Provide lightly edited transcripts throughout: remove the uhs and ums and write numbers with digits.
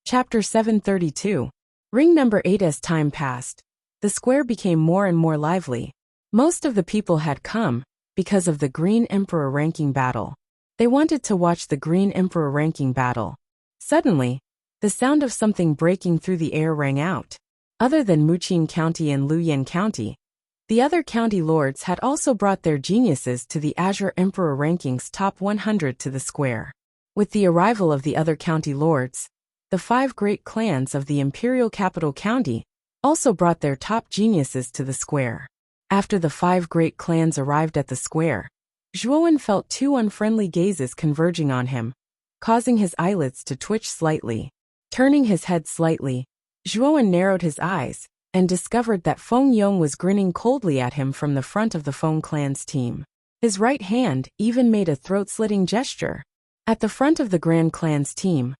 Chapter 732. Ring number 8. As time passed, the square became more and more lively. Most of the people had come because of the Green Emperor ranking battle. They wanted to watch the Green Emperor ranking battle. Suddenly, the sound of something breaking through the air rang out. Other than Muqing County and Luyan County, the other county lords had also brought their geniuses to the Azure Emperor rankings top 100 to the square. With the arrival of the other county lords, the 5 great clans of the imperial capital county also brought their top geniuses to the square. After the 5 great clans arrived at the square, Zhuowen felt 2 unfriendly gazes converging on him, causing his eyelids to twitch slightly. Turning his head slightly, Zhuowen narrowed his eyes and discovered that Feng Yong was grinning coldly at him from the front of the Feng clan's team. His right hand even made a throat-slitting gesture. At the front of the Grand Clan's team,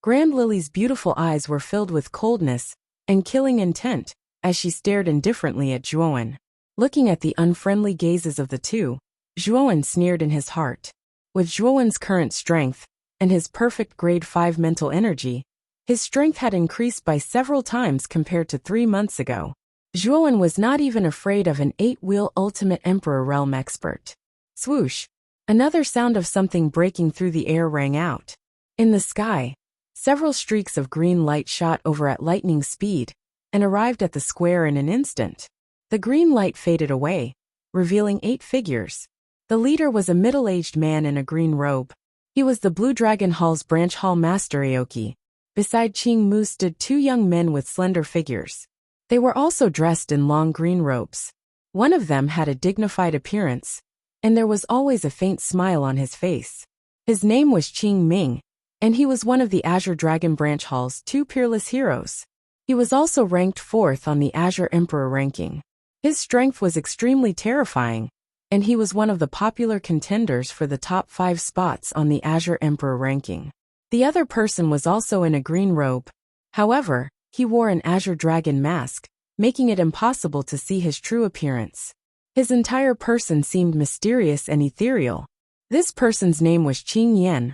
Grand Lily's beautiful eyes were filled with coldness and killing intent as she stared indifferently at Zhuowen. Looking at the unfriendly gazes of the two, Zhuowen sneered in his heart. With Zhuowen's current strength and his perfect grade 5 mental energy, his strength had increased by several times compared to 3 months ago. Zhuowen was not even afraid of an 8-wheel ultimate Emperor realm expert. Swoosh! Another sound of something breaking through the air rang out. In the sky, several streaks of green light shot over at lightning speed and arrived at the square in an instant. The green light faded away, revealing 8 figures. The leader was a middle-aged man in a green robe. He was the Blue Dragon Hall's branch hall master Aoki. Beside Qing Mu stood 2 young men with slender figures. They were also dressed in long green robes. One of them had a dignified appearance, and there was always a faint smile on his face. His name was Qing Ming, and he was one of the Azure Dragon Branch Hall's 2 peerless heroes. He was also ranked 4th on the Azure Emperor ranking. His strength was extremely terrifying, and he was one of the popular contenders for the top 5 spots on the Azure Emperor ranking. The other person was also in a green robe. However, he wore an Azure Dragon mask, making it impossible to see his true appearance. His entire person seemed mysterious and ethereal. This person's name was Qing Yan,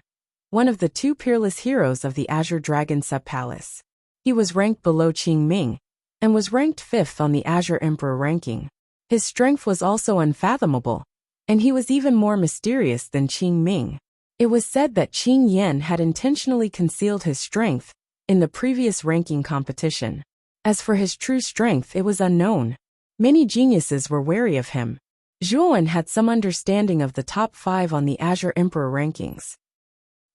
one of the 2 peerless heroes of the Azure Dragon Sub-Palace. He was ranked below Qing Ming, and was ranked 5th on the Azure Emperor ranking. His strength was also unfathomable, and he was even more mysterious than Qing Ming. It was said that Qing Yan had intentionally concealed his strength in the previous ranking competition. As for his true strength, it was unknown. Many geniuses were wary of him. Zhuowen had some understanding of the top 5 on the Azure Emperor rankings.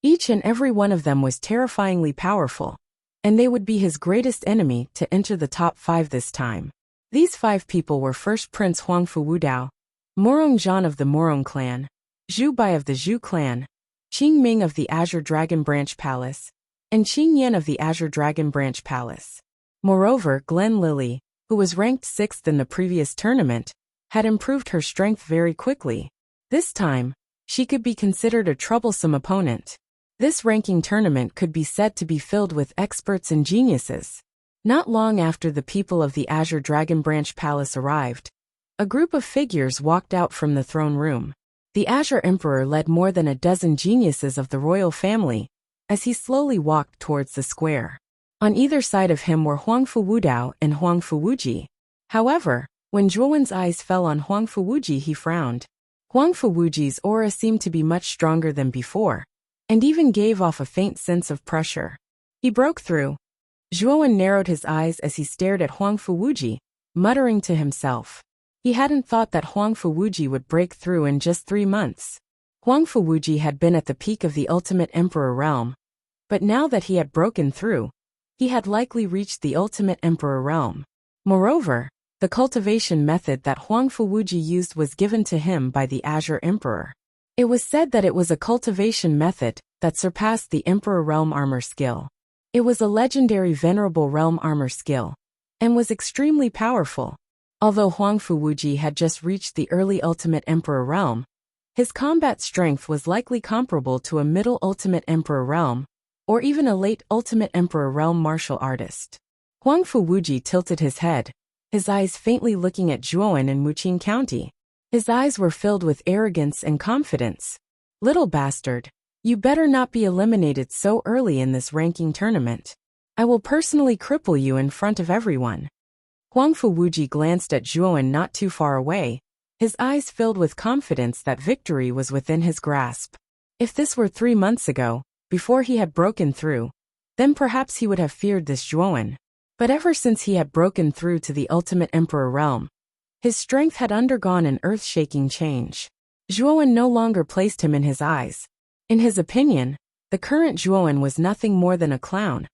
Each and every one of them was terrifyingly powerful, and they would be his greatest enemy to enter the top 5 this time. These 5 people were first Prince Huangfu Wudao, Morong Zhan of the Morong clan, Zhu Bai of the Zhu clan, Qing Ming of the Azure Dragon Branch Palace, and Qing Yan of the Azure Dragon Branch Palace. Moreover, Glen Lily, who was ranked 6th in the previous tournament, had improved her strength very quickly. This time, she could be considered a troublesome opponent. This ranking tournament could be said to be filled with experts and geniuses. Not long after the people of the Azure Dragon Branch Palace arrived, a group of figures walked out from the throne room. The Azure Emperor led more than a dozen geniuses of the royal family as he slowly walked towards the square. On either side of him were Huangfu Wudao and Huangfu Wuji. However, when Zhuowen's eyes fell on Huangfu Wuji, he frowned. Huangfu Wuji's aura seemed to be much stronger than before, and even gave off a faint sense of pressure. He broke through. Zhuowen narrowed his eyes as he stared at Huangfu Wuji, muttering to himself. He hadn't thought that Huangfu Wuji would break through in just 3 months. Huangfu Wuji had been at the peak of the Ultimate Emperor realm, but now that he had broken through, he had likely reached the Ultimate Emperor realm. Moreover, the cultivation method that Huangfu Wuji used was given to him by the Azure Emperor. It was said that it was a cultivation method that surpassed the Emperor Realm Armor skill. It was a legendary Venerable Realm Armor skill, and was extremely powerful. Although Huangfu Wuji had just reached the early Ultimate Emperor realm, his combat strength was likely comparable to a middle Ultimate Emperor realm, or even a late Ultimate Emperor realm martial artist. Huangfu Wuji tilted his head, his eyes faintly looking at Zhuowen and Muqing County. His eyes were filled with arrogance and confidence. Little bastard, you better not be eliminated so early in this ranking tournament. I will personally cripple you in front of everyone. Huang Fuwuji glanced at Zhuowen not too far away, his eyes filled with confidence that victory was within his grasp. If this were 3 months ago, before he had broken through, then perhaps he would have feared this Zhuowen. But ever since he had broken through to the ultimate emperor realm, his strength had undergone an earth-shaking change. Zhuowen no longer placed him in his eyes. In his opinion, the current Zhuowen was nothing more than a clown,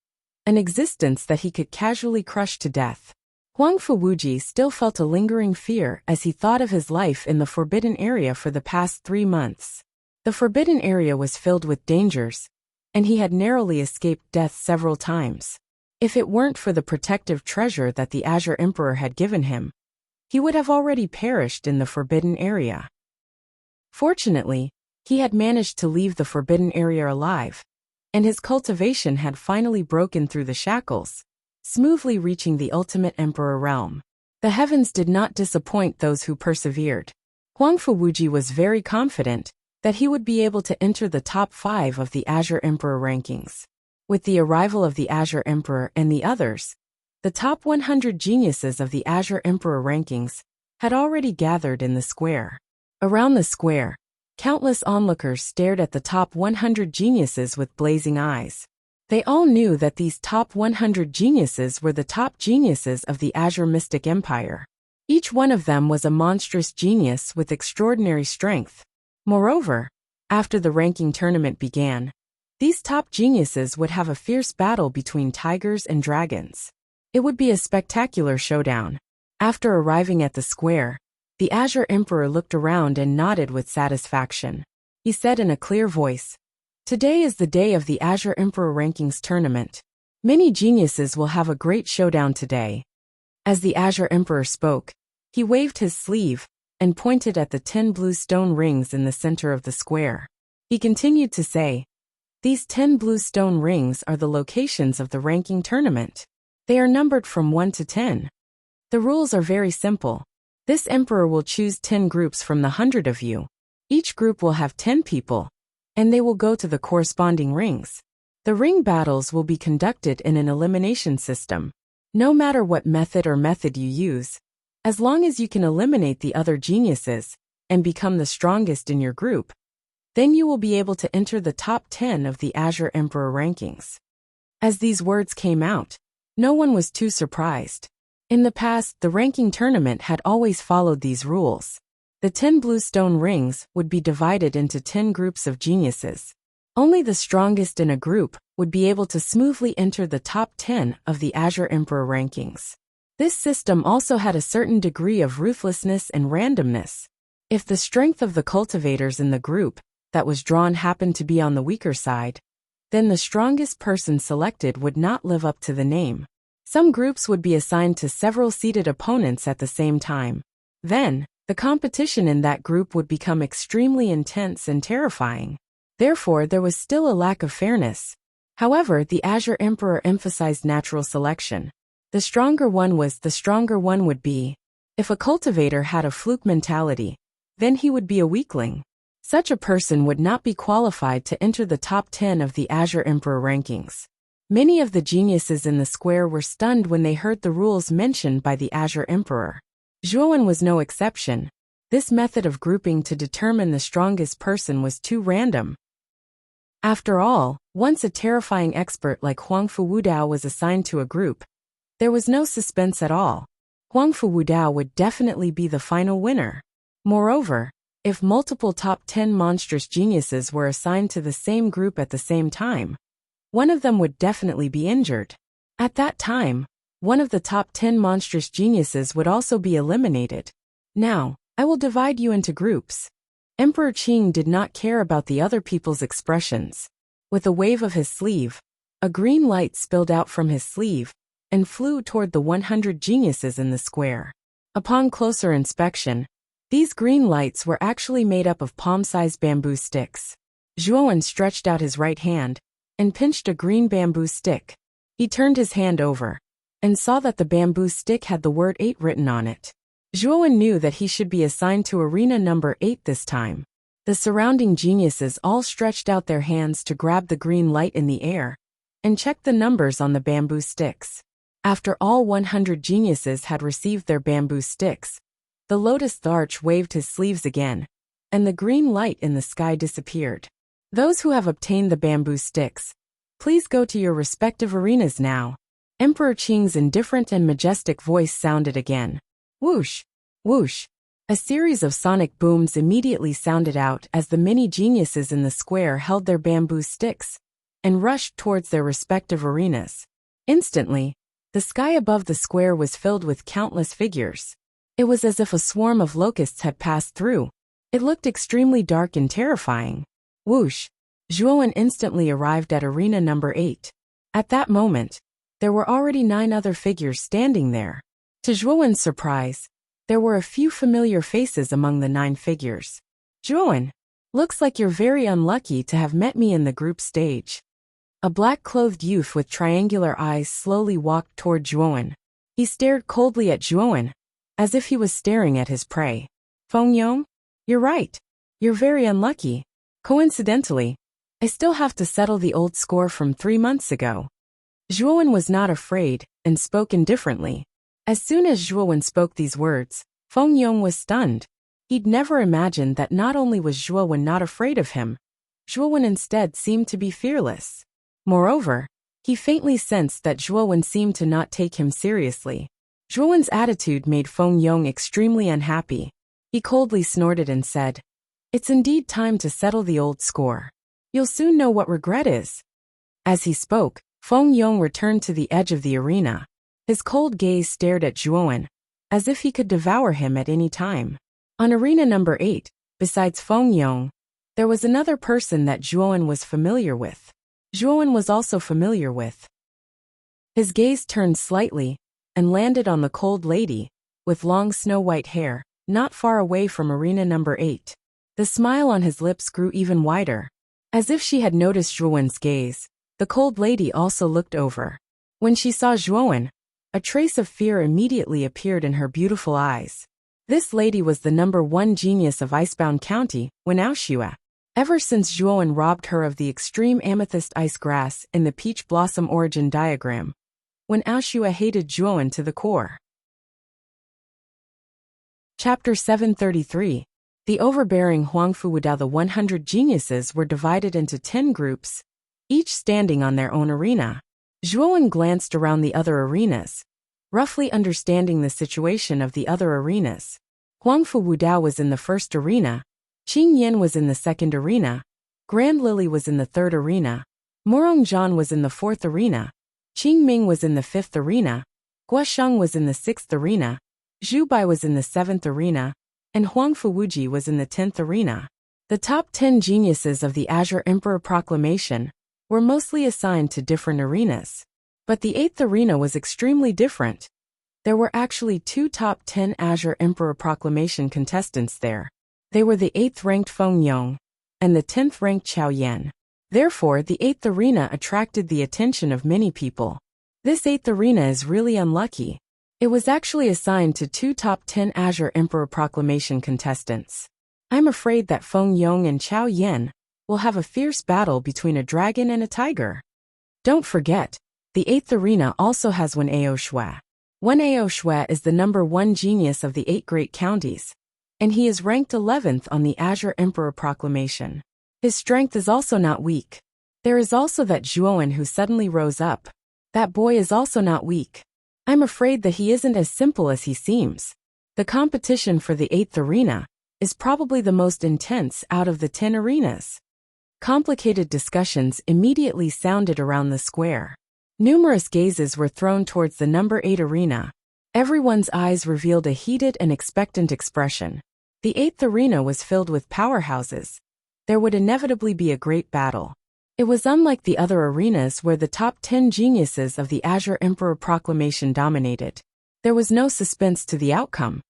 an existence that he could casually crush to death. Huang Fuwuji still felt a lingering fear as he thought of his life in the forbidden area for the past 3 months. The forbidden area was filled with dangers, and he had narrowly escaped death several times. If it weren't for the protective treasure that the Azure Emperor had given him, he would have already perished in the forbidden area. Fortunately, he had managed to leave the forbidden area alive, and his cultivation had finally broken through the shackles, smoothly reaching the ultimate emperor realm. The heavens did not disappoint those who persevered. Huang Fuwuji was very confident that he would be able to enter the top 5 of the Azure Emperor rankings. With the arrival of the Azure Emperor and the others, the top 100 geniuses of the Azure Emperor rankings had already gathered in the square. Around the square, countless onlookers stared at the top 100 geniuses with blazing eyes. They all knew that these top 100 geniuses were the top geniuses of the Azure Mystic Empire. Each one of them was a monstrous genius with extraordinary strength. Moreover, after the ranking tournament began, these top geniuses would have a fierce battle between tigers and dragons. It would be a spectacular showdown. After arriving at the square, the Azure Emperor looked around and nodded with satisfaction. He said in a clear voice, "Today is the day of the Azure Emperor Rankings tournament. Many geniuses will have a great showdown today." As the Azure Emperor spoke, he waved his sleeve and pointed at the 10 blue stone rings in the center of the square. He continued to say, "These 10 blue stone rings are the locations of the ranking tournament. They are numbered from 1 to 10. The rules are very simple. This emperor will choose 10 groups from the 100 of you. Each group will have 10 people, and they will go to the corresponding rings. The ring battles will be conducted in an elimination system. No matter what method you use, as long as you can eliminate the other geniuses and become the strongest in your group, then you will be able to enter the top 10 of the Azure Emperor rankings." As these words came out, no one was too surprised. In the past, the ranking tournament had always followed these rules. The 10 blue stone rings would be divided into 10 groups of geniuses. Only the strongest in a group would be able to smoothly enter the top 10 of the Azure Emperor rankings. This system also had a certain degree of ruthlessness and randomness. If the strength of the cultivators in the group that was drawn happened to be on the weaker side, then the strongest person selected would not live up to the name. Some groups would be assigned to several seated opponents at the same time. Then, the competition in that group would become extremely intense and terrifying. Therefore, there was still a lack of fairness. However, the Azure Emperor emphasized natural selection. The stronger one would be. If a cultivator had a fluke mentality, then he would be a weakling. Such a person would not be qualified to enter the top 10 of the Azure Emperor rankings. Many of the geniuses in the square were stunned when they heard the rules mentioned by the Azure Emperor. Zhuowen was no exception. This method of grouping to determine the strongest person was too random. After all, once a terrifying expert like Huang Fuwudao was assigned to a group, there was no suspense at all. Huang Fuwudao would definitely be the final winner. Moreover, if multiple top 10 monstrous geniuses were assigned to the same group at the same time, one of them would definitely be injured. At that time, one of the top 10 monstrous geniuses would also be eliminated. Now, I will divide you into groups. Emperor Qing did not care about the other people's expressions. With a wave of his sleeve, a green light spilled out from his sleeve and flew toward the 100 geniuses in the square. Upon closer inspection, these green lights were actually made up of palm-sized bamboo sticks. Zhuowen stretched out his right hand and pinched a green bamboo stick. He turned his hand over and saw that the bamboo stick had the word 8 written on it. Zhuowen knew that he should be assigned to arena number 8 this time. The surrounding geniuses all stretched out their hands to grab the green light in the air, and checked the numbers on the bamboo sticks. After all 100 geniuses had received their bamboo sticks, the lotus arch waved his sleeves again, and the green light in the sky disappeared. Those who have obtained the bamboo sticks, please go to your respective arenas now. Emperor Qing's indifferent and majestic voice sounded again. Whoosh! Whoosh! A series of sonic booms immediately sounded out as the many geniuses in the square held their bamboo sticks and rushed towards their respective arenas. Instantly, the sky above the square was filled with countless figures. It was as if a swarm of locusts had passed through. It looked extremely dark and terrifying. Whoosh! Zhuowen instantly arrived at arena number 8. At that moment, there were already 9 other figures standing there. To Zhuowen's surprise, there were a few familiar faces among the 9 figures. Zhuowen, looks like you're very unlucky to have met me in the group stage. A black-clothed youth with triangular eyes slowly walked toward Zhuowen. He stared coldly at Zhuowen, as if he was staring at his prey. Fengyong, you're right. You're very unlucky. Coincidentally, I still have to settle the old score from 3 months ago. Zhuowen was not afraid and spoke indifferently. As soon as Zhuowen spoke these words, Fengyong was stunned. He'd never imagined that not only was Zhuowen not afraid of him, Zhuowen instead seemed to be fearless. Moreover, he faintly sensed that Zhuowen seemed to not take him seriously. Zhuowen's attitude made Fengyong extremely unhappy. He coldly snorted and said, "It's indeed time to settle the old score. You'll soon know what regret is." As he spoke, Fengyong returned to the edge of the arena. His cold gaze stared at Zhuowen, as if he could devour him at any time. On arena number 8, besides Fengyong, there was another person that Zhuowen was familiar with. Zhuowen was also familiar with. His gaze turned slightly and landed on the cold lady, with long snow-white hair, not far away from arena number 8. The smile on his lips grew even wider. As if she had noticed Zhuowen's gaze, the cold lady also looked over. When she saw Zhuowen, a trace of fear immediately appeared in her beautiful eyes. This lady was the number 1 genius of Icebound County, Wuxia. Ever since Zhuowen robbed her of the extreme amethyst ice grass in the peach blossom origin diagram, Wuxia hated Zhuowen to the core. Chapter 733. The overbearing Huangfu Wudao. The 100 geniuses were divided into 10 groups, each standing on their own arena. Zhuowen glanced around the other arenas, roughly understanding the situation of the other arenas. Huangfu Wudao was in the first arena, Qing Yan was in the second arena, Grand Lily was in the third arena, Morongzhan was in the fourth arena, Qing Ming was in the fifth arena, Guosheng was in the sixth arena, Zhu Bai was in the seventh arena, and Huangfu Wuji was in the 10th arena. The top 10 geniuses of the Azure Emperor Proclamation were mostly assigned to different arenas. But the 8th arena was extremely different. There were actually 2 top 10 Azure Emperor Proclamation contestants there. They were the 8th ranked Fengyong and the 10th ranked Chao Yan. Therefore, the 8th arena attracted the attention of many people. This 8th arena is really unlucky. It was actually assigned to 2 top 10 Azure Emperor Proclamation contestants. I'm afraid that Fengyong and Chao Yan will have a fierce battle between a dragon and a tiger. Don't forget, the 8th arena also has Wen Aoshui. Wen Aoshui is the number 1 genius of the 8 great counties, and he is ranked 11th on the Azure Emperor Proclamation. His strength is also not weak. There is also that Zhuowen who suddenly rose up. That boy is also not weak. I'm afraid that he isn't as simple as he seems. The competition for the 8th arena is probably the most intense out of the 10 arenas. Complicated discussions immediately sounded around the square. Numerous gazes were thrown towards the number 8 arena. Everyone's eyes revealed a heated and expectant expression. The 8th arena was filled with powerhouses. There would inevitably be a great battle. It was unlike the other arenas where the top 10 geniuses of the Azure Emperor Proclamation dominated. There was no suspense to the outcome.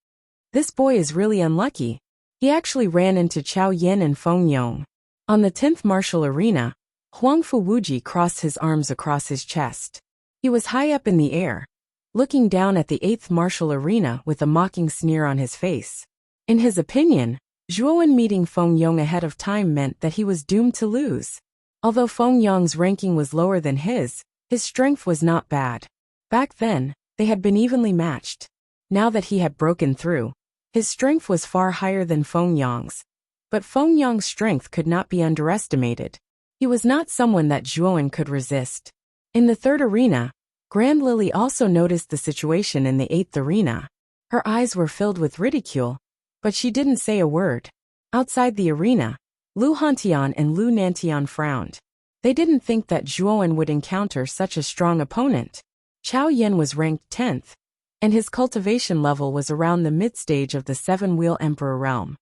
This boy is really unlucky. He actually ran into Chao Yan and Fengyong. On the 10th martial arena, Huangfu Wuji crossed his arms across his chest. He was high up in the air, looking down at the 8th martial arena with a mocking sneer on his face. In his opinion, Zhuowen meeting Fengyong ahead of time meant that he was doomed to lose. Although Feng Yang's ranking was lower than his strength was not bad. Back then, they had been evenly matched. Now that he had broken through, his strength was far higher than Feng Yang's. But Feng Yang's strength could not be underestimated. He was not someone that Zhuowen could resist. In the third arena, Grand Lily also noticed the situation in the eighth arena. Her eyes were filled with ridicule, but she didn't say a word. Outside the arena, Lu Hantian and Lu Nantian frowned. They didn't think that Zhuowen would encounter such a strong opponent. Chao Yan was ranked 10th, and his cultivation level was around the mid-stage of the seven-wheel emperor realm.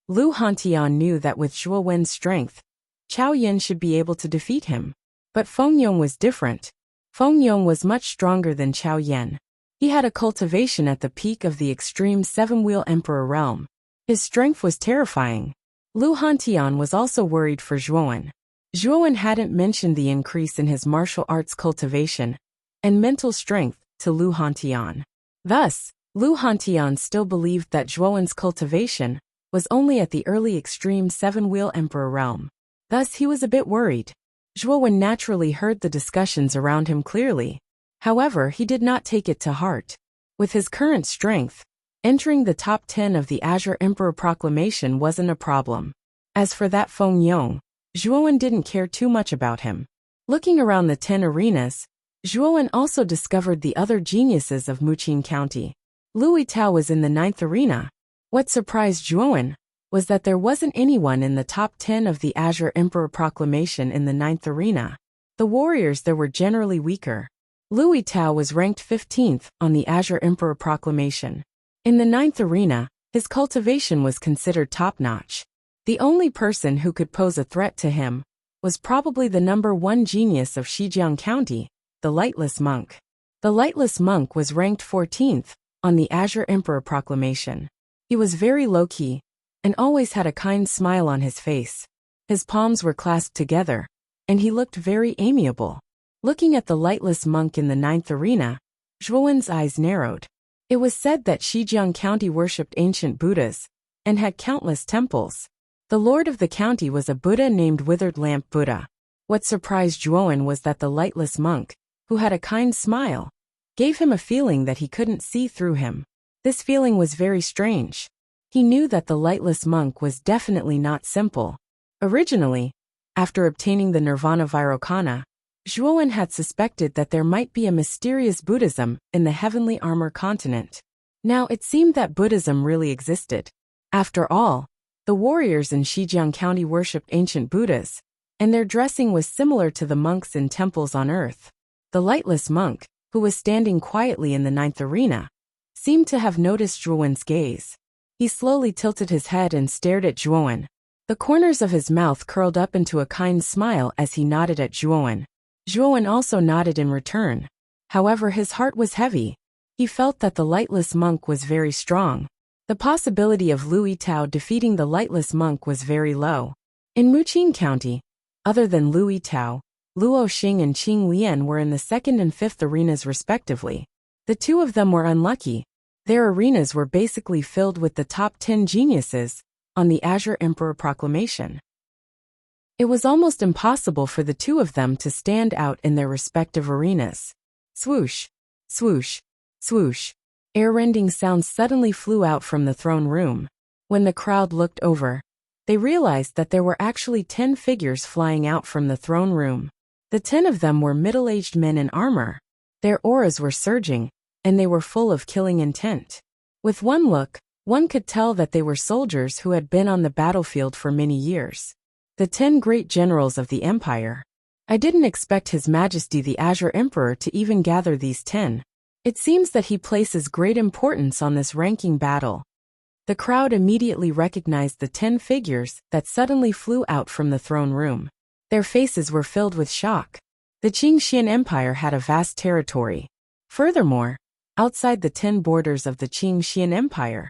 Lu Hantian knew that with Zhuowen's strength, Chao Yan should be able to defeat him. But Feng Yong was different. Feng Yong was much stronger than Chao Yan. He had a cultivation at the peak of the extreme seven-wheel emperor realm. His strength was terrifying. Lu Hantian was also worried for Zhuowen. Zhuowen hadn't mentioned the increase in his martial arts cultivation and mental strength to Lu Hantian. Thus, Lu Hantian still believed that Zhuowen's cultivation was only at the early extreme seven-wheel emperor realm. Thus he was a bit worried. Zhuowen naturally heard the discussions around him clearly. However, he did not take it to heart. With his current strength, entering the top 10 of the Azure Emperor Proclamation wasn't a problem. As for that Feng Yong, Zhuowen didn't care too much about him. Looking around the 10 arenas, Zhuowen also discovered the other geniuses of Muqing County. Lui Tao was in the 9th arena. What surprised Zhuowen was that there wasn't anyone in the top 10 of the Azure Emperor Proclamation in the 9th arena. The warriors there were generally weaker. Lui Tao was ranked 15th on the Azure Emperor Proclamation. In the 9th arena, his cultivation was considered top-notch. The only person who could pose a threat to him was probably the number 1 genius of Shijiang County, the Lightless Monk. The Lightless Monk was ranked 14th on the Azure Emperor Proclamation. He was very low-key and always had a kind smile on his face. His palms were clasped together, and he looked very amiable. Looking at the Lightless Monk in the 9th arena, Zhuowen's eyes narrowed. It was said that Shijiang County worshipped ancient Buddhas and had countless temples. The lord of the county was a Buddha named Withered Lamp Buddha. What surprised Zhuowen was that the Lightless Monk, who had a kind smile, gave him a feeling that he couldn't see through him. This feeling was very strange. He knew that the Lightless Monk was definitely not simple. Originally, after obtaining the Nirvana Vairocana, Zhuowen had suspected that there might be a mysterious Buddhism in the Heavenly Armor continent. Now it seemed that Buddhism really existed. After all, the warriors in Shijiang County worshipped ancient Buddhas, and their dressing was similar to the monks in temples on Earth. The Lightless Monk, who was standing quietly in the 9th arena, seemed to have noticed Zhuowen's gaze. He slowly tilted his head and stared at Zhuowen. The corners of his mouth curled up into a kind smile as he nodded at Zhuowen. Zhuowen also nodded in return. However, his heart was heavy. He felt that the Lightless Monk was very strong. The possibility of Lui Tao defeating the Lightless Monk was very low. In Muqing County, other than Lui Tao, Luo Xing and Qing Lian were in the 2nd and 5th arenas respectively. The two of them were unlucky. Their arenas were basically filled with the top 10 geniuses on the Azure Emperor Proclamation. It was almost impossible for the two of them to stand out in their respective arenas. Swoosh, swoosh, swoosh. Air-rending sounds suddenly flew out from the throne room. When the crowd looked over, they realized that there were actually 10 figures flying out from the throne room. The 10 of them were middle-aged men in armor. Their auras were surging, and they were full of killing intent. With one look, one could tell that they were soldiers who had been on the battlefield for many years. The 10 great generals of the empire. I didn't expect His Majesty the Azure Emperor to even gather these 10. It seems that he places great importance on this ranking battle. The crowd immediately recognized the 10 figures that suddenly flew out from the throne room. Their faces were filled with shock. The Qingxian Empire had a vast territory. Furthermore, outside the 10 borders of the Qingxian Empire,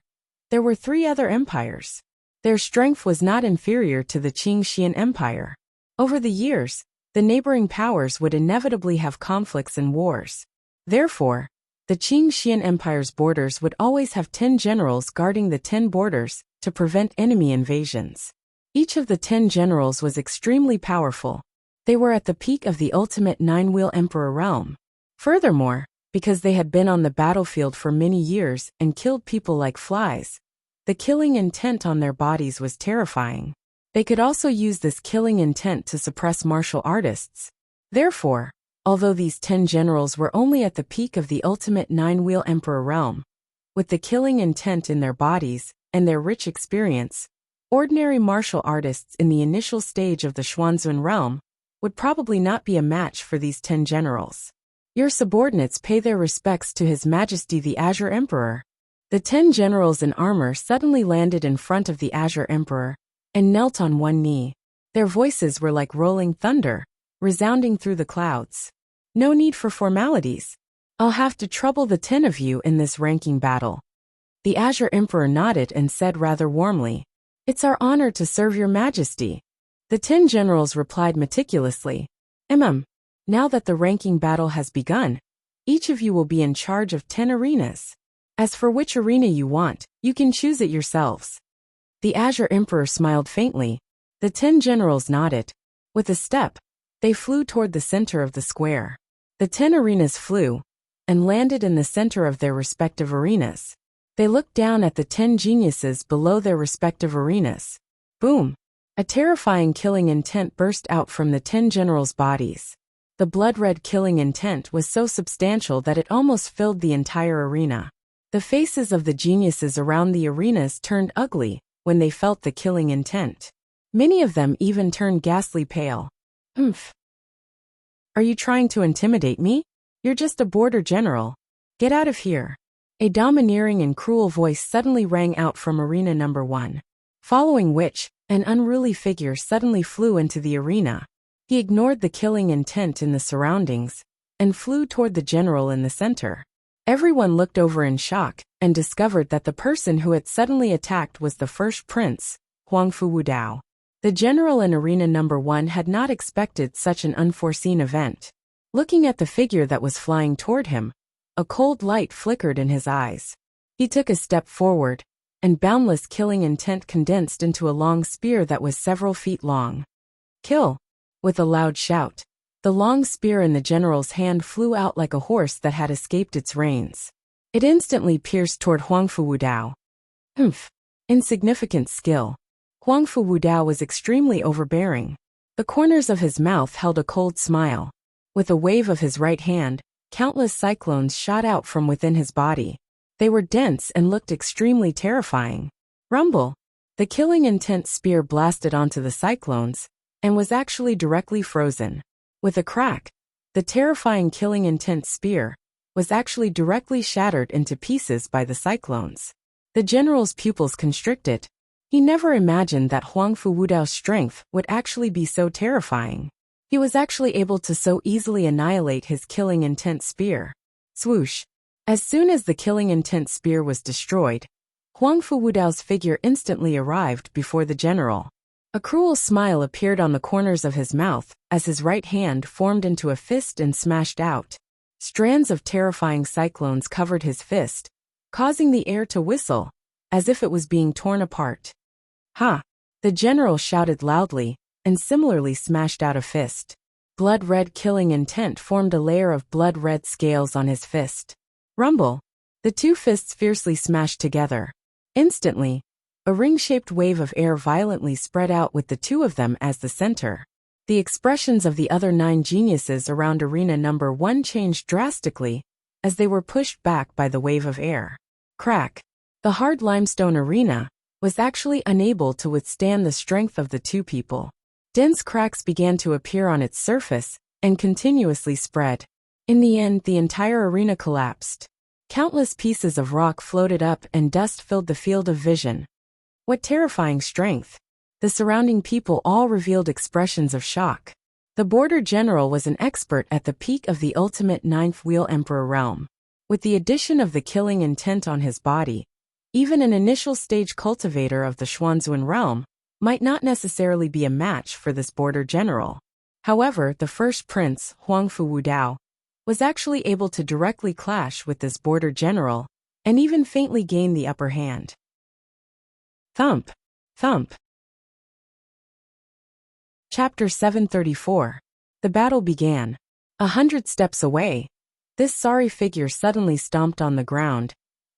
there were 3 other empires. Their strength was not inferior to the Qingxian Empire. Over the years, the neighboring powers would inevitably have conflicts and wars. Therefore, the Qingxian Empire's borders would always have 10 generals guarding the 10 borders to prevent enemy invasions. Each of the 10 generals was extremely powerful. They were at the peak of the ultimate 9-wheel emperor realm. Furthermore, because they had been on the battlefield for many years and killed people like flies, the killing intent on their bodies was terrifying. They could also use this killing intent to suppress martial artists. Therefore, although these 10 generals were only at the peak of the ultimate 9-wheel emperor realm, with the killing intent in their bodies and their rich experience, ordinary martial artists in the initial stage of the Swordsman realm would probably not be a match for these 10 generals. Your subordinates pay their respects to His Majesty the Azure Emperor. The 10 generals in armor suddenly landed in front of the Azure Emperor and knelt on one knee. Their voices were like rolling thunder, resounding through the clouds. No need for formalities. I'll have to trouble the 10 of you in this ranking battle. The Azure Emperor nodded and said rather warmly, "It's our honor to serve your majesty." The 10 generals replied meticulously, Now that the ranking battle has begun, each of you will be in charge of 10 arenas. As for which arena you want, you can choose it yourselves. The Azure Emperor smiled faintly. The 10 generals nodded. With a step, they flew toward the center of the square. The 10 arenas flew and landed in the center of their respective arenas. They looked down at the 10 geniuses below their respective arenas. Boom! A terrifying killing intent burst out from the 10 generals' bodies. The blood-red killing intent was so substantial that it almost filled the entire arena. The faces of the geniuses around the arenas turned ugly when they felt the killing intent. Many of them even turned ghastly pale. Are you trying to intimidate me? You're just a border general. Get out of here. A domineering and cruel voice suddenly rang out from arena number 1. Following which, an unruly figure suddenly flew into the arena. He ignored the killing intent in the surroundings and flew toward the general in the center. Everyone looked over in shock and discovered that the person who had suddenly attacked was the first prince, Huangfu Wudao. The general in arena number 1 had not expected such an unforeseen event. Looking at the figure that was flying toward him, a cold light flickered in his eyes. He took a step forward, and boundless killing intent condensed into a long spear that was several feet long. Kill! With a loud shout, the long spear in the general's hand flew out like a horse that had escaped its reins. It instantly pierced toward Huangfu Wudao. Insignificant skill. Huangfu Wudao was extremely overbearing. The corners of his mouth held a cold smile. With a wave of his right hand, countless cyclones shot out from within his body. They were dense and looked extremely terrifying. Rumble! The killing intent spear blasted onto the cyclones and was actually directly frozen. With a crack, the terrifying killing intent spear was actually directly shattered into pieces by the cyclones. The general's pupils constricted. He never imagined that Huangfu Wudao's strength would actually be so terrifying. He was actually able to so easily annihilate his killing intent spear. Swoosh! As soon as the killing intent spear was destroyed, Huangfu Wudao's figure instantly arrived before the general. A cruel smile appeared on the corners of his mouth as his right hand formed into a fist and smashed out. Strands of terrifying cyclones covered his fist, causing the air to whistle, as if it was being torn apart. Ha! The general shouted loudly, and similarly smashed out a fist. Blood-red killing intent formed a layer of blood-red scales on his fist. Rumble! The two fists fiercely smashed together. Instantly, a ring-shaped wave of air violently spread out with the two of them as the center. The expressions of the other 9 geniuses around arena number 1 changed drastically as they were pushed back by the wave of air. Crack! The hard limestone arena was actually unable to withstand the strength of the two people. Dense cracks began to appear on its surface and continuously spread. In the end, the entire arena collapsed. Countless pieces of rock floated up and dust filled the field of vision. What terrifying strength! The surrounding people all revealed expressions of shock. The border general was an expert at the peak of the ultimate 9th wheel emperor realm. With the addition of the killing intent on his body, even an initial stage cultivator of the Swordsman realm might not necessarily be a match for this border general. However, the first prince, Huangfu Wudao, was actually able to directly clash with this border general and even faintly gain the upper hand. Thump! Thump! Chapter 734. The battle began. 100 steps away, this sorry figure suddenly stomped on the ground,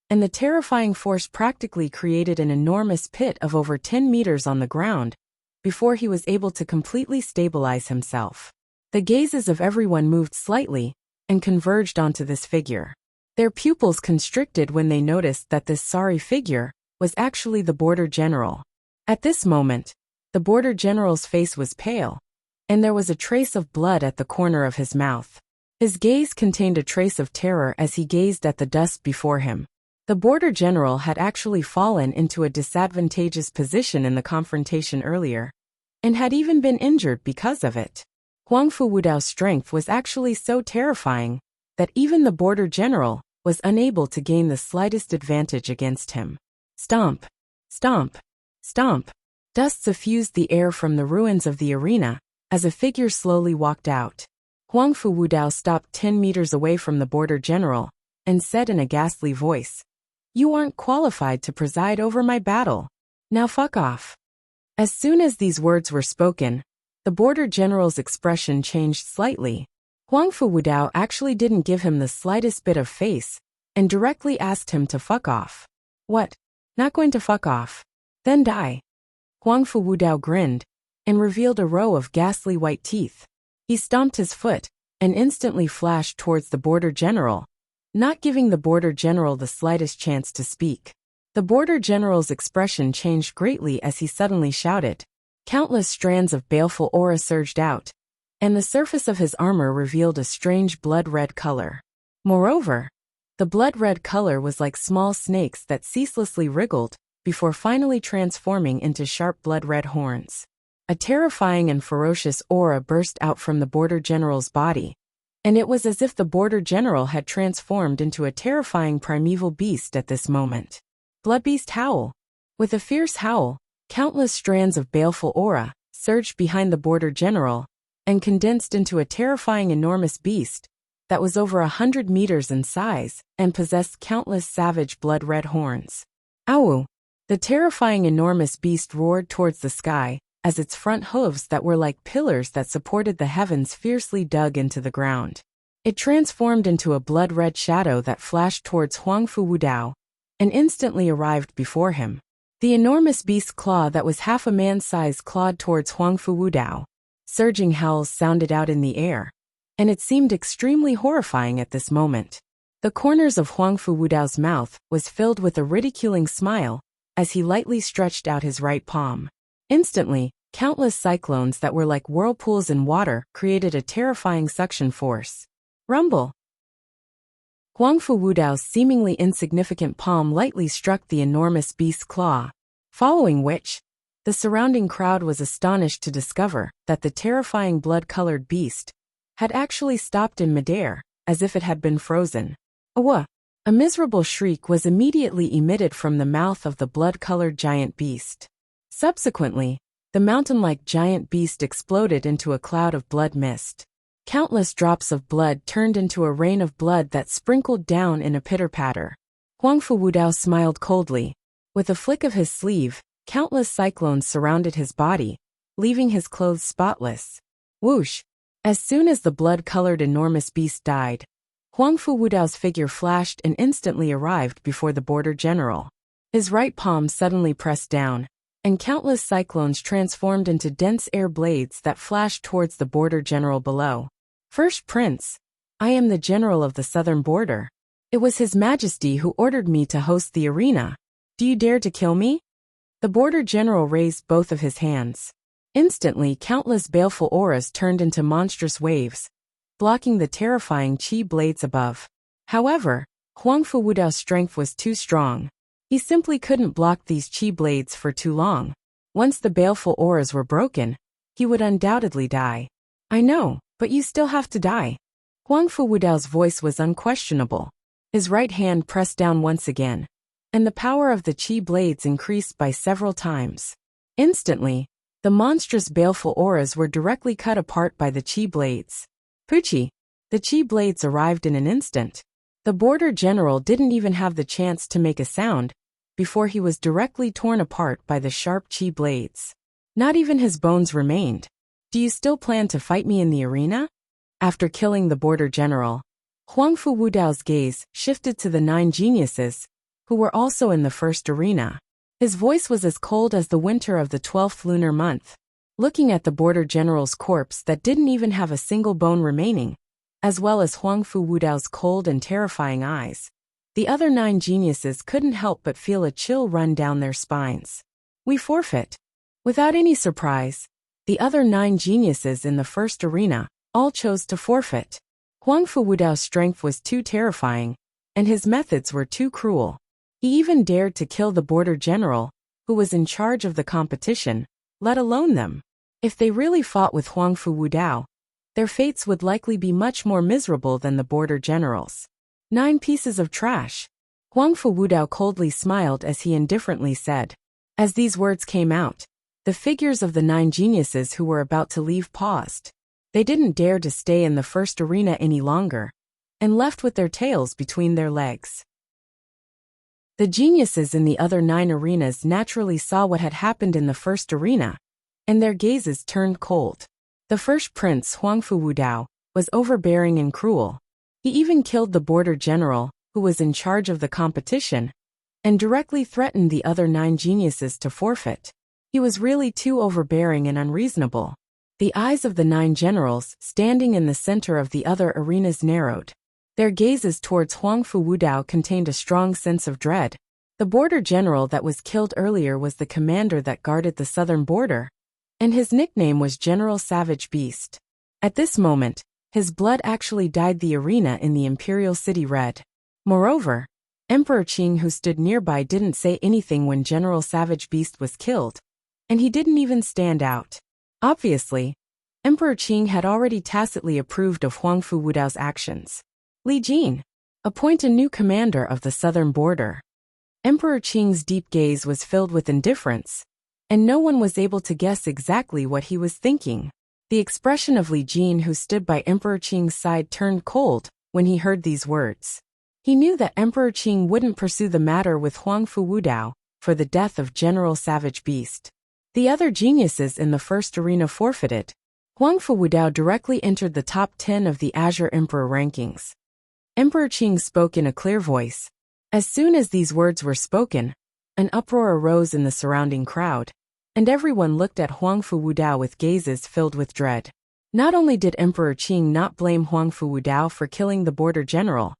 and the terrifying force practically created an enormous pit of over 10 meters on the ground before he was able to completely stabilize himself. The gazes of everyone moved slightly and converged onto this figure. Their pupils constricted when they noticed that this sorry figure was actually the border general. At this moment, the border general's face was pale, and there was a trace of blood at the corner of his mouth. His gaze contained a trace of terror as he gazed at the dust before him. The border general had actually fallen into a disadvantageous position in the confrontation earlier, and had even been injured because of it. Huangfu Wudao's strength was actually so terrifying that even the border general was unable to gain the slightest advantage against him. Stomp! Stomp! Stomp! Dust suffused the air from the ruins of the arena as a figure slowly walked out. Huangfu Wudao stopped 10 meters away from the border general and said in a ghastly voice, "You aren't qualified to preside over my battle. Now fuck off." As soon as these words were spoken, the border general's expression changed slightly. Huangfu Wudao actually didn't give him the slightest bit of face and directly asked him to fuck off. "What? Not going to fuck off? Then die." Huangfu Wudao grinned and revealed a row of ghastly white teeth. He stomped his foot and instantly flashed towards the border general, not giving the border general the slightest chance to speak. The border general's expression changed greatly as he suddenly shouted. Countless strands of baleful aura surged out, and the surface of his armor revealed a strange blood-red color. Moreover, the blood-red color was like small snakes that ceaselessly wriggled before finally transforming into sharp blood-red horns. A terrifying and ferocious aura burst out from the border general's body, and it was as if the border general had transformed into a terrifying primeval beast at this moment. Bloodbeast howl. With a fierce howl, countless strands of baleful aura surged behind the border general and condensed into a terrifying enormous beast that was over 100 meters in size and possessed countless savage blood-red horns. Ow! The terrifying enormous beast roared towards the sky as its front hooves that were like pillars that supported the heavens fiercely dug into the ground. It transformed into a blood-red shadow that flashed towards Huangfu Wudao and instantly arrived before him. The enormous beast's claw that was half a man's size clawed towards Huangfu Wudao. Surging howls sounded out in the air, and it seemed extremely horrifying at this moment. The corners of Huangfu Wudao's mouth was filled with a ridiculing smile as he lightly stretched out his right palm. Instantly, countless cyclones that were like whirlpools in water created a terrifying suction force. Rumble! Huangfu Wudao's seemingly insignificant palm lightly struck the enormous beast's claw, following which, the surrounding crowd was astonished to discover that the terrifying blood-colored beast had actually stopped in midair, as if it had been frozen. Awa! A miserable shriek was immediately emitted from the mouth of the blood-colored giant beast. Subsequently, the mountain-like giant beast exploded into a cloud of blood mist. Countless drops of blood turned into a rain of blood that sprinkled down in a pitter-patter. Huangfu Wudao smiled coldly. With a flick of his sleeve, countless cyclones surrounded his body, leaving his clothes spotless. Whoosh! As soon as the blood-colored enormous beast died, Huangfu Wudao's figure flashed and instantly arrived before the border general. His right palm suddenly pressed down, and countless cyclones transformed into dense air blades that flashed towards the border general below. "First Prince, I am the general of the southern border. It was His Majesty who ordered me to host the arena. Do you dare to kill me?" The border general raised both of his hands. Instantly, countless baleful auras turned into monstrous waves, blocking the terrifying chi blades above. However, Huangfu Wudao's strength was too strong. He simply couldn't block these chi blades for too long. Once the baleful auras were broken, he would undoubtedly die. "I know, but you still have to die." Huangfu Wudao's voice was unquestionable. His right hand pressed down once again, and the power of the chi blades increased by several times. Instantly, the monstrous baleful auras were directly cut apart by the chi blades. Poochie! The chi blades arrived in an instant. The border general didn't even have the chance to make a sound before he was directly torn apart by the sharp chi blades. Not even his bones remained. Do you still plan to fight me in the arena? After killing the border general, Huangfu Wudao's gaze shifted to the 9 geniuses, who were also in the first arena. His voice was as cold as the winter of the 12th lunar month. Looking at the border general's corpse that didn't even have a single bone remaining, as well as Huangfu Wudao's cold and terrifying eyes, the other 9 geniuses couldn't help but feel a chill run down their spines. We forfeit. Without any surprise, the other 9 geniuses in the first arena all chose to forfeit. Huangfu Wudao's strength was too terrifying, and his methods were too cruel. He even dared to kill the border general, who was in charge of the competition, let alone them. If they really fought with Huangfu Wudao, their fates would likely be much more miserable than the border generals. 9 pieces of trash. Huangfu Wudao coldly smiled as he indifferently said. As these words came out, the figures of the 9 geniuses who were about to leave paused. They didn't dare to stay in the first arena any longer, and left with their tails between their legs. The geniuses in the other 9 arenas naturally saw what had happened in the first arena, and their gazes turned cold. The first prince, Huangfu Wudao, was overbearing and cruel. He even killed the border general, who was in charge of the competition, and directly threatened the other 9 geniuses to forfeit. He was really too overbearing and unreasonable. The eyes of the 9 generals standing in the center of the other arenas narrowed. Their gazes towards Huangfu Wudao contained a strong sense of dread. The border general that was killed earlier was the commander that guarded the southern border, and his nickname was General Savage Beast. At this moment, his blood actually dyed the arena in the imperial city red. Moreover, Emperor Qing, who stood nearby, didn't say anything when General Savage Beast was killed, and he didn't even stand out. Obviously, Emperor Qing had already tacitly approved of Huangfu Wudao's actions. Li Jin, appoint a new commander of the southern border. Emperor Qing's deep gaze was filled with indifference, and no one was able to guess exactly what he was thinking. The expression of Li Jin, who stood by Emperor Qing's side, turned cold when he heard these words. He knew that Emperor Qing wouldn't pursue the matter with Huangfu Wudao for the death of General Savage Beast. The other geniuses in the first arena forfeited. Huangfu Wudao directly entered the top 10 of the Azure Emperor rankings. Emperor Qing spoke in a clear voice. As soon as these words were spoken, an uproar arose in the surrounding crowd, and everyone looked at Huangfu Wudao with gazes filled with dread. Not only did Emperor Qing not blame Huangfu Wudao for killing the border general,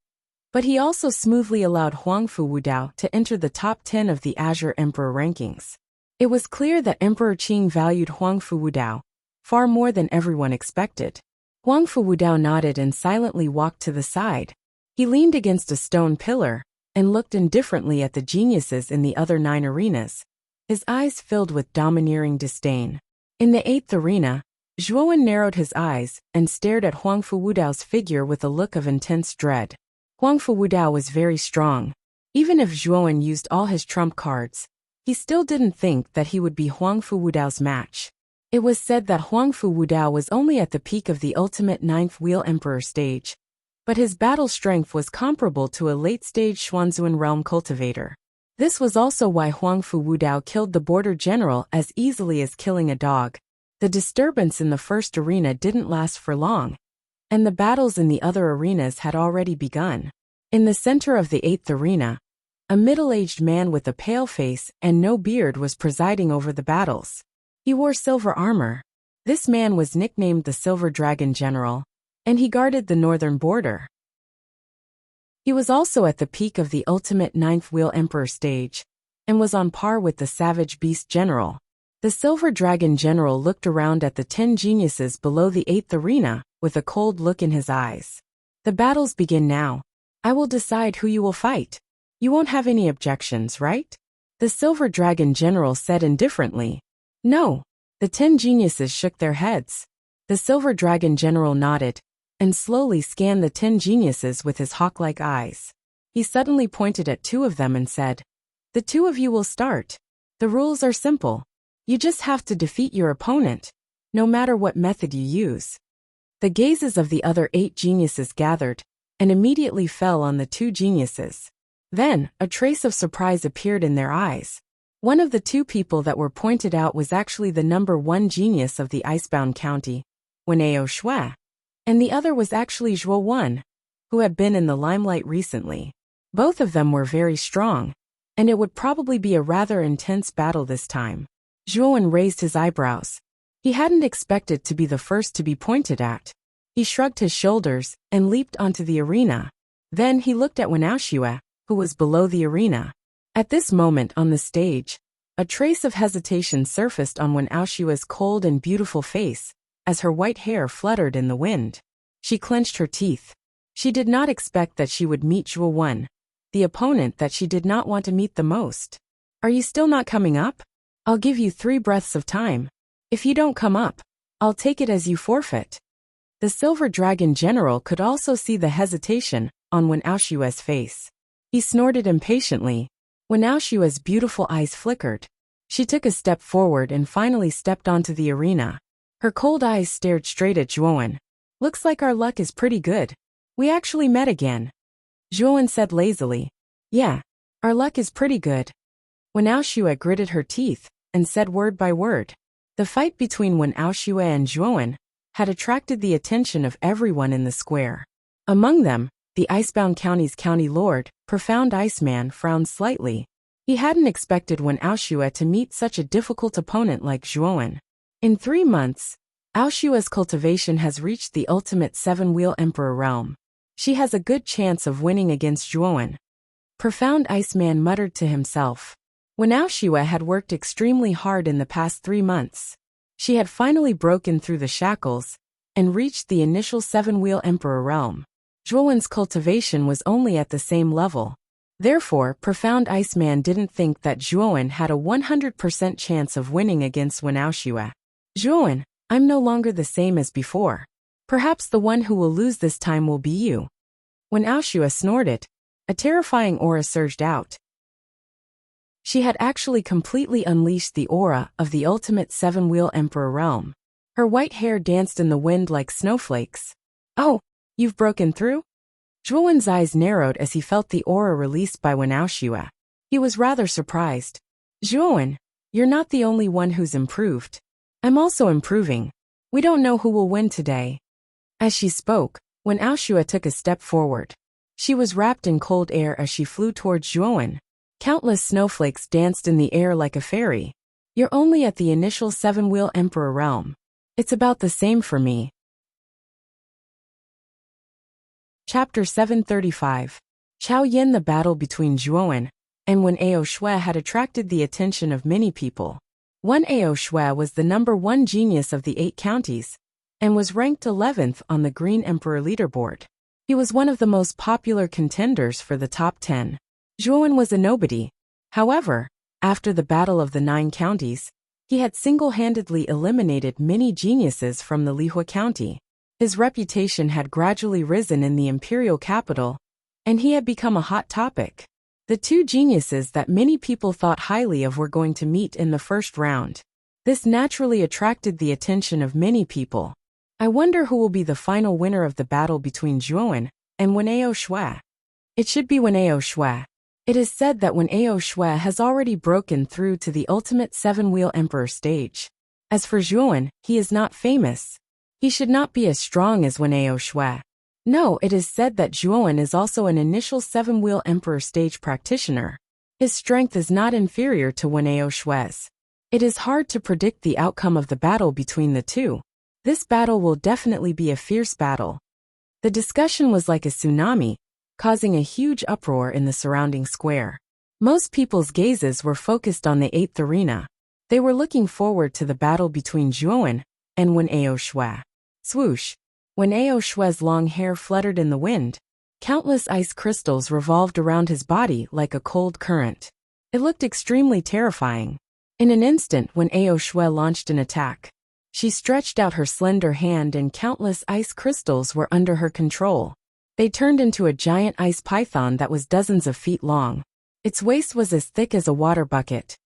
but he also smoothly allowed Huangfu Wudao to enter the top 10 of the Azure Emperor rankings. It was clear that Emperor Qing valued Huangfu Wudao far more than everyone expected. Huangfu Wudao nodded and silently walked to the side. He leaned against a stone pillar and looked indifferently at the geniuses in the other 9 arenas, his eyes filled with domineering disdain. In the 8th arena, Zhuowen narrowed his eyes and stared at Huangfu Wudao's figure with a look of intense dread. Huangfu Wudao was very strong. Even if Zhuowen used all his trump cards, he still didn't think that he would be Huangfu Wudao's match. It was said that Huangfu Wudao was only at the peak of the ultimate 9th Wheel Emperor stage, but his battle strength was comparable to a late-stage Xuanzuan realm cultivator. This was also why Huangfu Wudao killed the border general as easily as killing a dog. The disturbance in the first arena didn't last for long, and the battles in the other arenas had already begun. In the center of the 8th arena, a middle-aged man with a pale face and no beard was presiding over the battles. He wore silver armor. This man was nicknamed the Silver Dragon General, and he guarded the northern border. He was also at the peak of the ultimate 9th Wheel Emperor stage, and was on par with the Savage Beast General. The Silver Dragon General looked around at the 10 geniuses below the 8th arena with a cold look in his eyes. The battles begin now. I will decide who you will fight. You won't have any objections, right? The Silver Dragon General said indifferently. No. The 10 geniuses shook their heads. The Silver Dragon General nodded, and slowly scanned the 10 geniuses with his hawk-like eyes. He suddenly pointed at 2 of them and said, "The 2 of you will start. The rules are simple. You just have to defeat your opponent, no matter what method you use." The gazes of the other 8 geniuses gathered, and immediately fell on the 2 geniuses. Then, a trace of surprise appeared in their eyes. One of the two people that were pointed out was actually the #1 genius of the icebound county, Wenao Shui, and the other was actually Zhuo Wen, who had been in the limelight recently. Both of them were very strong, and it would probably be a rather intense battle this time. Zhuo Wen raised his eyebrows. He hadn't expected to be the first to be pointed at. He shrugged his shoulders and leaped onto the arena. Then he looked at Wenao Shui, who was below the arena. At this moment on the stage, a trace of hesitation surfaced on Wenao Shui's cold and beautiful face, as her white hair fluttered in the wind. She clenched her teeth. She did not expect that she would meet Zhuo Wen, the opponent that she did not want to meet the most. Are you still not coming up? I'll give you 3 breaths of time. If you don't come up, I'll take it as you forfeit. The Silver Dragon General could also see the hesitation on Wenao Shui's face. He snorted impatiently. Wenao Shui's beautiful eyes flickered. She took a step forward and finally stepped onto the arena. Her cold eyes stared straight at Zhuo Wen. Looks like our luck is pretty good. We actually met again. Zhuo Wen said lazily. Yeah, our luck is pretty good. Wenao Shui gritted her teeth and said word by word. The fight between Wenao Shui and Zhuo Wen had attracted the attention of everyone in the square. Among them, the Icebound County's county lord, Profound Iceman, frowned slightly. He hadn't expected Wenao Shui to meet such a difficult opponent like Zhuo Wen. In 3 months, Ao Shui's cultivation has reached the ultimate 7-wheel emperor realm. She has a good chance of winning against Zhuo Wen. Profound Iceman muttered to himself. Wenao Shui had worked extremely hard in the past 3 months. She had finally broken through the shackles and reached the initial 7-wheel emperor realm. Zhuo Wen's cultivation was only at the same level. Therefore, Profound Iceman didn't think that Zhuo Wen had a 100% chance of winning against Wenao Shui. Zhuo Wen, I'm no longer the same as before. Perhaps the one who will lose this time will be you. Wenao Shui snorted. A terrifying aura surged out. She had actually completely unleashed the aura of the ultimate 7-wheel emperor realm. Her white hair danced in the wind like snowflakes. Oh, you've broken through? Zhuo Wen's eyes narrowed as he felt the aura released by Wenao Shui. He was rather surprised. Zhuo Wen, you're not the only one who's improved. I'm also improving. We don't know who will win today. As she spoke, Wenao Shui took a step forward. She was wrapped in cold air as she flew towards Zhuo Wen. Countless snowflakes danced in the air like a fairy. You're only at the initial 7-wheel emperor realm. It's about the same for me. Chapter 735. Chao Yin. The battle between Zhuo Wen and Wenao Shui had attracted the attention of many people. Wenao Shui was the #1 genius of the 8 counties and was ranked 11th on the Green Emperor leaderboard. He was one of the most popular contenders for the top 10. Zhuo Wen was a nobody. However, after the Battle of the 9 Counties, he had single-handedly eliminated many geniuses from the Lihua County. His reputation had gradually risen in the imperial capital, and he had become a hot topic. The 2 geniuses that many people thought highly of were going to meet in the first round. This naturally attracted the attention of many people. I wonder who will be the final winner of the battle between Zhuo Wen and Wenao Shui. It should be Wenao Shui. It is said that Wenao Shui has already broken through to the ultimate 7-wheel emperor stage. As for Zhuo Wen, he is not famous. He should not be as strong as Wenao Shui. No, it is said that Zhuo Wen is also an initial 7-wheel emperor stage practitioner. His strength is not inferior to Wenao Shui's. It is hard to predict the outcome of the battle between the two. This battle will definitely be a fierce battle. The discussion was like a tsunami, causing a huge uproar in the surrounding square. Most people's gazes were focused on the 8th arena. They were looking forward to the battle between Zhuo Wen and Wenao Shui. Swoosh! Wenao Shui's long hair fluttered in the wind. Countless ice crystals revolved around his body like a cold current. It looked extremely terrifying. In an instant, Wenao Shui launched an attack. She stretched out her slender hand and countless ice crystals were under her control. They turned into a giant ice python that was dozens of feet long. Its waist was as thick as a water bucket.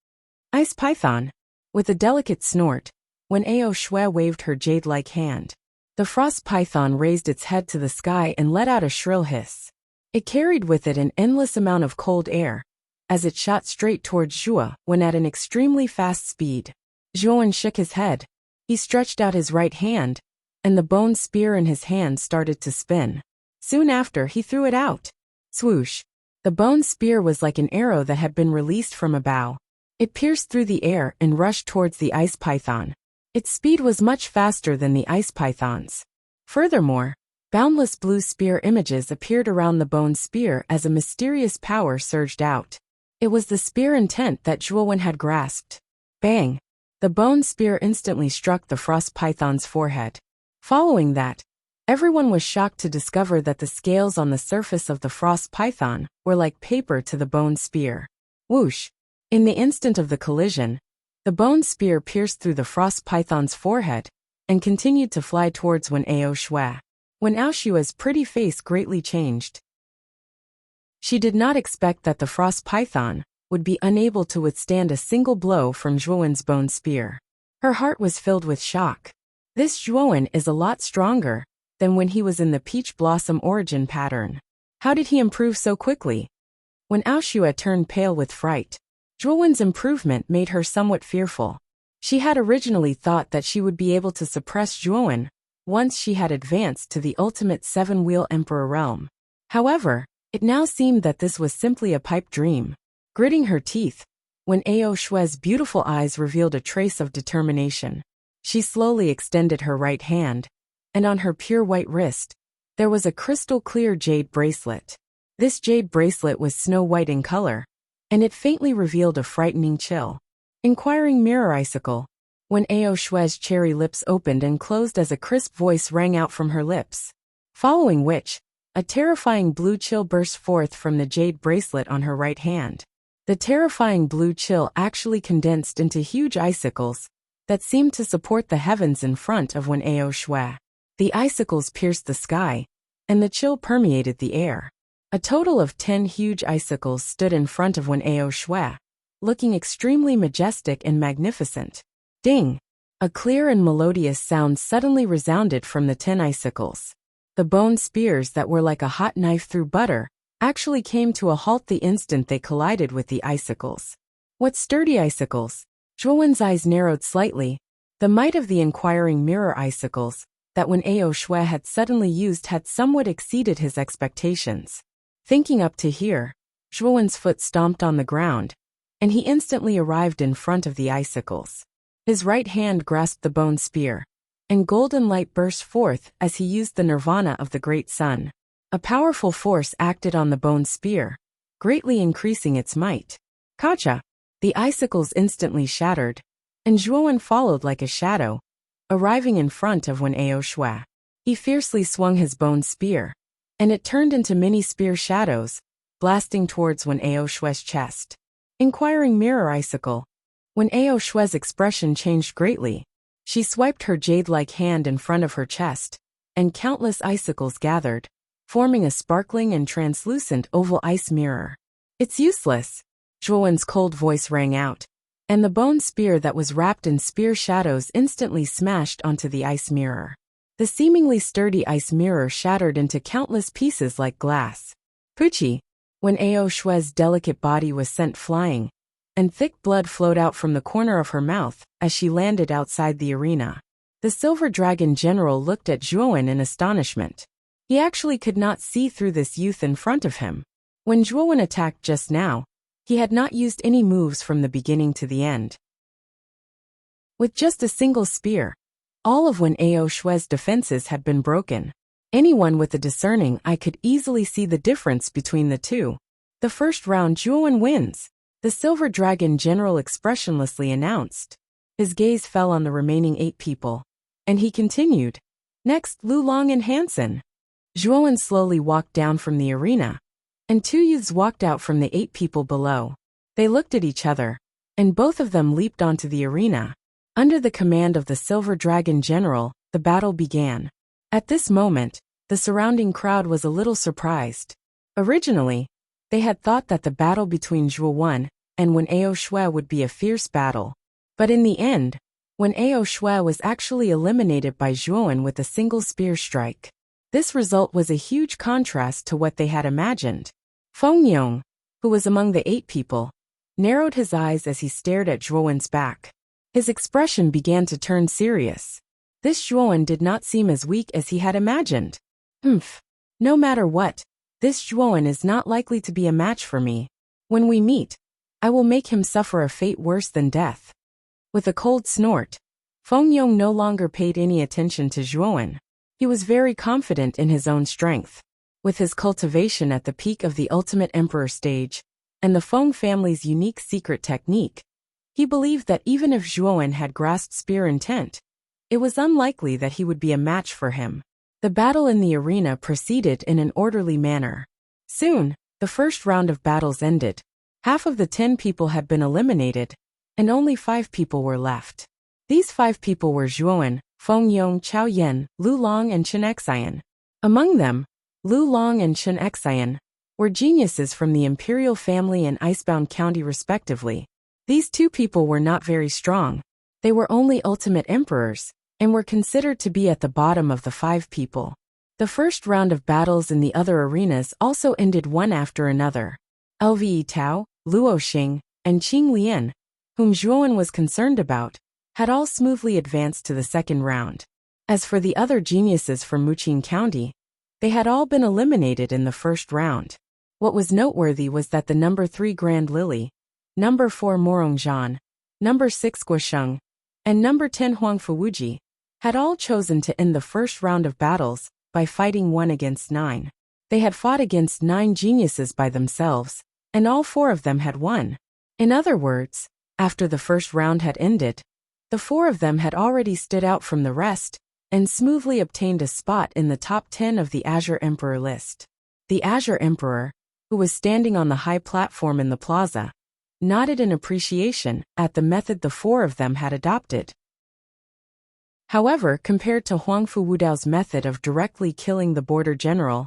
Ice python. With a delicate snort, Wenao Shui waved her jade-like hand. The frost python raised its head to the sky and let out a shrill hiss. It carried with it an endless amount of cold air, as it shot straight towards Zhuo when at an extremely fast speed. Zhuo shook his head. He stretched out his right hand, and the bone spear in his hand started to spin. Soon after, he threw it out. Swoosh! The bone spear was like an arrow that had been released from a bow. It pierced through the air and rushed towards the ice python. Its speed was much faster than the ice python's. Furthermore, boundless blue spear images appeared around the bone spear as a mysterious power surged out. It was the spear intent that Zhuo had grasped. Bang! The bone spear instantly struck the frost python's forehead. Following that, everyone was shocked to discover that the scales on the surface of the frost python were like paper to the bone spear. Whoosh! In the instant of the collision, the bone spear pierced through the frost python's forehead and continued to fly towards Wen Aoshui. Wen Aoshui's pretty face greatly changed. She did not expect that the frost python would be unable to withstand a single blow from Zhuowen's bone spear. Her heart was filled with shock. This Zhuowen is a lot stronger than when he was in the peach blossom origin pattern. How did he improve so quickly? When Aoshui turned pale with fright, Zhuowen's improvement made her somewhat fearful. She had originally thought that she would be able to suppress Zhuowen once she had advanced to the ultimate seven-wheel emperor realm. However, it now seemed that this was simply a pipe dream. Gritting her teeth, when Aoshui's beautiful eyes revealed a trace of determination, she slowly extended her right hand, and on her pure white wrist, there was a crystal-clear jade bracelet. This jade bracelet was snow-white in color, and it faintly revealed a frightening chill. Inquiring mirror icicle. When Aoshui's cherry lips opened and closed as a crisp voice rang out from her lips, following which, a terrifying blue chill burst forth from the jade bracelet on her right hand. The terrifying blue chill actually condensed into huge icicles that seemed to support the heavens in front of Wen Aoshui. The icicles pierced the sky, and the chill permeated the air. A total of 10 huge icicles stood in front of Wen Aoshui, looking extremely majestic and magnificent. Ding! A clear and melodious sound suddenly resounded from the 10 icicles. The bone spears that were like a hot knife through butter actually came to a halt the instant they collided with the icicles. What sturdy icicles! Zhuowen's eyes narrowed slightly. The might of the inquiring mirror icicles that Wen Aoshui had suddenly used had somewhat exceeded his expectations. Thinking up to here, Zhuowen's foot stomped on the ground, and he instantly arrived in front of the icicles. His right hand grasped the bone spear, and golden light burst forth as he used the nirvana of the great sun. A powerful force acted on the bone spear, greatly increasing its might. Kacha! The icicles instantly shattered, and Zhuowen followed like a shadow, arriving in front of Wen Aoshui. He fiercely swung his bone spear, and it turned into many spear shadows, blasting towards Wen Aoshui's chest. Inquiring mirror icicle. Wen Aoshui's expression changed greatly. She swiped her jade-like hand in front of her chest, and countless icicles gathered, forming a sparkling and translucent oval ice mirror. It's useless! Zhuowen's cold voice rang out, and the bone spear that was wrapped in spear shadows instantly smashed onto the ice mirror. The seemingly sturdy ice mirror shattered into countless pieces like glass. Puchi! When Aoshui's delicate body was sent flying, and thick blood flowed out from the corner of her mouth as she landed outside the arena. The Silver Dragon General looked at Zhuowen in astonishment. He actually could not see through this youth in front of him. When Zhuowen attacked just now, he had not used any moves from the beginning to the end. With just a single spear, all of Wen Aoshui's defenses had been broken. Anyone with a discerning eye could easily see the difference between the two. The first round Zhuowen wins, the Silver Dragon General expressionlessly announced. His gaze fell on the remaining 8 people, and he continued, "Next, Lu Long and Hansen." Zhuowen slowly walked down from the arena, and 2 youths walked out from the 8 people below. They looked at each other, and both of them leaped onto the arena. Under the command of the Silver Dragon General, the battle began. At this moment, the surrounding crowd was a little surprised. Originally, they had thought that the battle between Zhuowen and Wen Aoshui would be a fierce battle. But in the end, Wen Aoshui was actually eliminated by Zhuowen with a single spear strike. This result was a huge contrast to what they had imagined. Fengyong! who was among the 8 people, narrowed his eyes as he stared at Zhuowen's back. His expression began to turn serious. This Zhuowen did not seem as weak as he had imagined. No matter what, this Zhuowen is not likely to be a match for me. When we meet, I will make him suffer a fate worse than death. With a cold snort, Feng Yong no longer paid any attention to Zhuowen. He was very confident in his own strength. With his cultivation at the peak of the ultimate emperor stage, and the Feng family's unique secret technique, he believed that even if Zhuowen had grasped spear intent, it was unlikely that he would be a match for him. The battle in the arena proceeded in an orderly manner. Soon, the first round of battles ended. Half of the 10 people had been eliminated, and only 5 people were left. These 5 people were Zhuowen, Feng Yong, Chao Yan, Lu Long, and Chen Xian. Among them, Lu Long and Chen Xian were geniuses from the Imperial family and Icebound County respectively. These 2 people were not very strong. They were only ultimate emperors, and were considered to be at the bottom of the 5 people. The first round of battles in the other arenas also ended one after another. Lve Tao, Luo Xing, and Qing Lian, whom Zhuowen was concerned about, had all smoothly advanced to the second round. As for the other geniuses from Muqing County, they had all been eliminated in the first round. What was noteworthy was that the number 3 Grand Lily, number 4 Morongzhan, number 6 Guosheng, and number 10 Huangfu Wuji had all chosen to end the first round of battles by fighting 1 against 9. They had fought against 9 geniuses by themselves, and all 4 of them had won. In other words, after the first round had ended, the 4 of them had already stood out from the rest and smoothly obtained a spot in the top 10 of the Azure Emperor list. The Azure Emperor, who was standing on the high platform in the plaza, nodded in appreciation at the method the 4 of them had adopted. However, compared to Huangfu Wudao's method of directly killing the border general,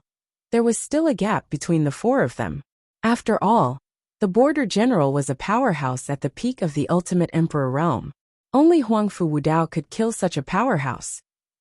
there was still a gap between the 4 of them. After all, the border general was a powerhouse at the peak of the ultimate emperor realm. Only Huangfu Wudao could kill such a powerhouse.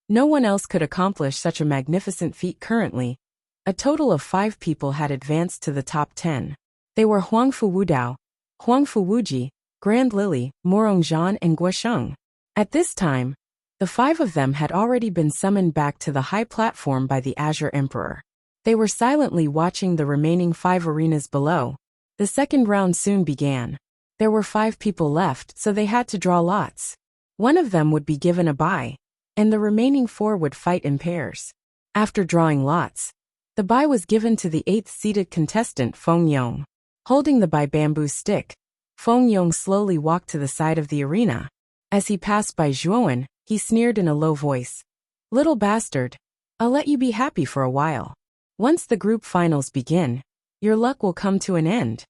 No one else could accomplish such a magnificent feat currently. A total of 5 people had advanced to the top 10. They were Huangfu Wudao, Huangfu Wuji, Grand Lily, Morongzhan, and Guosheng. At this time, the 5 of them had already been summoned back to the high platform by the Azure Emperor. They were silently watching the remaining 5 arenas below. The second round soon began. There were 5 people left, so they had to draw lots. One of them would be given a bye, and the remaining 4 would fight in pairs. After drawing lots, the bye was given to the 8th-seeded contestant Feng Yong. Holding the bye bamboo stick, Feng Yong slowly walked to the side of the arena. As he passed by Zhuowen, he sneered in a low voice. "Little bastard, I'll let you be happy for a while. Once the group finals begin, your luck will come to an end.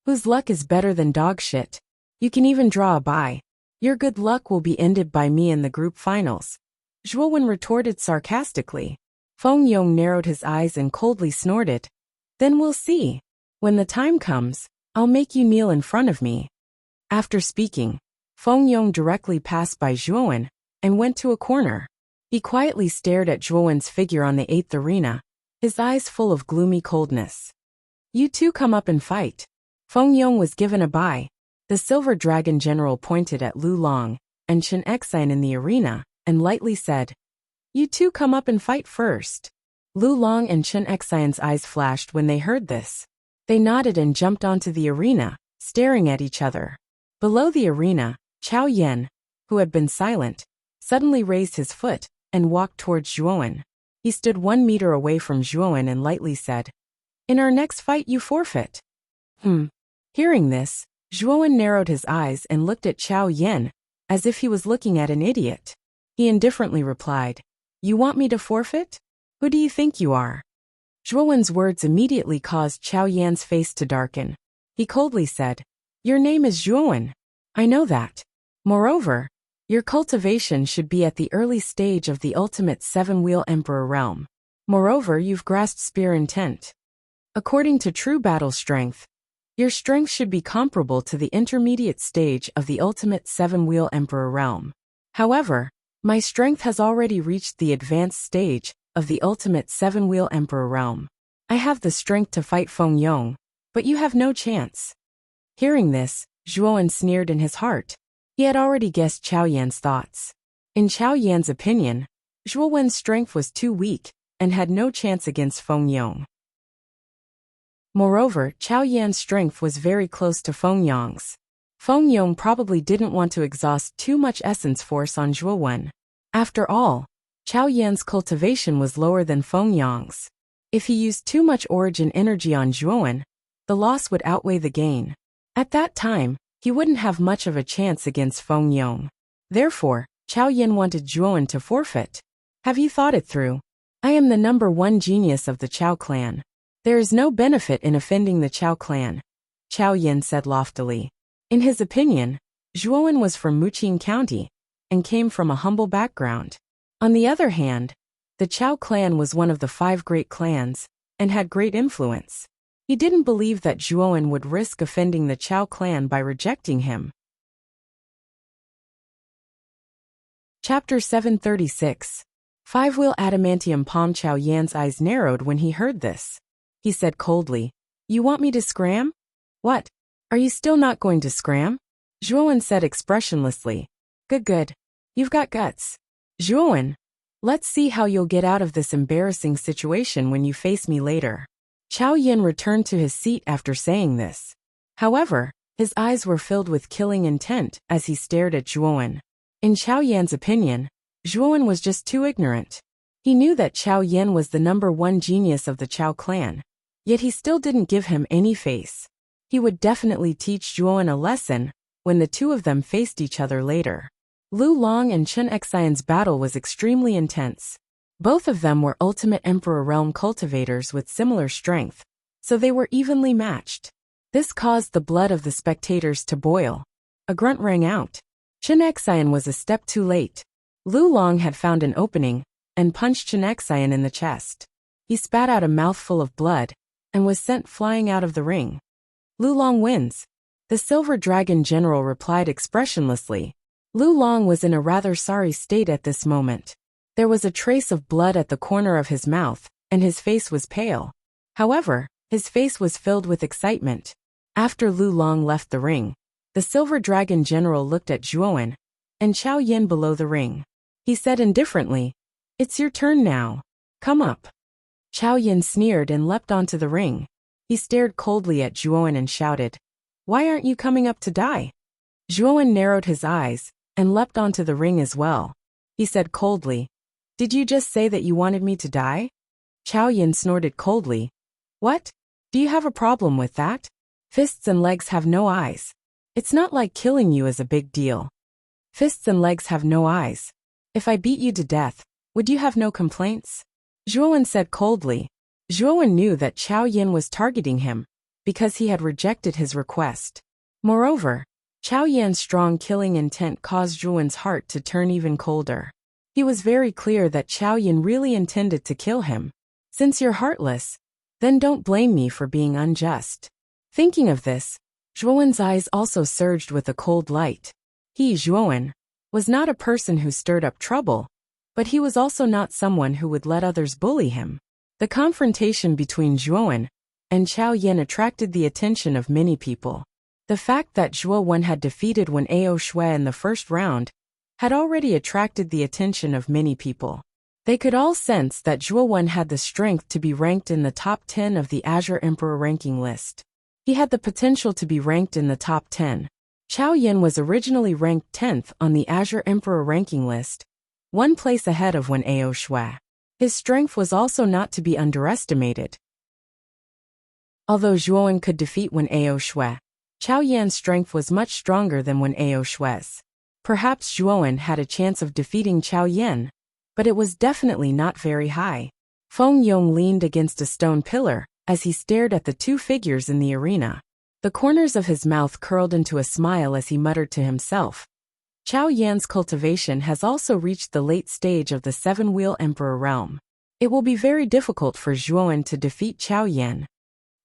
Whose luck is better than dog shit? You can even draw a bye. Your good luck will be ended by me in the group finals." Zhuowen retorted sarcastically. Feng Yong narrowed his eyes and coldly snorted. "Then we'll see. When the time comes, I'll make you kneel in front of me." After speaking, Feng Yong directly passed by Zhuowen and went to a corner. He quietly stared at Zhuowen's figure on the 8th arena, his eyes full of gloomy coldness. "You two come up and fight." Feng Yong was given a bye. The Silver Dragon General pointed at Lu Long and Chen Xian in the arena and lightly said, "You two come up and fight first." Lu Long and Chen Xian's eyes flashed when they heard this. They nodded and jumped onto the arena, staring at each other. Below the arena, Chao Yan, who had been silent, suddenly raised his foot and walked towards Zhuowen. He stood 1 meter away from Zhuowen and lightly said, "In our next fight you forfeit." Hearing this, Zhuowen narrowed his eyes and looked at Chao Yan, as if he was looking at an idiot. He indifferently replied, "You want me to forfeit? Who do you think you are?" Zhuowen's words immediately caused Chao Yan's face to darken. He coldly said, "Your name is Zhuowen. I know that. Moreover, your cultivation should be at the early stage of the ultimate 7-wheel emperor realm. Moreover, you've grasped spear intent. According to true battle strength, your strength should be comparable to the intermediate stage of the ultimate 7-wheel emperor realm. However, my strength has already reached the advanced stage of the ultimate 7-wheel emperor realm. I have the strength to fight Feng Yong, But you have no chance. Hearing this, Zhuowen sneered in his heart. He had already guessed Chao Yan's thoughts. In Chao Yan's opinion, Zhuowen's strength was too weak and had no chance against Feng Yong. Moreover, Chao Yan's strength was very close to Feng Yong's. Feng Yong probably didn't want to exhaust too much essence force on Zhuowen. After all, Chao Yan's cultivation was lower than Feng Yong's. If he used too much origin energy on Zhuowen, the loss would outweigh the gain. At that time, he wouldn't have much of a chance against Feng Yong. Therefore, Chao Yan wanted Zhuowen to forfeit. Have you thought it through? I am the #1 genius of the Chao clan. There is no benefit in offending the Chao clan, Chao Yan said loftily. In his opinion, Zhuowen was from Muqing County and came from a humble background. On the other hand, the Chao clan was one of the 5 great clans and had great influence. He didn't believe that Zhuowen would risk offending the Chao clan by rejecting him. Chapter 736. 5-wheel adamantium palm. Chao Yan's eyes narrowed when he heard this. He said coldly, "You want me to scram? What? Are you still not going to scram?" Zhuowen said expressionlessly. Good. You've got guts. Zhuowen, let's see how you'll get out of this embarrassing situation when you face me later. Chao Yan returned to his seat after saying this. However, his eyes were filled with killing intent as he stared at Zhuowen. In Chao Yan's opinion, Zhuowen was just too ignorant. He knew that Chao Yan was the #1 genius of the Chao clan, yet he still didn't give him any face. He would definitely teach Zhuowen a lesson when the two of them faced each other later. Lu Long and Chen Xian's battle was extremely intense. Both of them were ultimate Emperor Realm cultivators with similar strength, so they were evenly matched. This caused the blood of the spectators to boil. A grunt rang out. Chen Xian was a step too late. Lu Long had found an opening and punched Chen Xian in the chest. He spat out a mouthful of blood and was sent flying out of the ring. Lu Long wins. The Silver Dragon General replied expressionlessly. Lu Long was in a rather sorry state at this moment. There was a trace of blood at the corner of his mouth, and his face was pale. However, his face was filled with excitement. After Lu Long left the ring, the Silver Dragon General looked at Zhuowen and Chao Yan below the ring. He said indifferently, "It's your turn now. Come up." Chao Yan sneered and leapt onto the ring. He stared coldly at Zhuowen and shouted, "Why aren't you coming up to die?" Zhuowen narrowed his eyes and leapt onto the ring as well. He said coldly, "Did you just say that you wanted me to die?" Chao Yan snorted coldly. "What? Do you have a problem with that? Fists and legs have no eyes. It's not like killing you is a big deal. Fists and legs have no eyes. If I beat you to death, would you have no complaints?" Zhuowen said coldly. Zhuowen knew that Chao Yan was targeting him because he had rejected his request. Moreover, Chao Yan's strong killing intent caused Zhuowen's heart to turn even colder. He was very clear that Chao Yan really intended to kill him. "Since you're heartless, then don't blame me for being unjust." Thinking of this, Zhuowen's eyes also surged with a cold light. He, Zhuowen, was not a person who stirred up trouble, but he was also not someone who would let others bully him. The confrontation between Zhuowen and Chao Yan attracted the attention of many people. The fact that Zhuowen had defeated Wen Ao Shui in the first round had already attracted the attention of many people. They could all sense that Zhuowen had the strength to be ranked in the top 10 of the Azure Emperor ranking list. He had the potential to be ranked in the top 10. Chao Yan was originally ranked 10th on the Azure Emperor ranking list, 1 place ahead of Wen Ao Shui. His strength was also not to be underestimated. Although Zhuowen could defeat Wen Ao Shui, Chao Yan's strength was much stronger than Wen Ao Shui's. Perhaps Zhuowen had a chance of defeating Chao Yan, but it was definitely not very high. Feng Yong leaned against a stone pillar as he stared at the two figures in the arena. The corners of his mouth curled into a smile as he muttered to himself. Chao Yan's cultivation has also reached the late stage of the 7-wheel Emperor realm. It will be very difficult for Zhuowen to defeat Chao Yan.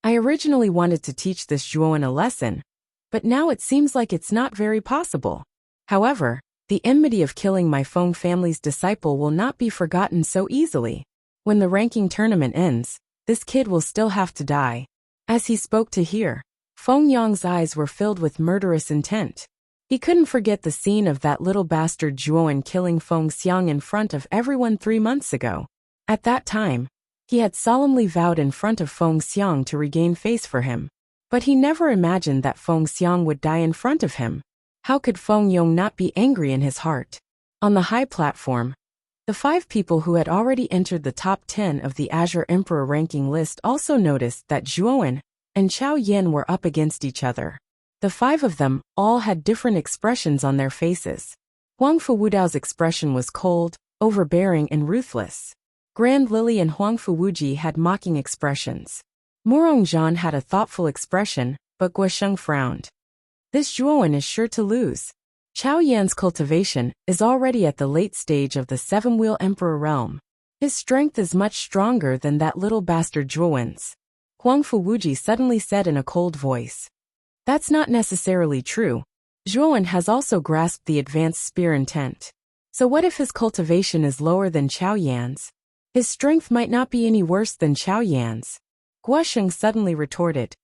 I originally wanted to teach this Zhuowen a lesson, but now it seems like it's not very possible. However, the enmity of killing my Feng family's disciple will not be forgotten so easily. When the ranking tournament ends, this kid will still have to die. As he spoke to hear, Feng Yang's eyes were filled with murderous intent. He couldn't forget the scene of that little bastard Zhuowen killing Feng Xiang in front of everyone 3 months ago. At that time, he had solemnly vowed in front of Feng Xiang to regain face for him. But he never imagined that Feng Xiang would die in front of him. How could Feng Yong not be angry in his heart? On the high platform, the 5 people who had already entered the top 10 of the Azure Emperor ranking list also noticed that Zhuowen and Chao Yan were up against each other. The 5 of them all had different expressions on their faces. Huang Fuwudao's expression was cold, overbearing and ruthless. Grand Lily and Huang Fuwuji had mocking expressions. Morongzhan had a thoughtful expression, but Guosheng frowned. This Zhuowen is sure to lose. Chao Yan's cultivation is already at the late stage of the 7-wheel emperor realm. His strength is much stronger than that little bastard Zhuowen's. Huang Fuwuji suddenly said in a cold voice. That's not necessarily true. Zhuowen has also grasped the advanced spear intent. So what if his cultivation is lower than Chao Yan's? His strength might not be any worse than Chao Yan's. Guosheng suddenly retorted.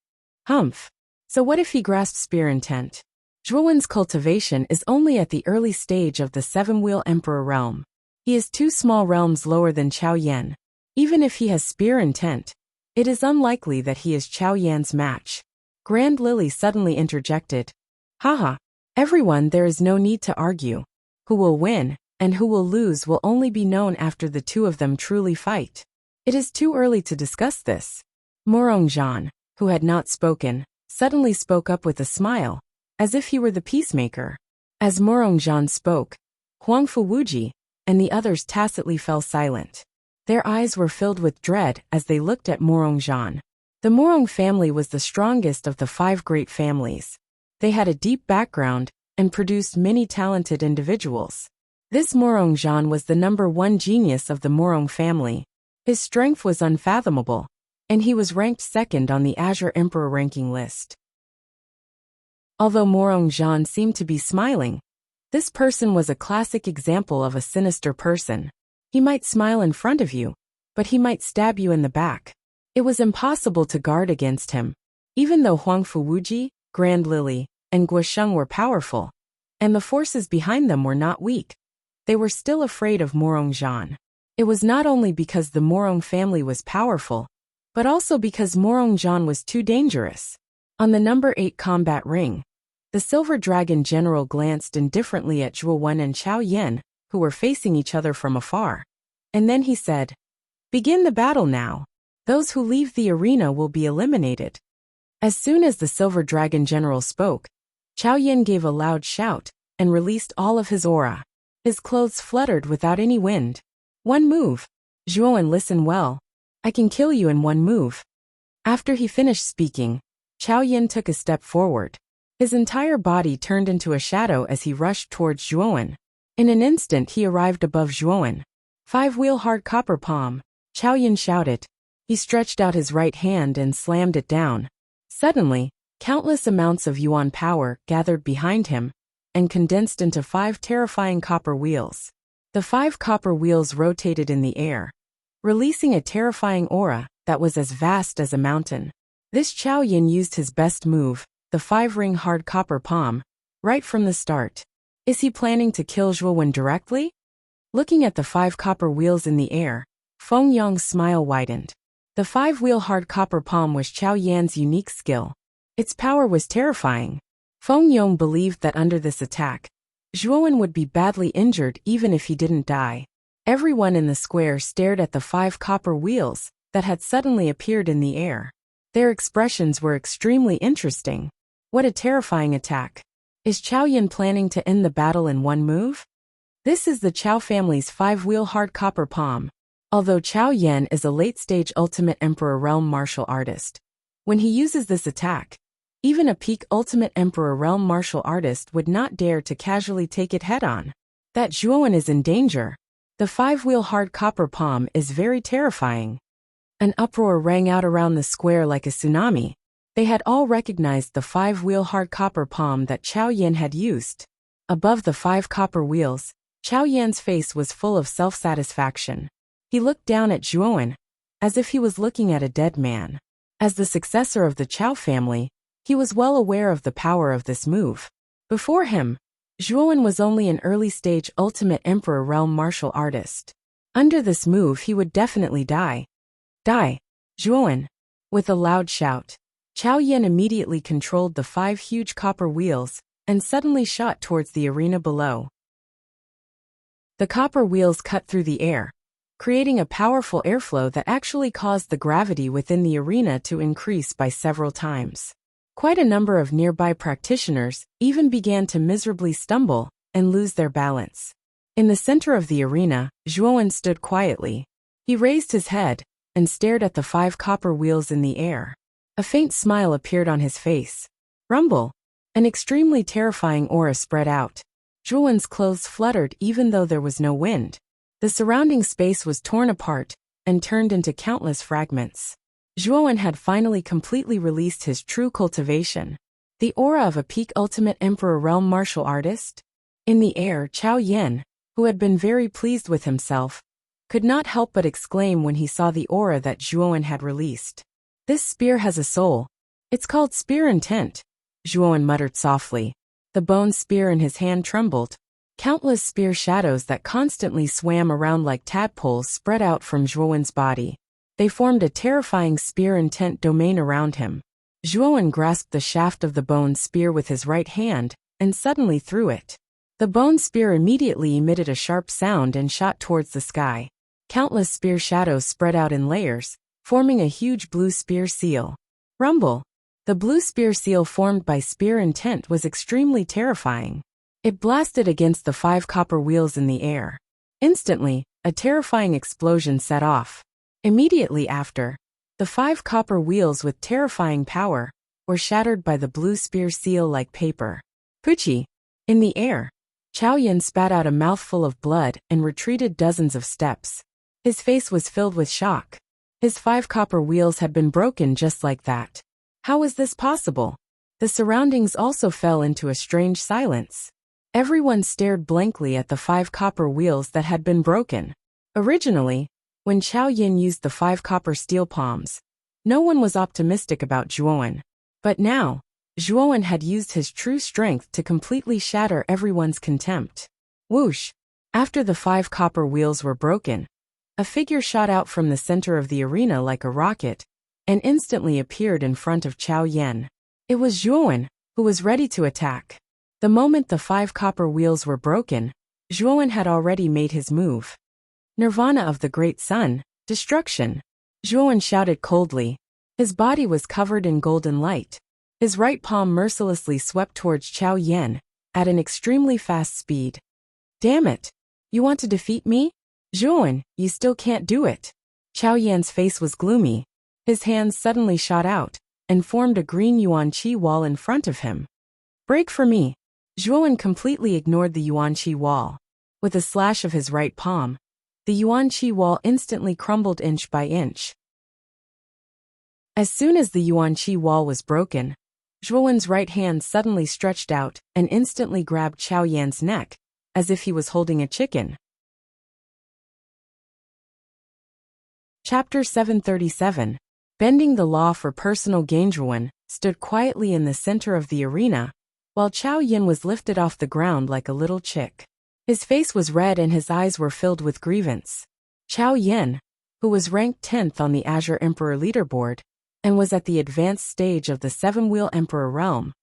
Humph. So what if he grasps spear intent? Zhuowen's cultivation is only at the early stage of the 7-wheel emperor realm. He is 2 small realms lower than Chao Yan. Even if he has spear intent, it is unlikely that he is Chao Yan's match. Grand Lily suddenly interjected. Haha. Everyone, there is no need to argue. Who will win and who will lose will only be known after the 2 of them truly fight. It is too early to discuss this. Morongzhan, who had not spoken, suddenly spoke up with a smile, as if he were the peacemaker. As Morongzhan spoke, Huang Fuwuji and the others tacitly fell silent. Their eyes were filled with dread as they looked at Morongzhan. The Morong family was the strongest of the 5 great families. They had a deep background and produced many talented individuals. This Morongzhan was the number 1 genius of the Morong family. His strength was unfathomable, and he was ranked 2nd on the Azure Emperor ranking list. Although Morongzhan seemed to be smiling, this person was a classic example of a sinister person. He might smile in front of you, but he might stab you in the back. It was impossible to guard against him. Even though Huang Fuwuji, Grand Lily, and Guosheng were powerful, and the forces behind them were not weak, they were still afraid of Morongzhan. It was not only because the Morong family was powerful, but also because Morongzhan was too dangerous. On the number 8 combat ring, the Silver Dragon General glanced indifferently at Zhuowen and Chao Yan, who were facing each other from afar. And then he said, "Begin the battle now. Those who leave the arena will be eliminated." As soon as the Silver Dragon General spoke, Chao Yan gave a loud shout and released all of his aura. His clothes fluttered without any wind. "One move. Zhuowen, listen well. I can kill you in one move." After he finished speaking, Chao Yan took a step forward. His entire body turned into a shadow as he rushed towards Zhuowen. In an instant he arrived above Zhuowen. 5-wheel hard copper palm, Chao Yan shouted. He stretched out his right hand and slammed it down. Suddenly, countless amounts of yuan power gathered behind him and condensed into 5 terrifying copper wheels. The 5 copper wheels rotated in the air, releasing a terrifying aura that was as vast as a mountain. This Chao Yan used his best move, the 5-ring hard copper palm, right from the start. Is he planning to kill Zhuowen directly? Looking at the 5 copper wheels in the air, Feng Yang's smile widened. The 5-wheel hard copper palm was Chao Yan's unique skill. Its power was terrifying. Feng Yong believed that under this attack, Zhuowen would be badly injured even if he didn't die. Everyone in the square stared at the 5 copper wheels that had suddenly appeared in the air. Their expressions were extremely interesting. What a terrifying attack. Is Chao Yan planning to end the battle in one move? This is the Chao family's 5-wheel hard copper palm. Although Chao Yan is a late-stage Ultimate Emperor Realm martial artist, when he uses this attack, even a peak Ultimate Emperor Realm martial artist would not dare to casually take it head-on. That Zhuowen is in danger. The 5-wheel hard copper palm is very terrifying. An uproar rang out around the square like a tsunami. They had all recognized the 5-wheel hard copper palm that Chao Yan had used. Above the 5 copper wheels, Chao Yan's face was full of self-satisfaction. He looked down at Zhuowen, as if he was looking at a dead man. As the successor of the Chao family, he was well aware of the power of this move. Before him, Zhuowen was only an early-stage ultimate emperor realm martial artist. Under this move he would definitely die. Die, Zhuowen! With a loud shout, Chao Yan immediately controlled the 5 huge copper wheels and suddenly shot towards the arena below. The copper wheels cut through the air, creating a powerful airflow that actually caused the gravity within the arena to increase by several times. Quite a number of nearby practitioners even began to miserably stumble and lose their balance. In the center of the arena, Zhuowen stood quietly. He raised his head and stared at the 5 copper wheels in the air. A faint smile appeared on his face. Rumble! An extremely terrifying aura spread out. Zhuowen's clothes fluttered even though there was no wind. The surrounding space was torn apart and turned into countless fragments. Zhuowen had finally completely released his true cultivation. The aura of a peak ultimate emperor realm martial artist. In the air, Chao Yan, who had been very pleased with himself, could not help but exclaim when he saw the aura that Zhuowen had released. This spear has a soul. It's called Spear Intent, Zhuowen muttered softly. The bone spear in his hand trembled. Countless spear shadows that constantly swam around like tadpoles spread out from Zhuowen's body. They formed a terrifying Spear Intent domain around him. Zhuowen grasped the shaft of the bone spear with his right hand and suddenly threw it. The bone spear immediately emitted a sharp sound and shot towards the sky. Countless spear shadows spread out in layers, forming a huge blue spear seal. Rumble! The blue spear seal formed by Spear Intent was extremely terrifying. It blasted against the 5 copper wheels in the air. Instantly, a terrifying explosion set off. Immediately after, the 5 copper wheels with terrifying power were shattered by the blue spear seal like paper. Puchi! In the air, Chao Yan spat out a mouthful of blood and retreated dozens of steps. His face was filled with shock. His 5 copper wheels had been broken just like that. How was this possible? The surroundings also fell into a strange silence. Everyone stared blankly at the 5 copper wheels that had been broken. Originally, when Chao Yan used the 5 copper steel palms, no one was optimistic about Zhuowen. But now, Zhuowen had used his true strength to completely shatter everyone's contempt. Whoosh! After the 5 copper wheels were broken, a figure shot out from the center of the arena like a rocket and instantly appeared in front of Chao Yan. It was Zhuowen, who was ready to attack. The moment the 5 copper wheels were broken, Zhuowen had already made his move. Nirvana of the Great Sun, destruction! Zhuowen shouted coldly. His body was covered in golden light. His right palm mercilessly swept towards Chao Yan at an extremely fast speed. Damn it! You want to defeat me? Zhuowen, you still can't do it. Chao Yan's face was gloomy. His hands suddenly shot out and formed a green yuan qi wall in front of him. Break for me! Zhuowen completely ignored the yuan qi wall. With a slash of his right palm, the yuan qi wall instantly crumbled inch by inch. As soon as the yuan qi wall was broken, Zhuowen's right hand suddenly stretched out and instantly grabbed Chao Yan's neck, as if he was holding a chicken. Chapter 737. Bending the law for personal gain. Zhuowen stood quietly in the center of the arena, while Chao Yan was lifted off the ground like a little chick. His face was red and his eyes were filled with grievance. Chao Yan, who was ranked 10th on the Azure Emperor leaderboard, and was at the advanced stage of the 7-wheel Emperor realm,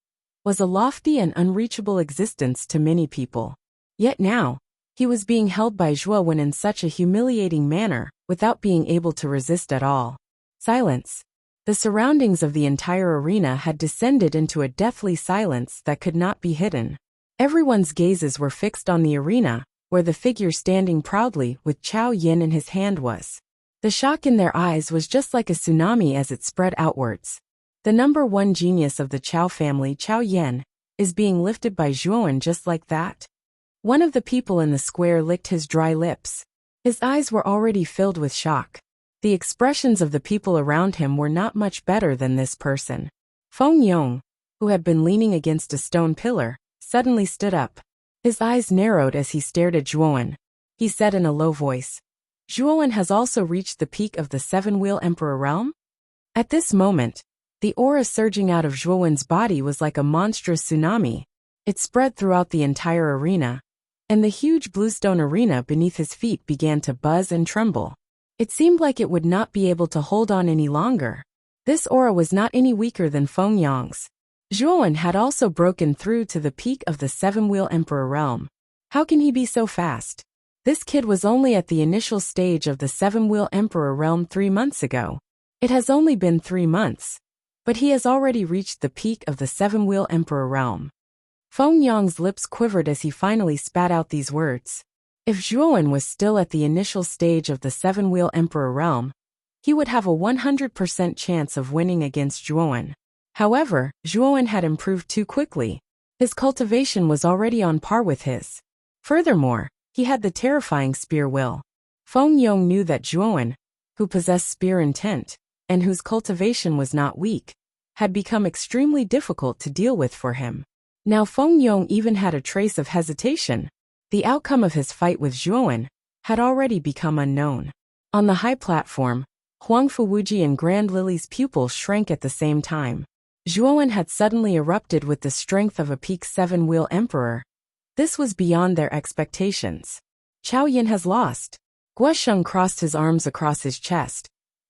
was a lofty and unreachable existence to many people. Yet now, he was being held by Zhuowen in such a humiliating manner, without being able to resist at all. Silence. The surroundings of the entire arena had descended into a deathly silence that could not be hidden. Everyone's gazes were fixed on the arena, where the figure standing proudly with Chao Yan in his hand was. The shock in their eyes was just like a tsunami as it spread outwards. The number 1 genius of the Chao family, Chao Yan, is being lifted by Zhuowen just like that. One of the people in the square licked his dry lips. His eyes were already filled with shock. The expressions of the people around him were not much better than this person. Feng Yong, who had been leaning against a stone pillar, suddenly stood up. His eyes narrowed as he stared at Zhuowen. He said in a low voice, "Zhuowen has also reached the peak of the 7-wheel Emperor realm?" At this moment, the aura surging out of Zhuowen's body was like a monstrous tsunami. It spread throughout the entire arena, and the huge bluestone arena beneath his feet began to buzz and tremble. It seemed like it would not be able to hold on any longer. This aura was not any weaker than Feng Yang's. Zhuowen had also broken through to the peak of the Seven-Wheel Emperor realm. How can he be so fast? This kid was only at the initial stage of the Seven-Wheel Emperor realm 3 months ago. It has only been 3 months, but he has already reached the peak of the Seven-Wheel Emperor realm. Feng Yang's lips quivered as he finally spat out these words. If Zhuowen was still at the initial stage of the Seven-Wheel Emperor realm, he would have a 100% chance of winning against Zhuowen. However, Zhuowen had improved too quickly. His cultivation was already on par with his. Furthermore, he had the terrifying spear will. Feng Yong knew that Zhuowen, who possessed spear intent, and whose cultivation was not weak, had become extremely difficult to deal with for him. Now Feng Yong even had a trace of hesitation. The outcome of his fight with Zhuowen had already become unknown. On the high platform, Huang Fuwuji and Grand Lily's pupils shrank at the same time. Zhuowen had suddenly erupted with the strength of a peak Seven-Wheel Emperor. This was beyond their expectations. Chao Yin has lost. Guosheng crossed his arms across his chest,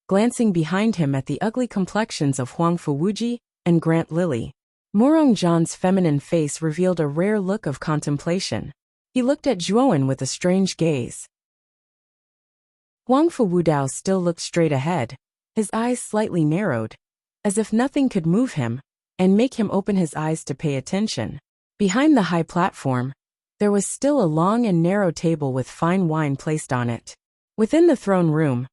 glancing behind him at the ugly complexions of Huang Fuwuji and Grand Lily. Murong Zhan's feminine face revealed a rare look of contemplation. He looked at Zhuowen with a strange gaze. Huang Fuwudao still looked straight ahead, his eyes slightly narrowed, as if nothing could move him and make him open his eyes to pay attention. Behind the high platform, there was still a long and narrow table with fine wine placed on it. Within the throne room,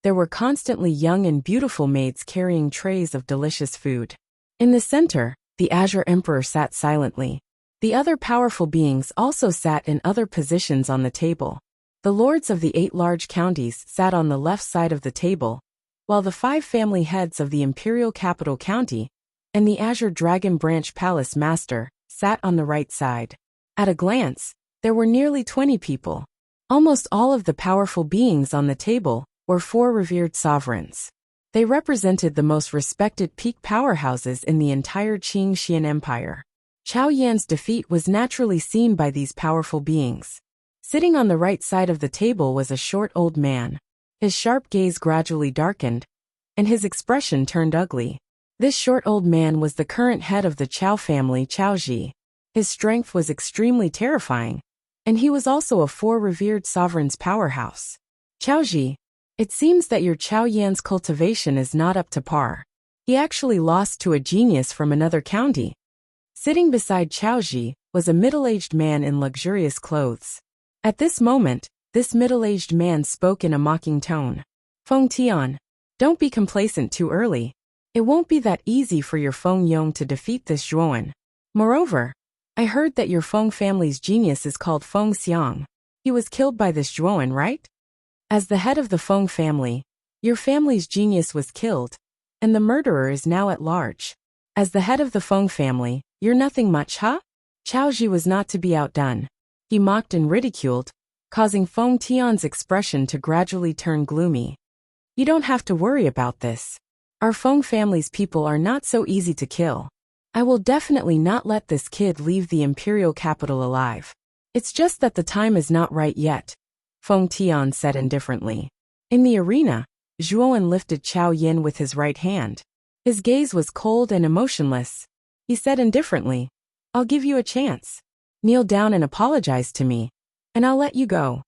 there were constantly young and beautiful maids carrying trays of delicious food. In the center, the Azure Emperor sat silently. The other powerful beings also sat in other positions on the table. The lords of the 8 large counties sat on the left side of the table, while the 5 family heads of the imperial capital county and the Azure Dragon Branch Palace Master sat on the right side. At a glance, there were nearly 20 people. Almost all of the powerful beings on the table were 4 revered sovereigns. They represented the most respected peak powerhouses in the entire Qing Xian Empire. Chao Yan's defeat was naturally seen by these powerful beings. Sitting on the right side of the table was a short old man. His sharp gaze gradually darkened, and his expression turned ugly. This short old man was the current head of the Chao family, Chao Ji. His strength was extremely terrifying, and he was also a 4 revered sovereign's powerhouse. Chao Ji, it seems that your Chao Yan's cultivation is not up to par. He actually lost to a genius from another county. Sitting beside Chao Ji was a middle-aged man in luxurious clothes. At this moment, this middle-aged man spoke in a mocking tone. Feng Tian, don't be complacent too early. It won't be that easy for your Feng Yong to defeat this Zhuowen. Moreover, I heard that your Feng family's genius is called Feng Xiang. He was killed by this Zhuowen, right? As the head of the Feng family, your family's genius was killed, and the murderer is now at large. As the head of the Feng family, you're nothing much, huh? Chao Ji was not to be outdone. He mocked and ridiculed, causing Feng Tian's expression to gradually turn gloomy. You don't have to worry about this. Our Feng family's people are not so easy to kill. I will definitely not let this kid leave the imperial capital alive. It's just that the time is not right yet, Feng Tian said indifferently. In the arena, Zhuowen lifted Chao Yin with his right hand. His gaze was cold and emotionless. He said indifferently, I'll give you a chance. Kneel down and apologize to me, and I'll let you go.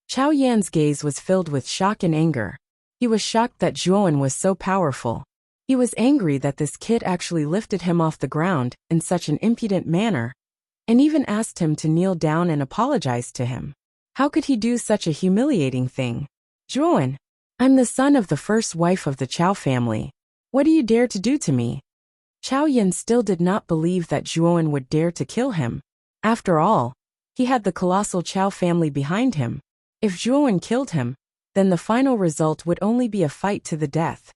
Chao Yan's gaze was filled with shock and anger. He was shocked that Zhuowen was so powerful. He was angry that this kid actually lifted him off the ground in such an impudent manner, and even asked him to kneel down and apologize to him. How could he do such a humiliating thing? Zhuowen, I'm the son of the first wife of the Chao family. What do you dare to do to me? Chao Yin still did not believe that Zhuowen would dare to kill him. After all, he had the colossal Chao family behind him. If Zhuowen killed him, then the final result would only be a fight to the death.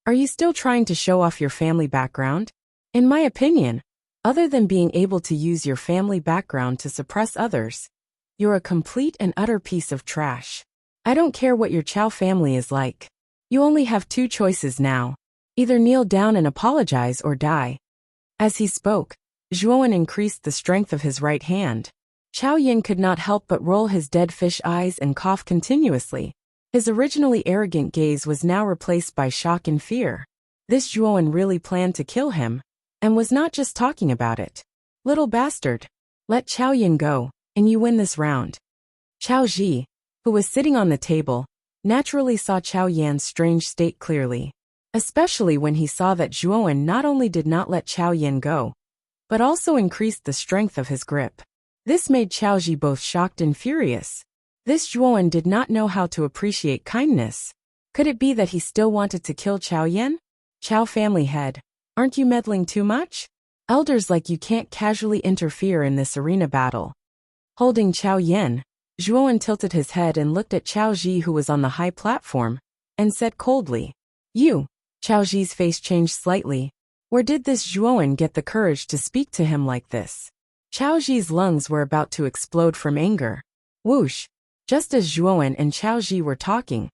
Are you still trying to show off your family background? In my opinion, other than being able to use your family background to suppress others, you're a complete and utter piece of trash. I don't care what your Chao family is like. You only have two choices now. Either kneel down and apologize or die. As he spoke, Zhuowen increased the strength of his right hand. Chao Yin could not help but roll his dead fish eyes and cough continuously. His originally arrogant gaze was now replaced by shock and fear. This Zhuowen really planned to kill him, and was not just talking about it. Little bastard. Let Chao Yin go, and you win this round. Chao Ji, who was sitting on the table, naturally saw Chao Yan's strange state clearly, especially when he saw that Zhuowen not only did not let Chao Yin go, but also increased the strength of his grip. This made Chao Ji both shocked and furious. This Zhuowen did not know how to appreciate kindness. Could it be that he still wanted to kill Chao Yin? Chao family head, aren't you meddling too much? Elders like you can't casually interfere in this arena battle. Holding Chao Yin, Zhuowen tilted his head and looked at Chao Ji, who was on the high platform, and said coldly, "You." Chao Ji's face changed slightly. Where did this Zhuowen get the courage to speak to him like this? Chao Ji's lungs were about to explode from anger. Whoosh! Just as Zhuowen and Chao Ji were talking,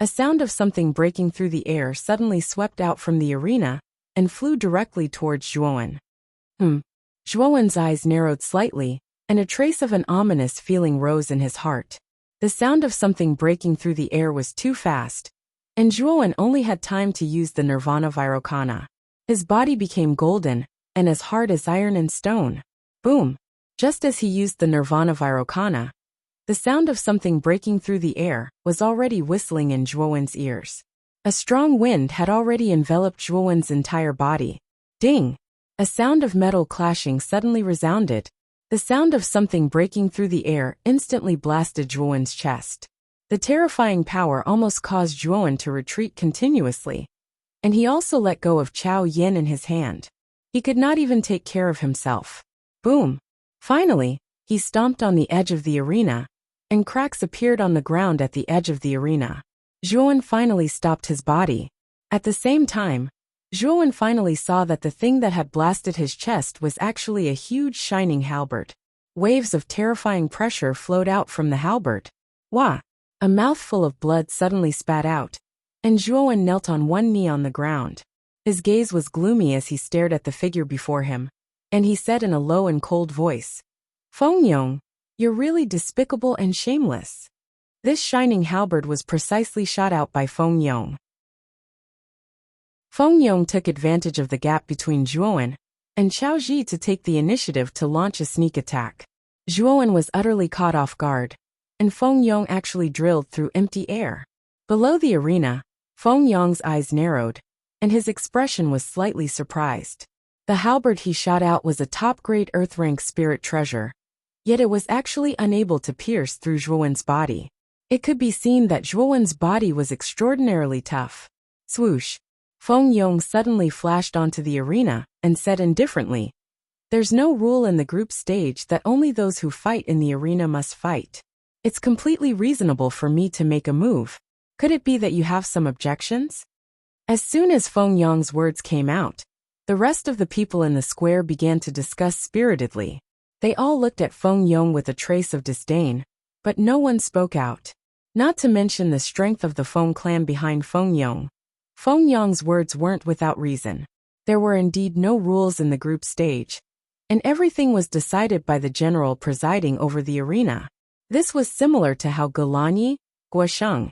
a sound of something breaking through the air suddenly swept out from the arena and flew directly towards Zhuowen. Zhuowen's eyes narrowed slightly, and a trace of an ominous feeling rose in his heart. The sound of something breaking through the air was too fast, and Zhuowen only had time to use the Nirvana Virokana. His body became golden, and as hard as iron and stone. Boom! Just as he used the Nirvana Virokana, the sound of something breaking through the air was already whistling in Zhuowen's ears. A strong wind had already enveloped Zhuowen's entire body. Ding! A sound of metal clashing suddenly resounded. The sound of something breaking through the air instantly blasted Zhuowen's chest. The terrifying power almost caused Zhuowen to retreat continuously, and he also let go of Chao Yin in his hand. He could not even take care of himself. Boom! Finally, he stomped on the edge of the arena, and cracks appeared on the ground at the edge of the arena. Zhuowen finally stopped his body. At the same time, Zhuowen finally saw that the thing that had blasted his chest was actually a huge shining halberd. Waves of terrifying pressure flowed out from the halberd. Wah! A mouthful of blood suddenly spat out, and Zhuowen knelt on one knee on the ground. His gaze was gloomy as he stared at the figure before him, and he said in a low and cold voice, "Fengyong, you're really despicable and shameless." This shining halberd was precisely shot out by Fengyong. Fengyong took advantage of the gap between Zhuowen and Chao Ji to take the initiative to launch a sneak attack. Zhuowen was utterly caught off guard, and Fengyong actually drilled through empty air. Below the arena, Fengyong's eyes narrowed, and his expression was slightly surprised. The halberd he shot out was a top-grade Earth-rank spirit treasure, yet it was actually unable to pierce through Zhuowen's body. It could be seen that Zhuowen's body was extraordinarily tough. Swoosh! Fengyong suddenly flashed onto the arena and said indifferently, "There's no rule in the group stage that only those who fight in the arena must fight. It's completely reasonable for me to make a move. Could it be that you have some objections?" As soon as Fengyong's words came out, the rest of the people in the square began to discuss spiritedly. They all looked at Fengyong with a trace of disdain, but no one spoke out. Not to mention the strength of the Feng clan behind Fengyong. Fengyong's words weren't without reason. There were indeed no rules in the group stage, and everything was decided by the general presiding over the arena. This was similar to how Galanyi, Guosheng,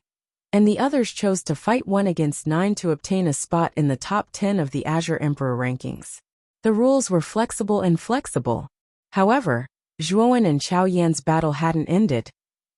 and the others chose to fight 1 against 9 to obtain a spot in the top 10 of the Azure Emperor rankings. The rules were flexible and flexible. However, Zhuowen and Chao Yan's battle hadn't ended,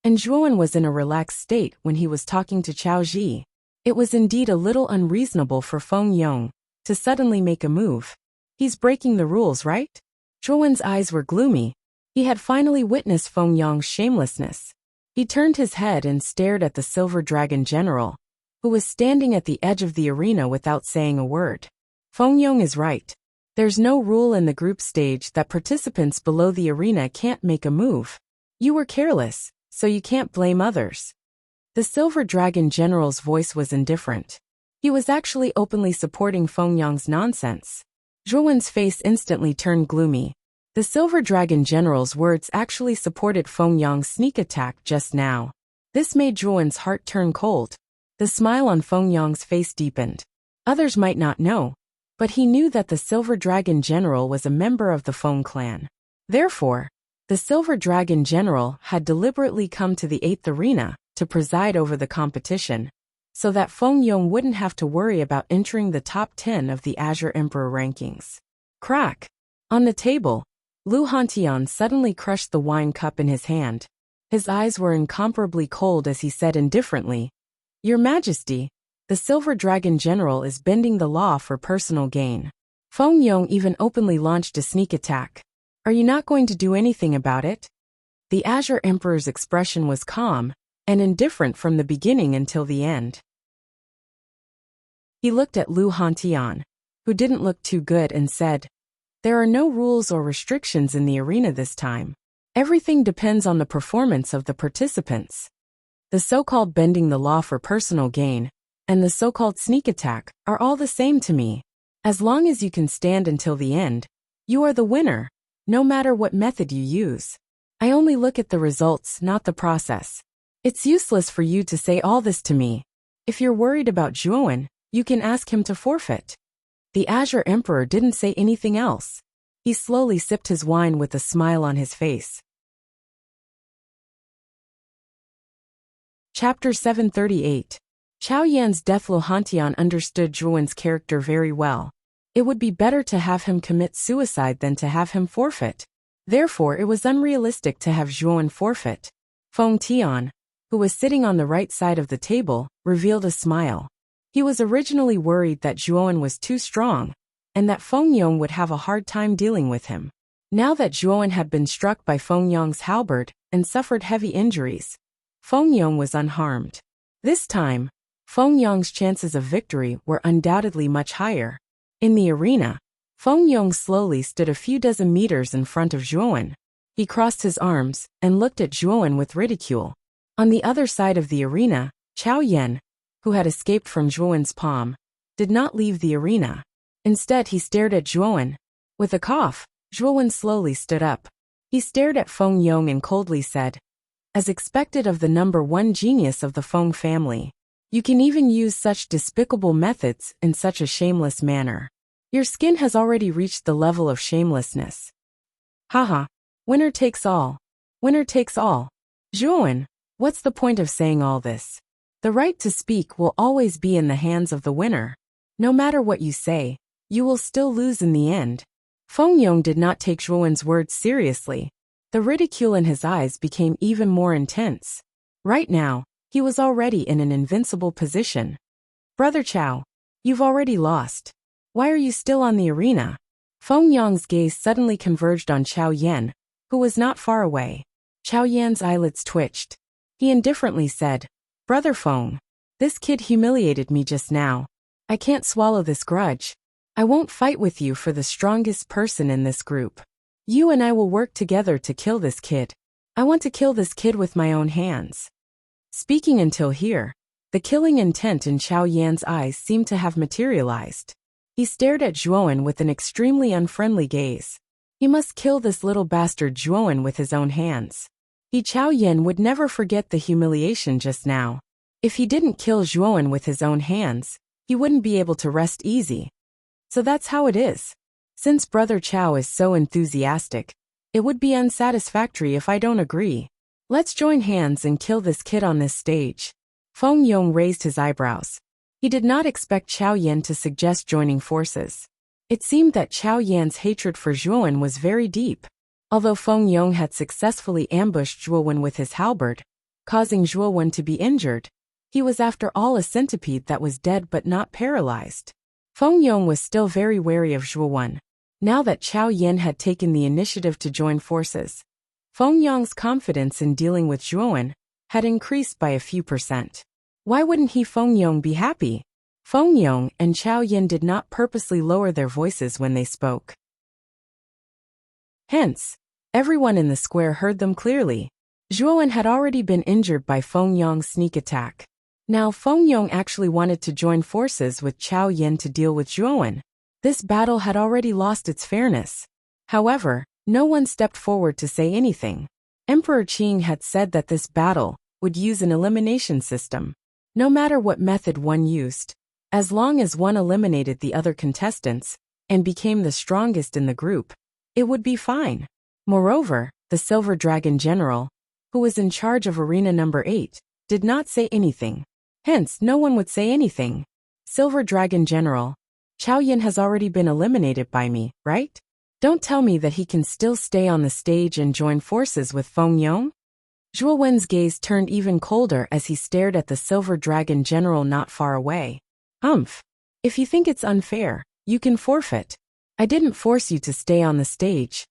and Zhuowen was in a relaxed state when he was talking to Chao Ji. It was indeed a little unreasonable for Fengyong to suddenly make a move. He's breaking the rules, right? Zhuowen's eyes were gloomy. He had finally witnessed Fengyong's shamelessness. He turned his head and stared at the Silver Dragon General, who was standing at the edge of the arena without saying a word. Fengyong is right. There's no rule in the group stage that participants below the arena can't make a move. You were careless, so you can't blame others. The Silver Dragon General's voice was indifferent. He was actually openly supporting Fengyong's nonsense. Zhuowen's face instantly turned gloomy. The Silver Dragon General's words actually supported Fengyong's sneak attack just now. This made Zhuowen's heart turn cold. The smile on Feng Yong's face deepened. Others might not know, but he knew that the Silver Dragon General was a member of the Feng clan. Therefore, the Silver Dragon General had deliberately come to the 8th arena to preside over the competition, so that Feng Yong wouldn't have to worry about entering the top 10 of the Azure Emperor rankings. Crack! On the table, Lu Hantian suddenly crushed the wine cup in his hand. His eyes were incomparably cold as he said indifferently, "Your Majesty, the Silver Dragon General is bending the law for personal gain." Feng Yong even openly launched a sneak attack. "Are you not going to do anything about it?" The Azure Emperor's expression was calm and indifferent from the beginning until the end. He looked at Lu Hantian, who didn't look too good, and said, "There are no rules or restrictions in the arena this time. Everything depends on the performance of the participants. The so-called bending the law for personal gain and the so-called sneak attack are all the same to me. As long as you can stand until the end, you are the winner, no matter what method you use. I only look at the results, not the process. It's useless for you to say all this to me. If you're worried about Zhuowen, you can ask him to forfeit." The Azure Emperor didn't say anything else. He slowly sipped his wine with a smile on his face. Chapter 738. Chao Yan's death. Lu Hantian understood Zhuowen's character very well. It would be better to have him commit suicide than to have him forfeit. Therefore, it was unrealistic to have Zhuowen forfeit. Feng Tian, who was sitting on the right side of the table, revealed a smile. He was originally worried that Zhuowen was too strong, and that Feng Yong would have a hard time dealing with him. Now that Zhuowen had been struck by Feng Yong's halberd and suffered heavy injuries, Feng Yong was unharmed. This time, Feng Yong's chances of victory were undoubtedly much higher. In the arena, Feng Yong slowly stood a few dozen meters in front of Zhuowen. He crossed his arms and looked at Zhuowen with ridicule. On the other side of the arena, Chao Yan, who had escaped from Zhuowen's palm, did not leave the arena. Instead, he stared at Zhuowen. With a cough, Zhuowen slowly stood up. He stared at Feng Yong and coldly said, "As expected of the number 1 genius of the Feng family, you can even use such despicable methods in such a shameless manner. Your skin has already reached the level of shamelessness. Haha, winner takes all. Winner takes all. Zhuowen, what's the point of saying all this? The right to speak will always be in the hands of the winner. No matter what you say, you will still lose in the end." Feng Yong did not take Zhuowen's words seriously. The ridicule in his eyes became even more intense. Right now, he was already in an invincible position. "Brother Chao, you've already lost. Why are you still on the arena?" Feng Yong's gaze suddenly converged on Chao Yan, who was not far away. Chao Yan's eyelids twitched. He indifferently said, "Brother Feng, this kid humiliated me just now. I can't swallow this grudge. I won't fight with you for the strongest person in this group. You and I will work together to kill this kid. I want to kill this kid with my own hands." Speaking until here, the killing intent in Chao Yan's eyes seemed to have materialized. He stared at Zhuowen with an extremely unfriendly gaze. He must kill this little bastard Zhuowen with his own hands. Chao Yan would never forget the humiliation just now. If he didn't kill Zhuowen with his own hands, he wouldn't be able to rest easy. So that's how it is. Since Brother Chao is so enthusiastic, it would be unsatisfactory if I don't agree. Let's join hands and kill this kid on this stage. Feng Yong raised his eyebrows. He did not expect Chao Yan to suggest joining forces. It seemed that Chao Yan's hatred for Zhuowen was very deep. Although Feng Yong had successfully ambushed Zhuowen with his halberd, causing Zhuowen to be injured, he was after all a centipede that was dead but not paralyzed. Feng Yong was still very wary of Zhuowen. Now that Chao Yan had taken the initiative to join forces, Feng Yong's confidence in dealing with Zhuowen had increased by a few %. Why wouldn't Feng Yong be happy? Feng Yong and Chao Yan did not purposely lower their voices when they spoke. Hence, everyone in the square heard them clearly. Zhuowen had already been injured by Feng Yong's sneak attack. Now Feng Yong actually wanted to join forces with Chao Yan to deal with Zhuowen. This battle had already lost its fairness. However, no one stepped forward to say anything. Emperor Qing had said that this battle would use an elimination system. No matter what method one used, as long as one eliminated the other contestants and became the strongest in the group, it would be fine. Moreover, the Silver Dragon General, who was in charge of Arena number 8, did not say anything. Hence, no one would say anything. Silver Dragon General, Chao Yan has already been eliminated by me, right? Don't tell me that he can still stay on the stage and join forces with Feng Yong? Zhuo Wen's gaze turned even colder as he stared at the Silver Dragon General not far away. Humph. If you think it's unfair, you can forfeit. I didn't force you to stay on the stage.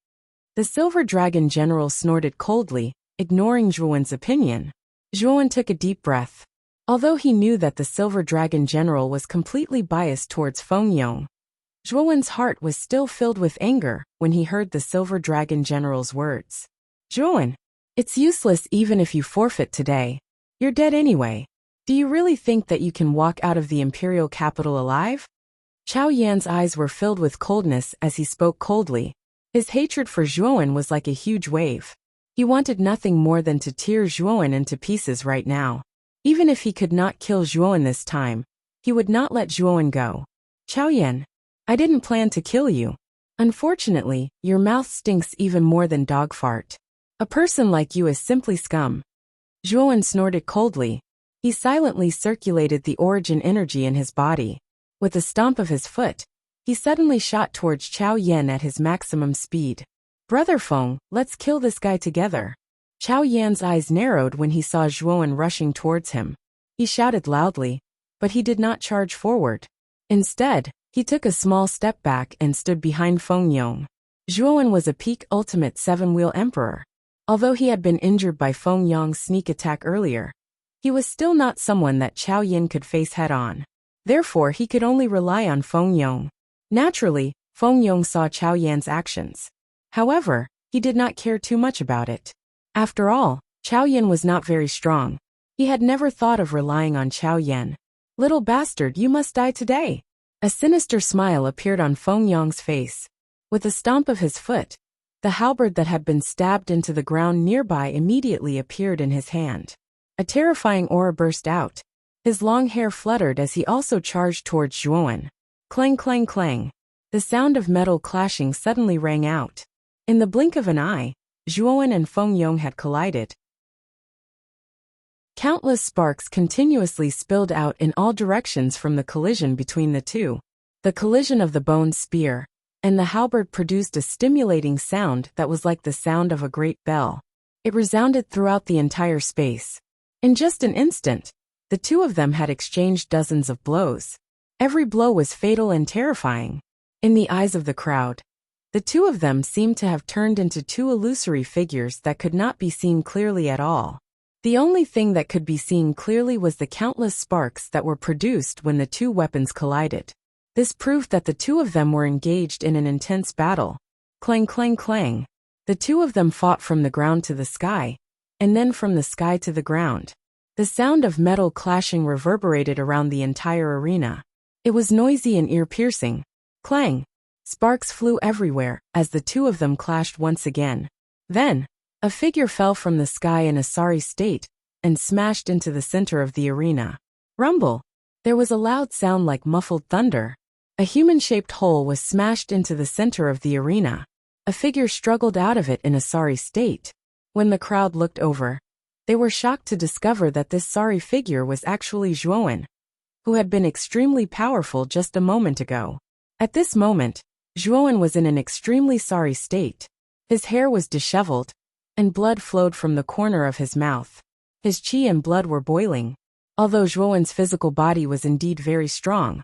The Silver Dragon General snorted coldly, ignoring Zhuo Wen's opinion. Zhuo Wen took a deep breath. Although he knew that the Silver Dragon General was completely biased towards Feng Yong, Zhuo Wen's heart was still filled with anger when he heard the Silver Dragon General's words. Zhuo Wen, it's useless even if you forfeit today. You're dead anyway. Do you really think that you can walk out of the imperial capital alive? Chao Yan's eyes were filled with coldness as he spoke coldly. His hatred for Zhuo Wen was like a huge wave. He wanted nothing more than to tear Zhuo Wen into pieces right now. Even if he could not kill Zhuo Wen this time, he would not let Zhuo Wen go. Chao Yan, I didn't plan to kill you. Unfortunately, your mouth stinks even more than dog fart. A person like you is simply scum. Zhuo Wen snorted coldly. He silently circulated the origin energy in his body. With a stomp of his foot, he suddenly shot towards Chao Yan at his maximum speed. Brother Feng, let's kill this guy together. Chao Yan's eyes narrowed when he saw Zhuo Wen rushing towards him. He shouted loudly, but he did not charge forward. Instead, he took a small step back and stood behind Feng Yong. Zhuo Wen was a peak ultimate 7-wheel emperor. Although he had been injured by Feng Yong's sneak attack earlier, he was still not someone that Chao Yan could face head-on. Therefore, he could only rely on Feng Yong. Naturally, Feng Yong saw Chao Yan's actions. However, he did not care too much about it. After all, Chao Yan was not very strong. He had never thought of relying on Chao Yan. Little bastard, you must die today. A sinister smile appeared on Feng Yong's face. With a stomp of his foot, the halberd that had been stabbed into the ground nearby immediately appeared in his hand. A terrifying aura burst out. His long hair fluttered as he also charged towards Zhuo Wen. Clang, clang, clang. The sound of metal clashing suddenly rang out. In the blink of an eye, Zhuo Wen and Feng Yong had collided. Countless sparks continuously spilled out in all directions from the collision between the two. The collision of the bone spear and the halberd produced a stimulating sound that was like the sound of a great bell. It resounded throughout the entire space. In just an instant, the two of them had exchanged dozens of blows. Every blow was fatal and terrifying. In the eyes of the crowd, the two of them seemed to have turned into two illusory figures that could not be seen clearly at all. The only thing that could be seen clearly was the countless sparks that were produced when the two weapons collided. This proved that the two of them were engaged in an intense battle. Clang, clang, clang. The two of them fought from the ground to the sky, and then from the sky to the ground. The sound of metal clashing reverberated around the entire arena. It was noisy and ear-piercing. Clang. Sparks flew everywhere as the two of them clashed once again. Then, a figure fell from the sky in a sorry state and smashed into the center of the arena. Rumble. There was a loud sound like muffled thunder. A human-shaped hole was smashed into the center of the arena. A figure struggled out of it in a sorry state. When the crowd looked over, they were shocked to discover that this sorry figure was actually Zhuo Wen, who had been extremely powerful just a moment ago. At this moment, Zhuo Wen was in an extremely sorry state. His hair was disheveled, and blood flowed from the corner of his mouth. His qi and blood were boiling. Although Zhuo Wen's physical body was indeed very strong,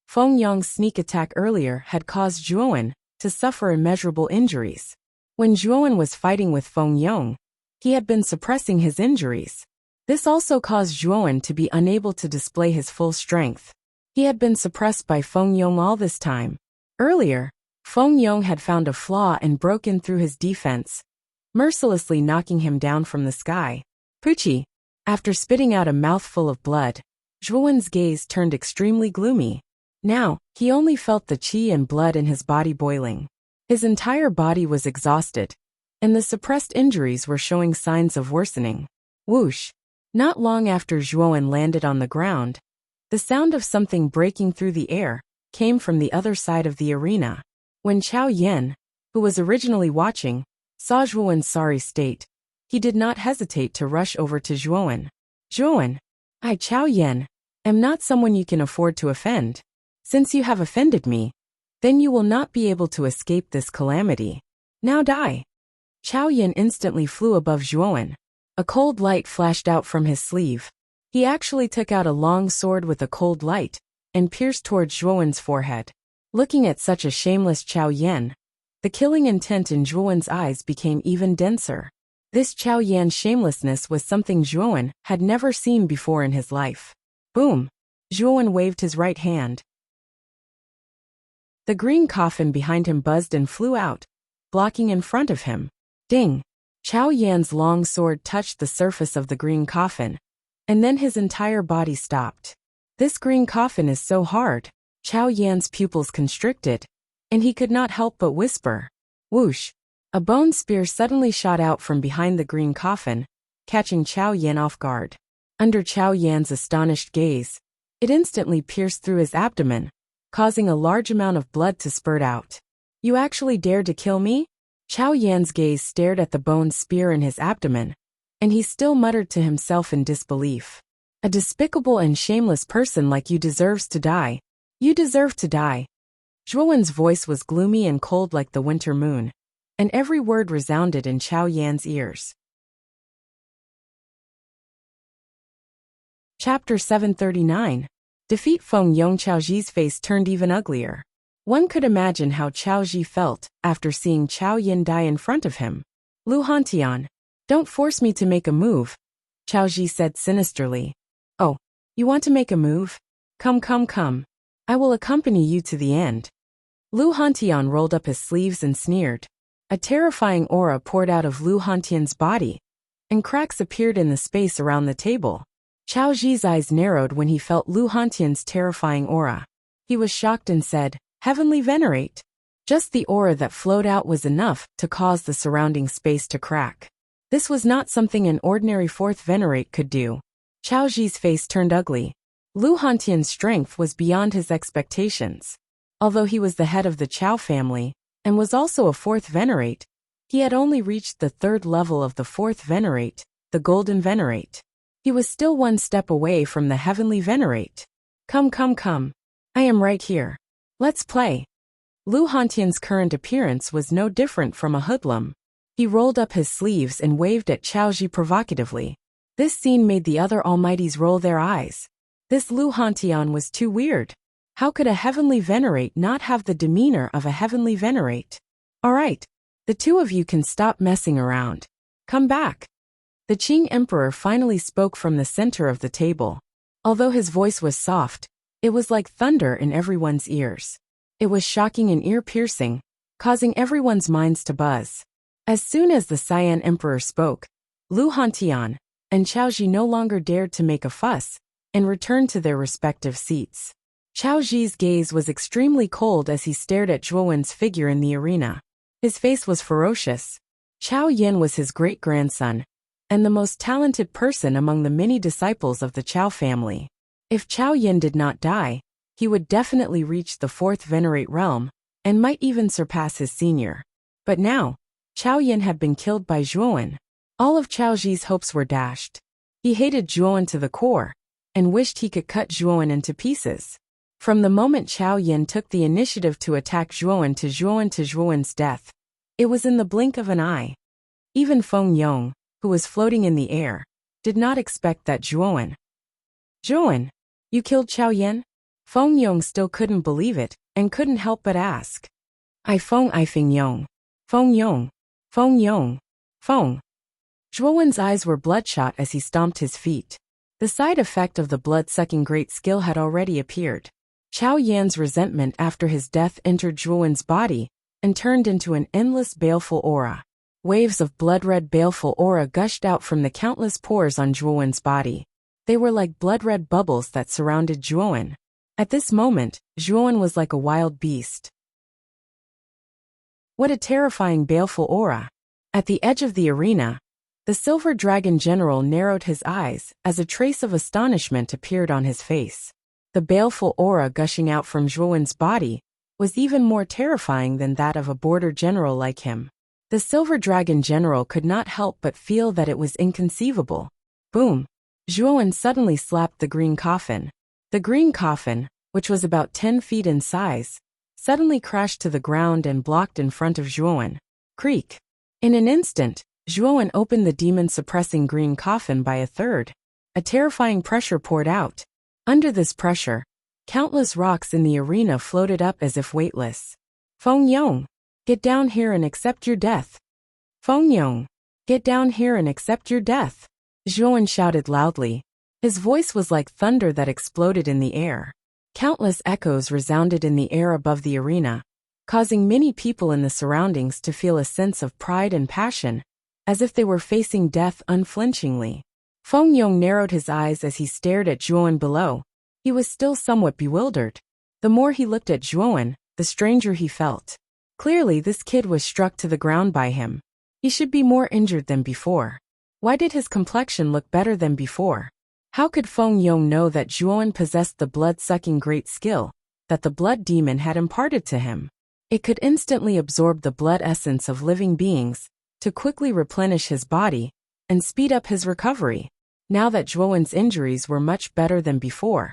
Feng Yong's sneak attack earlier had caused Zhuo Wen to suffer immeasurable injuries. When Zhuo Wen was fighting with Feng Yong, he had been suppressing his injuries. This also caused Zhuo Wen to be unable to display his full strength. He had been suppressed by Feng Yong all this time. Earlier, Feng Yong had found a flaw and broken through his defense, mercilessly knocking him down from the sky. Poochie. After spitting out a mouthful of blood, Zhuo Wen's gaze turned extremely gloomy. Now, he only felt the qi and blood in his body boiling. His entire body was exhausted, and the suppressed injuries were showing signs of worsening. Whoosh! Not long after Zhuowen landed on the ground, the sound of something breaking through the air came from the other side of the arena. When Chao Yan, who was originally watching, saw Zhuowen's sorry state, he did not hesitate to rush over to Zhuowen. Zhuowen, I, Chao Yan, am not someone you can afford to offend. Since you have offended me, then you will not be able to escape this calamity. Now die. Chao Yan instantly flew above Zhuowen. A cold light flashed out from his sleeve. He actually took out a long sword with a cold light and pierced towards Zhuowen's forehead. Looking at such a shameless Chao Yan, the killing intent in Zhuowen's eyes became even denser. This Chao Yan's shamelessness was something Zhuowen had never seen before in his life. Boom! Zhuowen waved his right hand. The green coffin behind him buzzed and flew out, blocking in front of him. Ding! Chao Yan's long sword touched the surface of the green coffin, and then his entire body stopped. This green coffin is so hard. Chao Yan's pupils constricted, and he could not help but whisper. Whoosh! A bone spear suddenly shot out from behind the green coffin, catching Chao Yan off guard. Under Chao Yan's astonished gaze, it instantly pierced through his abdomen, causing a large amount of blood to spurt out. You actually dared to kill me? Chao Yan's gaze stared at the bone spear in his abdomen, and he still muttered to himself in disbelief. A despicable and shameless person like you deserves to die. You deserve to die. Zhuowen's voice was gloomy and cold like the winter moon, and every word resounded in Chao Yan's ears. Chapter 739. Defeat. Feng Yong. Chao Ji's face turned even uglier. One could imagine how Chao Ji felt after seeing Chao Yan die in front of him. Lu Hantian, don't force me to make a move, Chao Ji said sinisterly. Oh, you want to make a move? Come, come, come. I will accompany you to the end. Lu Hantian rolled up his sleeves and sneered. A terrifying aura poured out of Lu Hantian's body, and cracks appeared in the space around the table. Chao Ji's eyes narrowed when he felt Lu Hantian's terrifying aura. He was shocked and said, Heavenly Venerate. Just the aura that flowed out was enough to cause the surrounding space to crack. This was not something an ordinary fourth Venerate could do. Chao Ji's face turned ugly. Lu Hantian's strength was beyond his expectations. Although he was the head of the Chao family, and was also a fourth Venerate, he had only reached the third level of the fourth Venerate, the Golden Venerate. He was still one step away from the Heavenly Venerate. Come, come, come. I am right here. Let's play. Lu Hantian's current appearance was no different from a hoodlum. He rolled up his sleeves and waved at Chao Ji provocatively. This scene made the other almighties roll their eyes. This Lu Hantian was too weird. How could a Heavenly Venerate not have the demeanor of a Heavenly Venerate? All right, the two of you can stop messing around. Come back. The Qing Emperor finally spoke from the center of the table. Although his voice was soft, it was like thunder in everyone's ears. It was shocking and ear-piercing, causing everyone's minds to buzz. As soon as the Cyan Emperor spoke, Lu Hantian and Chao Ji no longer dared to make a fuss and returned to their respective seats. Chao Ji's gaze was extremely cold as he stared at Zhuowen's figure in the arena. His face was ferocious. Chao Yan was his great-grandson, and the most talented person among the many disciples of the Chao family. If Chao Yan did not die, he would definitely reach the fourth Venerate realm, and might even surpass his senior. But now, Chao Yan had been killed by Zhuowen. All of Chao Ji's hopes were dashed. He hated Zhuowen to the core, and wished he could cut Zhuowen into pieces. From the moment Chao Yan took the initiative to attack Zhuowen to Zhuowen's death, it was in the blink of an eye. Even Feng Yong, who was floating in the air, did not expect that Zhuowen, you killed Chao Yan? Feng Yong still couldn't believe it, and couldn't help but ask. Feng Yong. Feng Yong. Feng Yong. Feng. Zhuowen's eyes were bloodshot as he stomped his feet. The side effect of the blood-sucking great skill had already appeared. Chao Yan's resentment after his death entered Zhuowen's body, and turned into an endless baleful aura. Waves of blood-red baleful aura gushed out from the countless pores on Zhuowen's body. They were like blood-red bubbles that surrounded Zhuowen. At this moment, Zhuowen was like a wild beast. What a terrifying baleful aura. At the edge of the arena, The silver dragon general narrowed his eyes as a trace of astonishment appeared on his face. The baleful aura gushing out from Zhuowen's body was even more terrifying than that of a border general like him. The silver dragon general could not help but feel that it was inconceivable. Boom! Zhuowen suddenly slapped the green coffin. The green coffin, which was about 10 feet in size, suddenly crashed to the ground and blocked in front of Zhuowen. Creak! In an instant, Zhuowen opened the demon-suppressing green coffin by a third. A terrifying pressure poured out. Under this pressure, countless rocks in the arena floated up as if weightless. Feng Yong, get down here and accept your death. Feng Yong, get down here and accept your death. Zhuowen shouted loudly. His voice was like thunder that exploded in the air. Countless echoes resounded in the air above the arena, causing many people in the surroundings to feel a sense of pride and passion, as if they were facing death unflinchingly. Feng Yong narrowed his eyes as he stared at Zhuowen below. He was still somewhat bewildered. The more he looked at Zhuowen, the stranger he felt. Clearly this kid was struck to the ground by him. He should be more injured than before. Why did his complexion look better than before? How could Feng Yong know that Zhuowen possessed the blood-sucking great skill that the blood demon had imparted to him? It could instantly absorb the blood essence of living beings to quickly replenish his body and speed up his recovery. Now that Zhuowen's injuries were much better than before,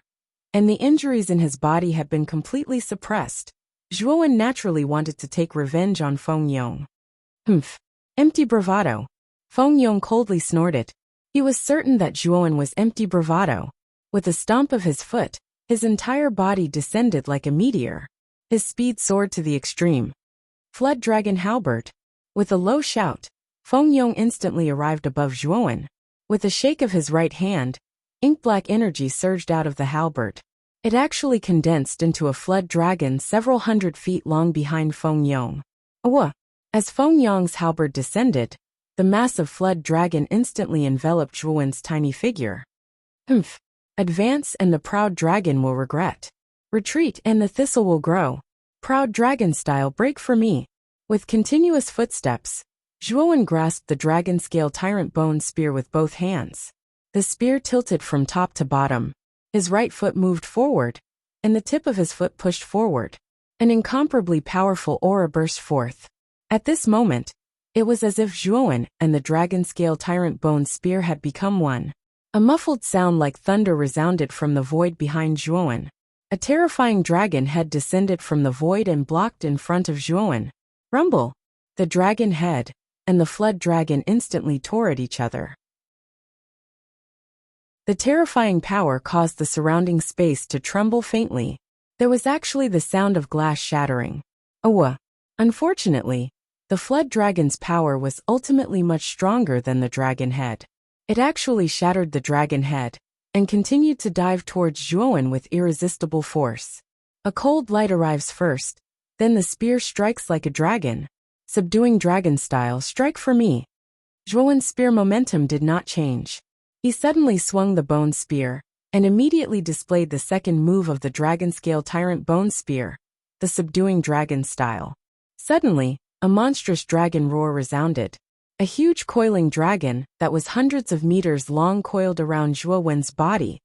and the injuries in his body had been completely suppressed, Zhuowen naturally wanted to take revenge on Feng Yong. Humph! Empty bravado. Feng Yong coldly snorted. He was certain that Zhuowen was empty bravado. With a stomp of his foot, his entire body descended like a meteor. His speed soared to the extreme. Flood Dragon Halberd. With a low shout, Feng Yong instantly arrived above Zhuowen. With a shake of his right hand, ink-black energy surged out of the halberd. It actually condensed into a flood dragon several hundred feet long behind Feng Yong. Awa! As Feng Yong's halberd descended, the massive flood dragon instantly enveloped Zhuowen's tiny figure. Humph! Advance and the proud dragon will regret. Retreat and the thistle will grow. Proud dragon style break for me. With continuous footsteps, Zhuowen grasped the dragon-scale tyrant bone spear with both hands. The spear tilted from top to bottom. His right foot moved forward, and the tip of his foot pushed forward. An incomparably powerful aura burst forth. At this moment, it was as if Zhuowen and the dragon-scale tyrant bone spear had become one. A muffled sound like thunder resounded from the void behind Zhuowen. A terrifying dragon head descended from the void and blocked in front of Zhuowen. Rumble! The dragon head and the flood dragon instantly tore at each other. The terrifying power caused the surrounding space to tremble faintly. There was actually the sound of glass shattering. Awa! Unfortunately, the flood dragon's power was ultimately much stronger than the dragon head. It actually shattered the dragon head and continued to dive towards Zhuowen with irresistible force. A cold light arrives first, then the spear strikes like a dragon. Subduing dragon style, strike for me. Zhuowen's spear momentum did not change. He suddenly swung the bone spear and immediately displayed the second move of the dragon-scale tyrant bone spear, the subduing dragon style. Suddenly, a monstrous dragon roar resounded. A huge coiling dragon that was hundreds of meters long coiled around Zhuowen's body,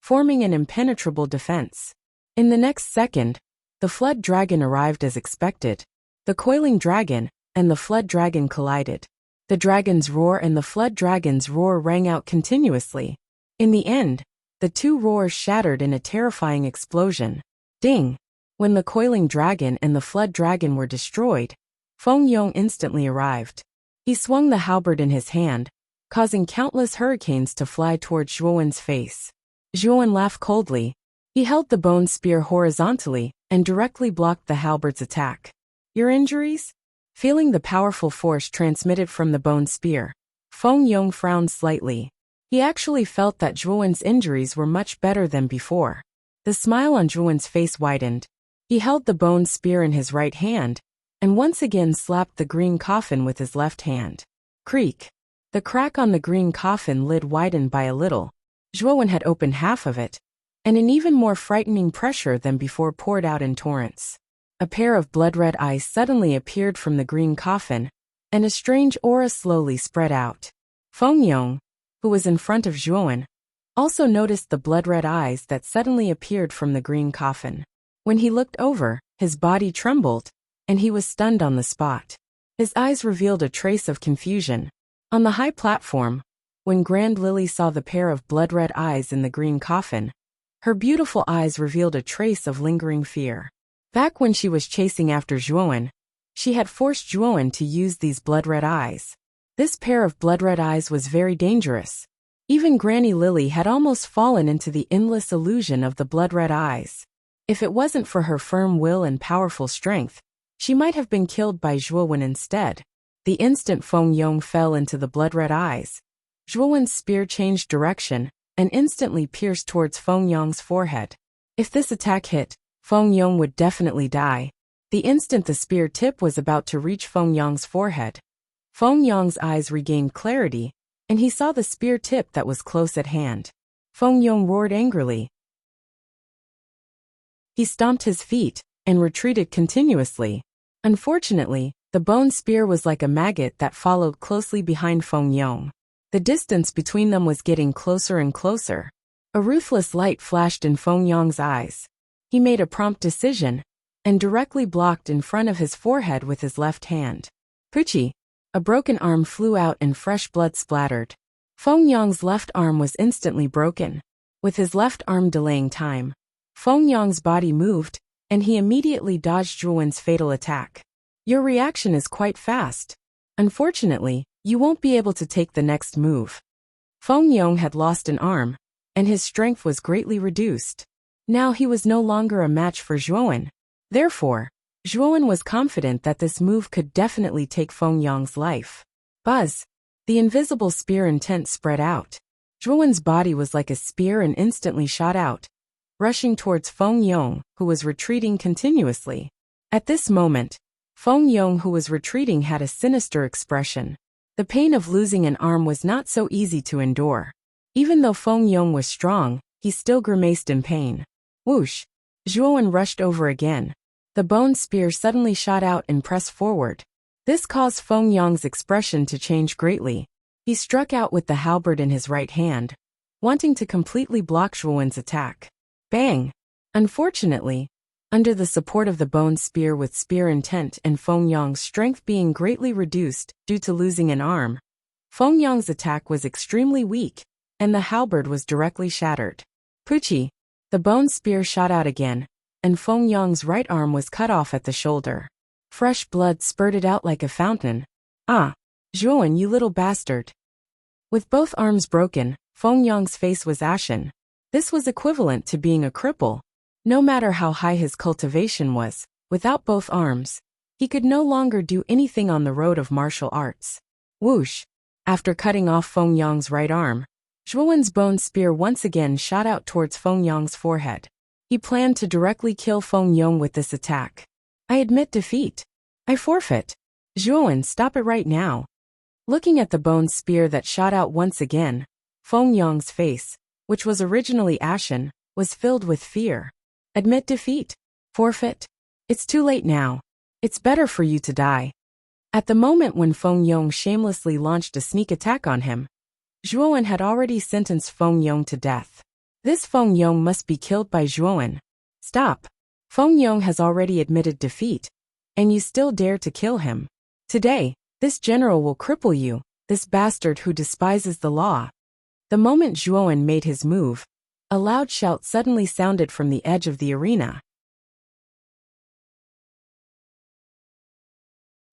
forming an impenetrable defense. In the next second, the flood dragon arrived as expected. The coiling dragon and the flood dragon collided. The dragon's roar and the flood dragon's roar rang out continuously. In the end, the two roars shattered in a terrifying explosion. Ding! When the coiling dragon and the flood dragon were destroyed, Feng Yong instantly arrived. He swung the halberd in his hand, causing countless hurricanes to fly towards Zhuowen's face. Zhuowen laughed coldly. He held the bone spear horizontally and directly blocked the halberd's attack. Your injuries? Feeling the powerful force transmitted from the bone spear, Feng Yong frowned slightly. He actually felt that Zhuowen's injuries were much better than before. The smile on Zhuowen's face widened. He held the bone spear in his right hand, and once again slapped the green coffin with his left hand. Creak! The crack on the green coffin lid widened by a little. Zhuowen had opened half of it, and an even more frightening pressure than before poured out in torrents. A pair of blood-red eyes suddenly appeared from the green coffin, and a strange aura slowly spread out. Feng Yong, who was in front of Zhuan, also noticed the blood-red eyes that suddenly appeared from the green coffin. When he looked over, his body trembled, and he was stunned on the spot. His eyes revealed a trace of confusion. On the high platform, when Grand Lily saw the pair of blood-red eyes in the green coffin, her beautiful eyes revealed a trace of lingering fear. Back when she was chasing after Zhuan, she had forced Zhuan to use these blood-red eyes. This pair of blood-red eyes was very dangerous. Even Granny Lily had almost fallen into the endless illusion of the blood-red eyes. If it wasn't for her firm will and powerful strength, she might have been killed by Zhuan instead. The instant Feng Yong fell into the blood-red eyes, Zhuan's spear changed direction and instantly pierced towards Feng Yong's forehead. If this attack hit, Feng Yong would definitely die. The instant the spear tip was about to reach Feng Yong's forehead, Feng Yong's eyes regained clarity, and he saw the spear tip that was close at hand. Feng Yong roared angrily. He stomped his feet and retreated continuously. Unfortunately, the bone spear was like a maggot that followed closely behind Feng Yong. The distance between them was getting closer and closer. A ruthless light flashed in Feng Yong's eyes. He made a prompt decision and directly blocked in front of his forehead with his left hand. Puchi! A broken arm flew out and fresh blood splattered. Feng Yong's left arm was instantly broken. With his left arm delaying time, Feng Yong's body moved, and he immediately dodged Zhuan's fatal attack. Your reaction is quite fast. Unfortunately, you won't be able to take the next move. Feng Yong had lost an arm, and his strength was greatly reduced. Now he was no longer a match for Zhuan. Therefore, Zhuan was confident that this move could definitely take Feng Yong's life. Buzz! The invisible spear intent spread out. Zhuan's body was like a spear and instantly shot out, rushing towards Feng Yong, who was retreating continuously. At this moment, Feng Yong, who was retreating, had a sinister expression. The pain of losing an arm was not so easy to endure. Even though Feng Yong was strong, he still grimaced in pain. Whoosh! Zhuan rushed over again. The bone spear suddenly shot out and pressed forward. This caused Feng Yong's expression to change greatly. He struck out with the halberd in his right hand, wanting to completely block Zhuan's attack. Bang! Unfortunately, under the support of the bone spear with spear intent and Feng Yong's strength being greatly reduced due to losing an arm, Feng Yong's attack was extremely weak, and the halberd was directly shattered. Puchi! The bone spear shot out again, and Feng Yong's right arm was cut off at the shoulder. Fresh blood spurted out like a fountain. Ah! Zhuan, you little bastard! With both arms broken, Feng Yong's face was ashen. This was equivalent to being a cripple. No matter how high his cultivation was, without both arms, he could no longer do anything on the road of martial arts. Whoosh! After cutting off Feng Yong's right arm, Zhuan's bone spear once again shot out towards Feng Yong's forehead. He planned to directly kill Feng Yong with this attack. I admit defeat. I forfeit. Zhuan, stop it right now. Looking at the bone spear that shot out once again, Feng Yong's face, which was originally ashen, was filled with fear. Admit defeat. Forfeit. It's too late now. It's better for you to die. At the moment when Feng Yong shamelessly launched a sneak attack on him, Zhuan had already sentenced Feng Yong to death. This Feng Yong must be killed by Zhuan. Stop. Feng Yong has already admitted defeat, and you still dare to kill him. Today, this general will cripple you, this bastard who despises the law. The moment Zhuan made his move, a loud shout suddenly sounded from the edge of the arena.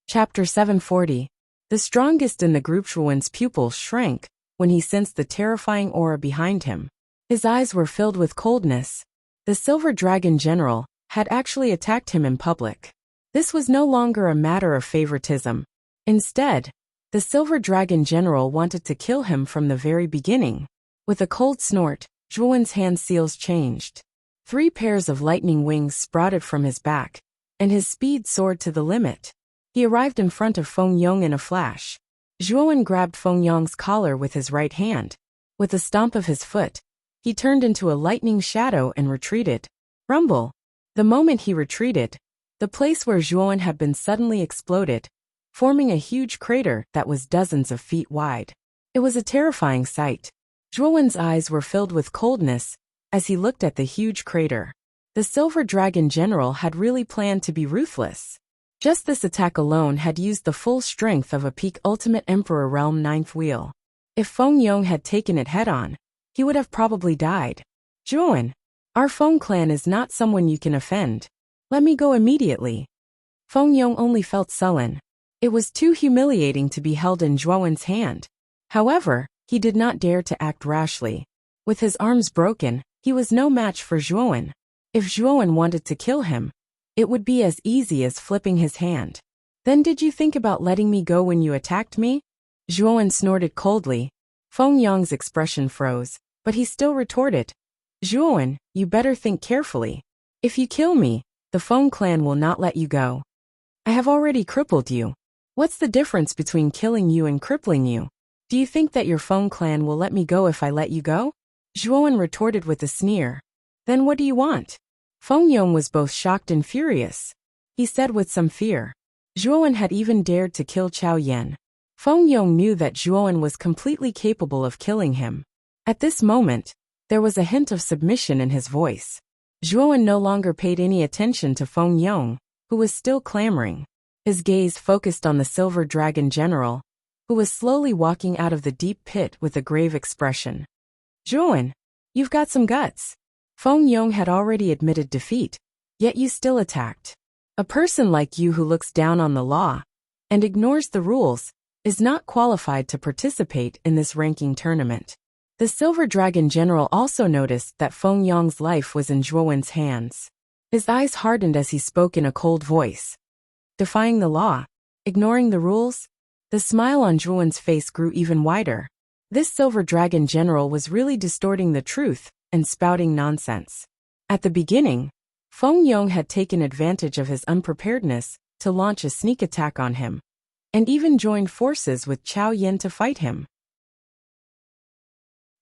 Chapter 740. The strongest in the group. Zhuan's pupils shrank when he sensed the terrifying aura behind him. His eyes were filled with coldness. The Silver Dragon General had actually attacked him in public. This was no longer a matter of favoritism. Instead, the Silver Dragon General wanted to kill him from the very beginning. With a cold snort, Zhuan's hand seals changed. 3 pairs of lightning wings sprouted from his back, and his speed soared to the limit. He arrived in front of Feng Yong in a flash. Zhuan grabbed Feng Yong's collar with his right hand. With a stomp of his foot, he turned into a lightning shadow and retreated. Rumble! The moment he retreated, the place where Zhuan had been suddenly exploded, forming a huge crater that was dozens of feet wide. It was a terrifying sight. Zhuowen's eyes were filled with coldness as he looked at the huge crater. The Silver Dragon General had really planned to be ruthless. Just this attack alone had used the full strength of a peak Ultimate Emperor Realm 9th wheel. If Feng Yong had taken it head-on, he would have probably died. Zhuowen, our Feng clan is not someone you can offend. Let me go immediately. Feng Yong only felt sullen. It was too humiliating to be held in Zhuowen's hand. However, he did not dare to act rashly. With his arms broken, he was no match for Zhuowen. If Zhuowen wanted to kill him, it would be as easy as flipping his hand. Then did you think about letting me go when you attacked me? Zhuowen snorted coldly. Feng Yong's expression froze, but he still retorted. Zhuowen, you better think carefully. If you kill me, the Feng clan will not let you go. I have already crippled you. What's the difference between killing you and crippling you? Do you think that your Feng clan will let me go if I let you go? Zhuowen retorted with a sneer. Then what do you want? Feng Yong was both shocked and furious. He said with some fear. Zhuowen had even dared to kill Chao Yan. Feng Yong knew that Zhuowen was completely capable of killing him. At this moment, there was a hint of submission in his voice. Zhuowen no longer paid any attention to Feng Yong, who was still clamoring. His gaze focused on the Silver Dragon General, who was slowly walking out of the deep pit with a grave expression. Zhuowen, you've got some guts. Feng Yong had already admitted defeat, yet you still attacked. A person like you who looks down on the law and ignores the rules is not qualified to participate in this ranking tournament. The Silver Dragon General also noticed that Feng Yong's life was in Zhuowen's hands. His eyes hardened as he spoke in a cold voice. Defying the law, ignoring the rules, the smile on Zhuowen's face grew even wider. This Silver Dragon General was really distorting the truth and spouting nonsense. At the beginning, Feng Yong had taken advantage of his unpreparedness to launch a sneak attack on him, and even joined forces with Chao Yan to fight him.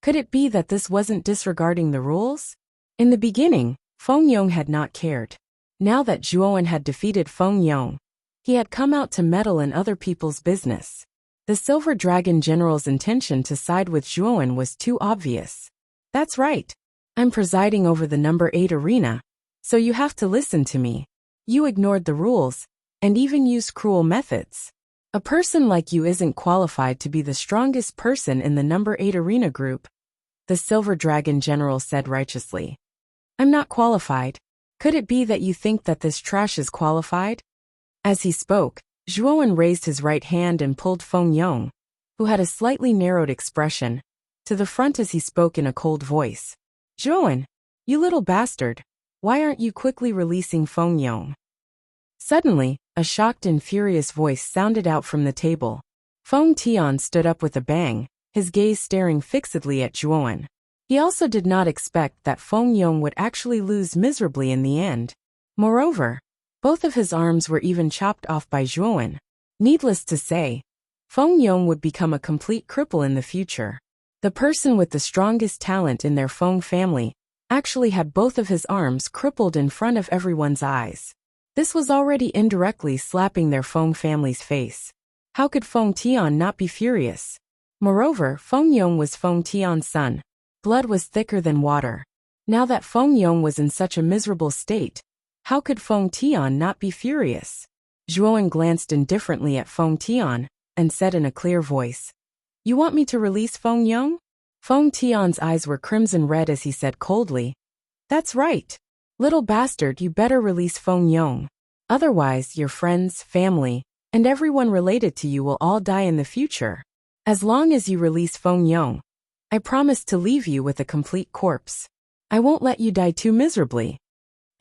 Could it be that this wasn't disregarding the rules? In the beginning, Feng Yong had not cared. Now that Zhuowen had defeated Feng Yong, he had come out to meddle in other people's business. The Silver Dragon General's intention to side with Zhuowen was too obvious. That's right. I'm presiding over the number 8 arena, so you have to listen to me. You ignored the rules, and even used cruel methods. A person like you isn't qualified to be the strongest person in the number 8 arena group, the Silver Dragon General said righteously. I'm not qualified. Could it be that you think that this trash is qualified? As he spoke, Zhuowen raised his right hand and pulled Feng Yong, who had a slightly narrowed expression, to the front as he spoke in a cold voice. Zhuowen, you little bastard, why aren't you quickly releasing Feng Yong? Suddenly, a shocked and furious voice sounded out from the table. Feng Tian stood up with a bang, his gaze staring fixedly at Zhuowen. He also did not expect that Feng Yong would actually lose miserably in the end. Moreover, both of his arms were even chopped off by Zhuowen. Needless to say, Feng Yong would become a complete cripple in the future. The person with the strongest talent in their Feng family actually had both of his arms crippled in front of everyone's eyes. This was already indirectly slapping their Feng family's face. How could Feng Tian not be furious? Moreover, Feng Yong was Feng Tian's son. Blood was thicker than water. Now that Feng Yong was in such a miserable state, how could Feng Tian not be furious? Zhuowen glanced indifferently at Feng Tian and said in a clear voice, You want me to release Feng Yong? Feng Tian's eyes were crimson red as he said coldly, That's right. Little bastard, you better release Feng Yong. Otherwise, your friends, family, and everyone related to you will all die in the future. As long as you release Feng Yong, I promise to leave you with a complete corpse. I won't let you die too miserably.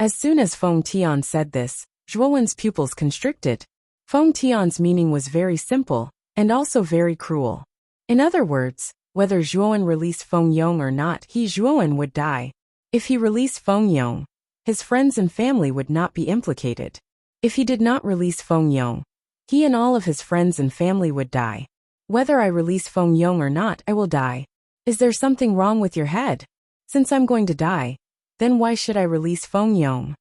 As soon as Feng Tian said this, Zhuowen's pupils constricted. Feng Tian's meaning was very simple, and also very cruel. In other words, whether Zhuowen released Feng Yong or not, Zhuowen would die. If he released Feng Yong, his friends and family would not be implicated. If he did not release Feng Yong, he and all of his friends and family would die. Whether I release Feng Yong or not, I will die. Is there something wrong with your head? Since I'm going to die, then why should I release Feng Yong?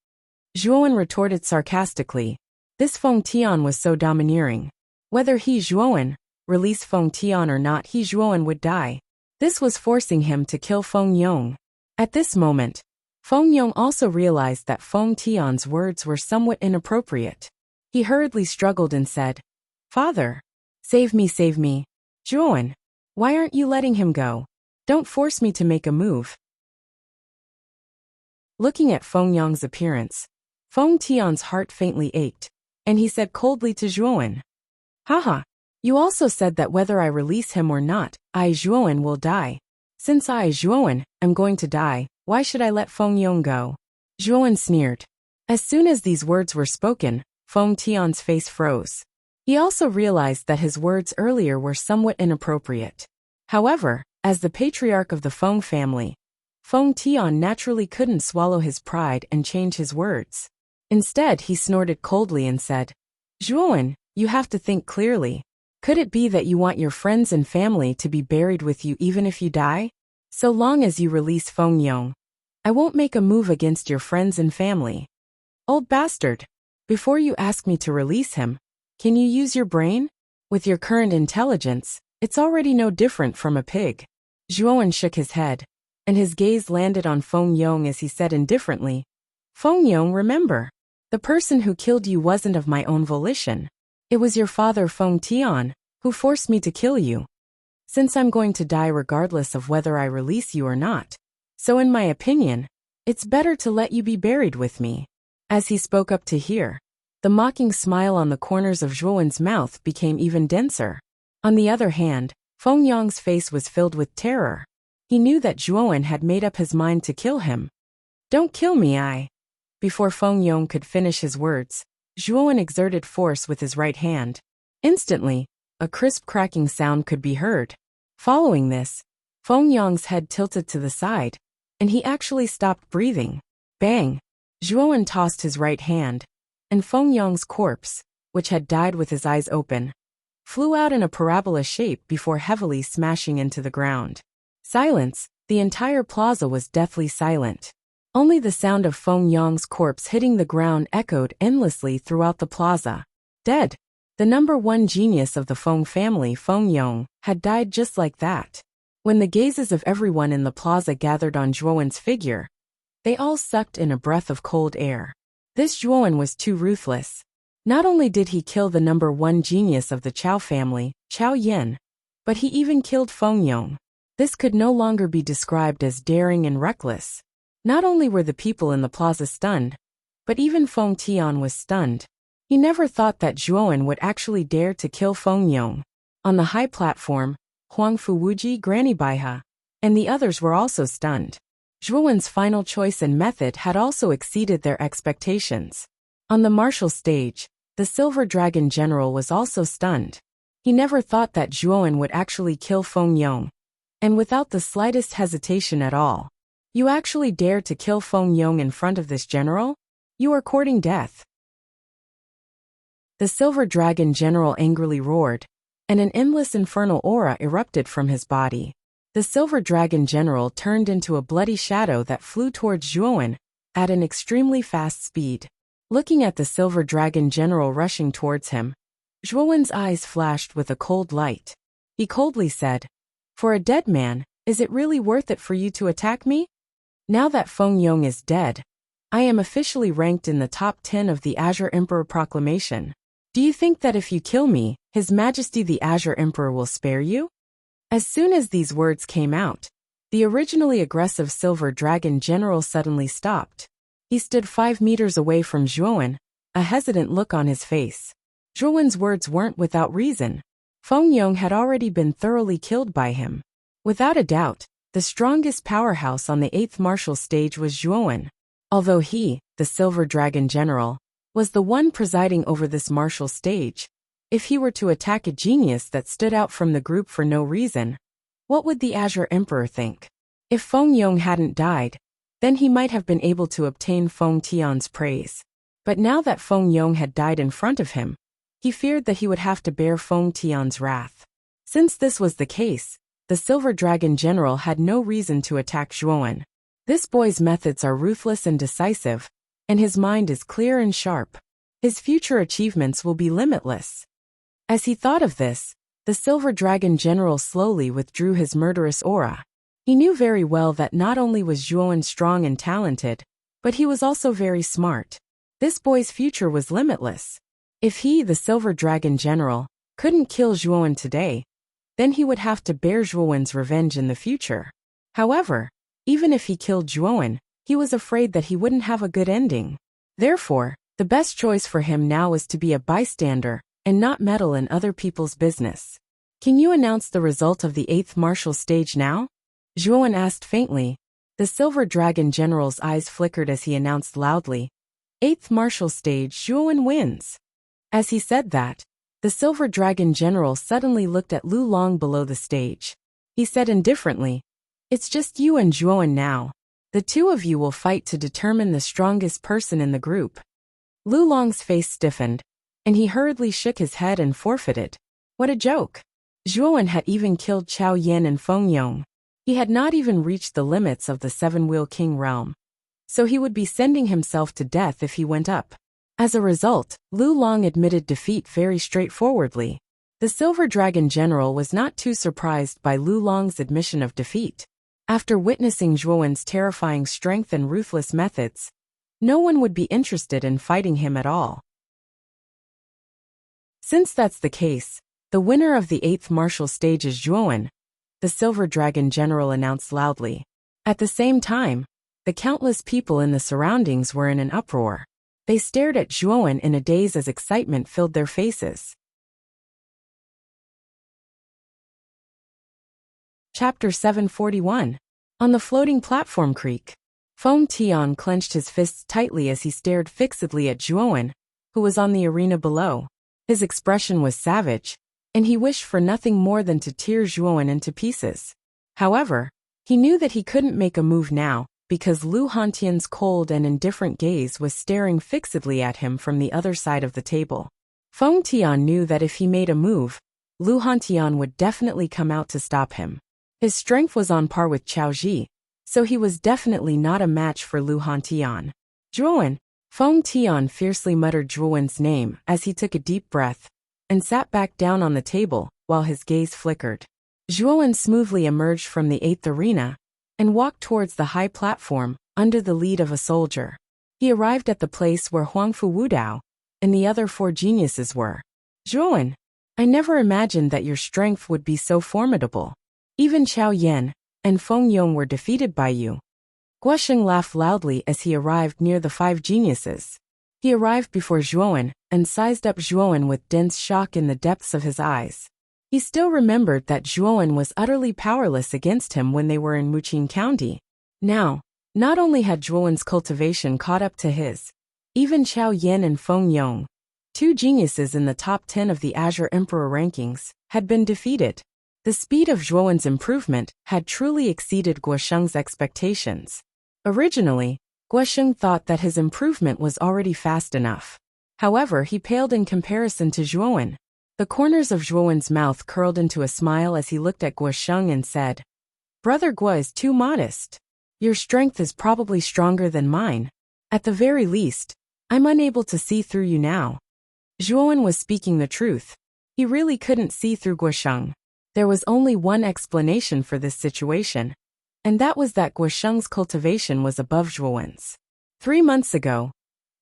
Zhuowen retorted sarcastically. This Feng Tian was so domineering. Whether he Zhuowen release Feng Tian or not, Zhuan would die. This was forcing him to kill Feng Yong. At this moment, Feng Yong also realized that Feng Tian's words were somewhat inappropriate. He hurriedly struggled and said, "Father, save me, save me. Zhuan, why aren't you letting him go? Don't force me to make a move." Looking at Feng Yong's appearance, Feng Tian's heart faintly ached, and he said coldly to Zhuan, "Haha, you also said that whether I release him or not, I, Zhuan, will die. Since I, Zhuan, am going to die, why should I let Feng Yong go?" Zhuan sneered. As soon as these words were spoken, Feng Tian's face froze. He also realized that his words earlier were somewhat inappropriate. However, as the patriarch of the Feng family, Feng Tian naturally couldn't swallow his pride and change his words. Instead, he snorted coldly and said, "Zhuan, you have to think clearly. Could it be that you want your friends and family to be buried with you even if you die? So long as you release Feng Yong, I won't make a move against your friends and family. Old bastard, before you ask me to release him, can you use your brain? With your current intelligence, it's already no different from a pig." Zhuan shook his head, and his gaze landed on Feng Yong as he said indifferently, "Feng Yong, remember, the person who killed you wasn't of my own volition. It was your father Feng Tian, who forced me to kill you. Since I'm going to die regardless of whether I release you or not, so in my opinion, it's better to let you be buried with me." As he spoke up to hear, the mocking smile on the corners of Zhuan's mouth became even denser. On the other hand, Feng Yong's face was filled with terror. He knew that Zhuan had made up his mind to kill him. "Don't kill me, I." Before Feng Yong could finish his words, Zhuan exerted force with his right hand. Instantly, a crisp cracking sound could be heard. Following this, Feng Yong's head tilted to the side, and he actually stopped breathing. Bang! Zhuan tossed his right hand, and Feng Yong's corpse, which had died with his eyes open, flew out in a parabola shape before heavily smashing into the ground. Silence. The entire plaza was deathly silent. Only the sound of Feng Yong's corpse hitting the ground echoed endlessly throughout the plaza. Dead. The number one genius of the Feng family, Feng Yong, had died just like that. When the gazes of everyone in the plaza gathered on Zhuan's figure, they all sucked in a breath of cold air. This Zhuan was too ruthless. Not only did he kill the number one genius of the Chao family, Chao Yin, but he even killed Feng Yong. This could no longer be described as daring and reckless. Not only were the people in the plaza stunned, but even Feng Tian was stunned. He never thought that Zhuan would actually dare to kill Feng Yong. On the high platform, Huang Fuwuji, Granny Baiha, and the others were also stunned. Zhuan's final choice and method had also exceeded their expectations. On the martial stage, the Silver Dragon General was also stunned. He never thought that Zhuan would actually kill Feng Yong. And without the slightest hesitation at all. "You actually dare to kill Feng Yong in front of this general? You are courting death." The Silver Dragon General angrily roared, and an endless infernal aura erupted from his body. The Silver Dragon General turned into a bloody shadow that flew towards Zhuan at an extremely fast speed. Looking at the Silver Dragon General rushing towards him, Zhuan's eyes flashed with a cold light. He coldly said, "For a dead man, is it really worth it for you to attack me? Now that Feng Yong is dead, I am officially ranked in the top 10 of the Azure Emperor proclamation. Do you think that if you kill me, His Majesty the Azure Emperor will spare you?" As soon as these words came out, the originally aggressive Silver Dragon General suddenly stopped. He stood 5 meters away from Zhuan, a hesitant look on his face. Zhuan's words weren't without reason. Feng Yong had already been thoroughly killed by him. Without a doubt, the strongest powerhouse on the 8th martial stage was Zhuan. Although he, the Silver Dragon General, was the one presiding over this martial stage, if he were to attack a genius that stood out from the group for no reason, what would the Azure Emperor think? If Feng Yong hadn't died, then he might have been able to obtain Feng Tian's praise. But now that Feng Yong had died in front of him, he feared that he would have to bear Feng Tian's wrath. Since this was the case, the Silver Dragon General had no reason to attack Zhuan. This boy's methods are ruthless and decisive, and his mind is clear and sharp. His future achievements will be limitless. As he thought of this, The Silver Dragon General slowly withdrew his murderous aura. He knew very well that not only was Zhuowen strong and talented, but he was also very smart. This boy's future was limitless. If he, the Silver Dragon General, couldn't kill Zhuowen today, then he would have to bear Zhuowen's revenge in the future. However, even if he killed Zhuowen, he was afraid that he wouldn't have a good ending. Therefore, the best choice for him now was to be a bystander and not meddle in other people's business. Can you announce the result of the 8th martial stage now? Zhuowen asked faintly. The Silver Dragon General's eyes flickered as he announced loudly, 8th martial stage, Zhuowen wins. As he said that, the Silver Dragon General suddenly looked at Lu Long below the stage. He said indifferently, it's just you and Zhuowen now. The two of you will fight to determine the strongest person in the group. Lu Long's face stiffened, and he hurriedly shook his head and forfeited. What a joke! Zhuowen had even killed Chao Yin and Feng Yong. He had not even reached the limits of the Seven-Wheel King realm. So he would be sending himself to death if he went up. As a result, Lu Long admitted defeat very straightforwardly. The Silver Dragon General was not too surprised by Lu Long's admission of defeat. After witnessing Zhuowen's terrifying strength and ruthless methods, no one would be interested in fighting him at all. Since that's the case, the winner of the 8th martial stage is Zhuowen, the Silver Dragon General announced loudly. At the same time, the countless people in the surroundings were in an uproar. They stared at Zhuowen in a daze as excitement filled their faces. Chapter 741. On the floating platform creek. Feng Tian clenched his fists tightly as he stared fixedly at Zhuowen, who was on the arena below. His expression was savage, and he wished for nothing more than to tear Zhuowen into pieces. However, he knew that he couldn't make a move now, because Lu Hantian's cold and indifferent gaze was staring fixedly at him from the other side of the table. Feng Tian knew that if he made a move, Lu Hantian would definitely come out to stop him. His strength was on par with Chao Ji, so he was definitely not a match for Lu Hantian. Zhuowen, Feng Tian fiercely muttered Zhuowen's name as he took a deep breath and sat back down on the table while his gaze flickered. Zhuowen smoothly emerged from the 8th arena and walked towards the high platform under the lead of a soldier. He arrived at the place where Huangfu Wudao and the other 4 geniuses were. Zhuowen, I never imagined that your strength would be so formidable. Even Chao Yin and Feng Yong were defeated by you. Guosheng laughed loudly as he arrived near the 5 geniuses. He arrived before Zhuowen and sized up Zhuowen with dense shock in the depths of his eyes. He still remembered that Zhuowen was utterly powerless against him when they were in Muqing County. Now, not only had Zhuowen's cultivation caught up to his, even Chao Yin and Feng Yong, 2 geniuses in the top 10 of the Azure Emperor rankings, had been defeated. The speed of Zhuowen's improvement had truly exceeded Guosheng's expectations. Originally, Guosheng thought that his improvement was already fast enough. However, he paled in comparison to Zhuowen. The corners of Zhuowen's mouth curled into a smile as he looked at Guosheng and said, Brother Guo is too modest. Your strength is probably stronger than mine. At the very least, I'm unable to see through you now. Zhuowen was speaking the truth. He really couldn't see through Guosheng. There was only one explanation for this situation, and that was that Guosheng's cultivation was above Zhuowen's. 3 months ago,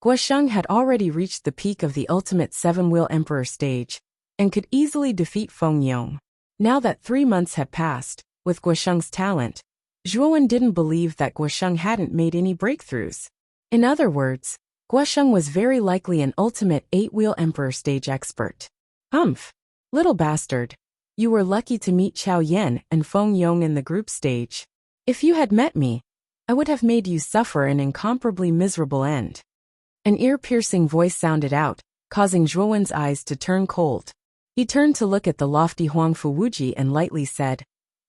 Guosheng had already reached the peak of the ultimate 7-wheel emperor stage, and could easily defeat Feng Yong. Now that 3 months had passed, with Guosheng's talent, Zhuowen didn't believe that Guosheng hadn't made any breakthroughs. In other words, Guosheng was very likely an ultimate 8-wheel emperor stage expert. Humph! Little bastard. You were lucky to meet Chao Yin and Feng Yong in the group stage. If you had met me, I would have made you suffer an incomparably miserable end. An ear-piercing voice sounded out, causing Zhuowen's eyes to turn cold. He turned to look at the lofty Huangfu Wuji and lightly said,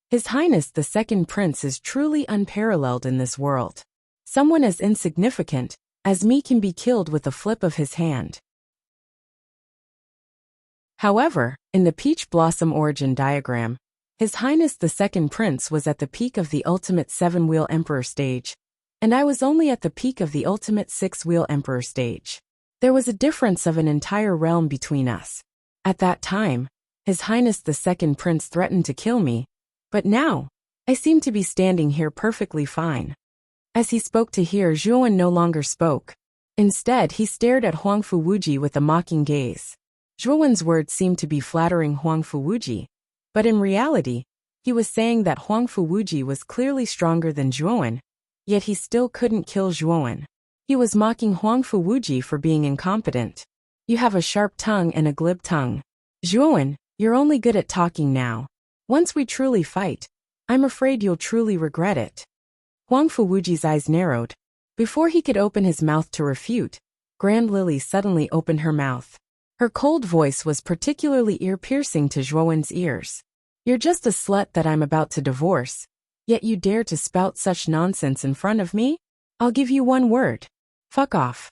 His Highness the Second Prince is truly unparalleled in this world. Someone as insignificant as me can be killed with a flip of his hand. However, in the Peach Blossom origin diagram, His Highness the Second Prince was at the peak of the ultimate 7-wheel emperor stage, and I was only at the peak of the ultimate 6-wheel emperor stage. There was a difference of an entire realm between us. At that time, His Highness the Second Prince threatened to kill me, but now, I seem to be standing here perfectly fine. As he spoke to hear, Zhuowen no longer spoke. Instead, he stared at Huang Fuwuji with a mocking gaze. Zhuowen's words seemed to be flattering Huang Fuwuji, but in reality, he was saying that Huang Fuwuji was clearly stronger than Zhuowen, yet he still couldn't kill Zhuowen. He was mocking Huang Fuwuji for being incompetent. You have a sharp tongue and a glib tongue. Zhuowen, you're only good at talking now. Once we truly fight, I'm afraid you'll truly regret it. Huang Fuwuji's eyes narrowed. Before he could open his mouth to refute, Grand Lily suddenly opened her mouth. Her cold voice was particularly ear-piercing to Zhuowen's ears. You're just a slut that I'm about to divorce, yet you dare to spout such nonsense in front of me? I'll give you one word. Fuck off.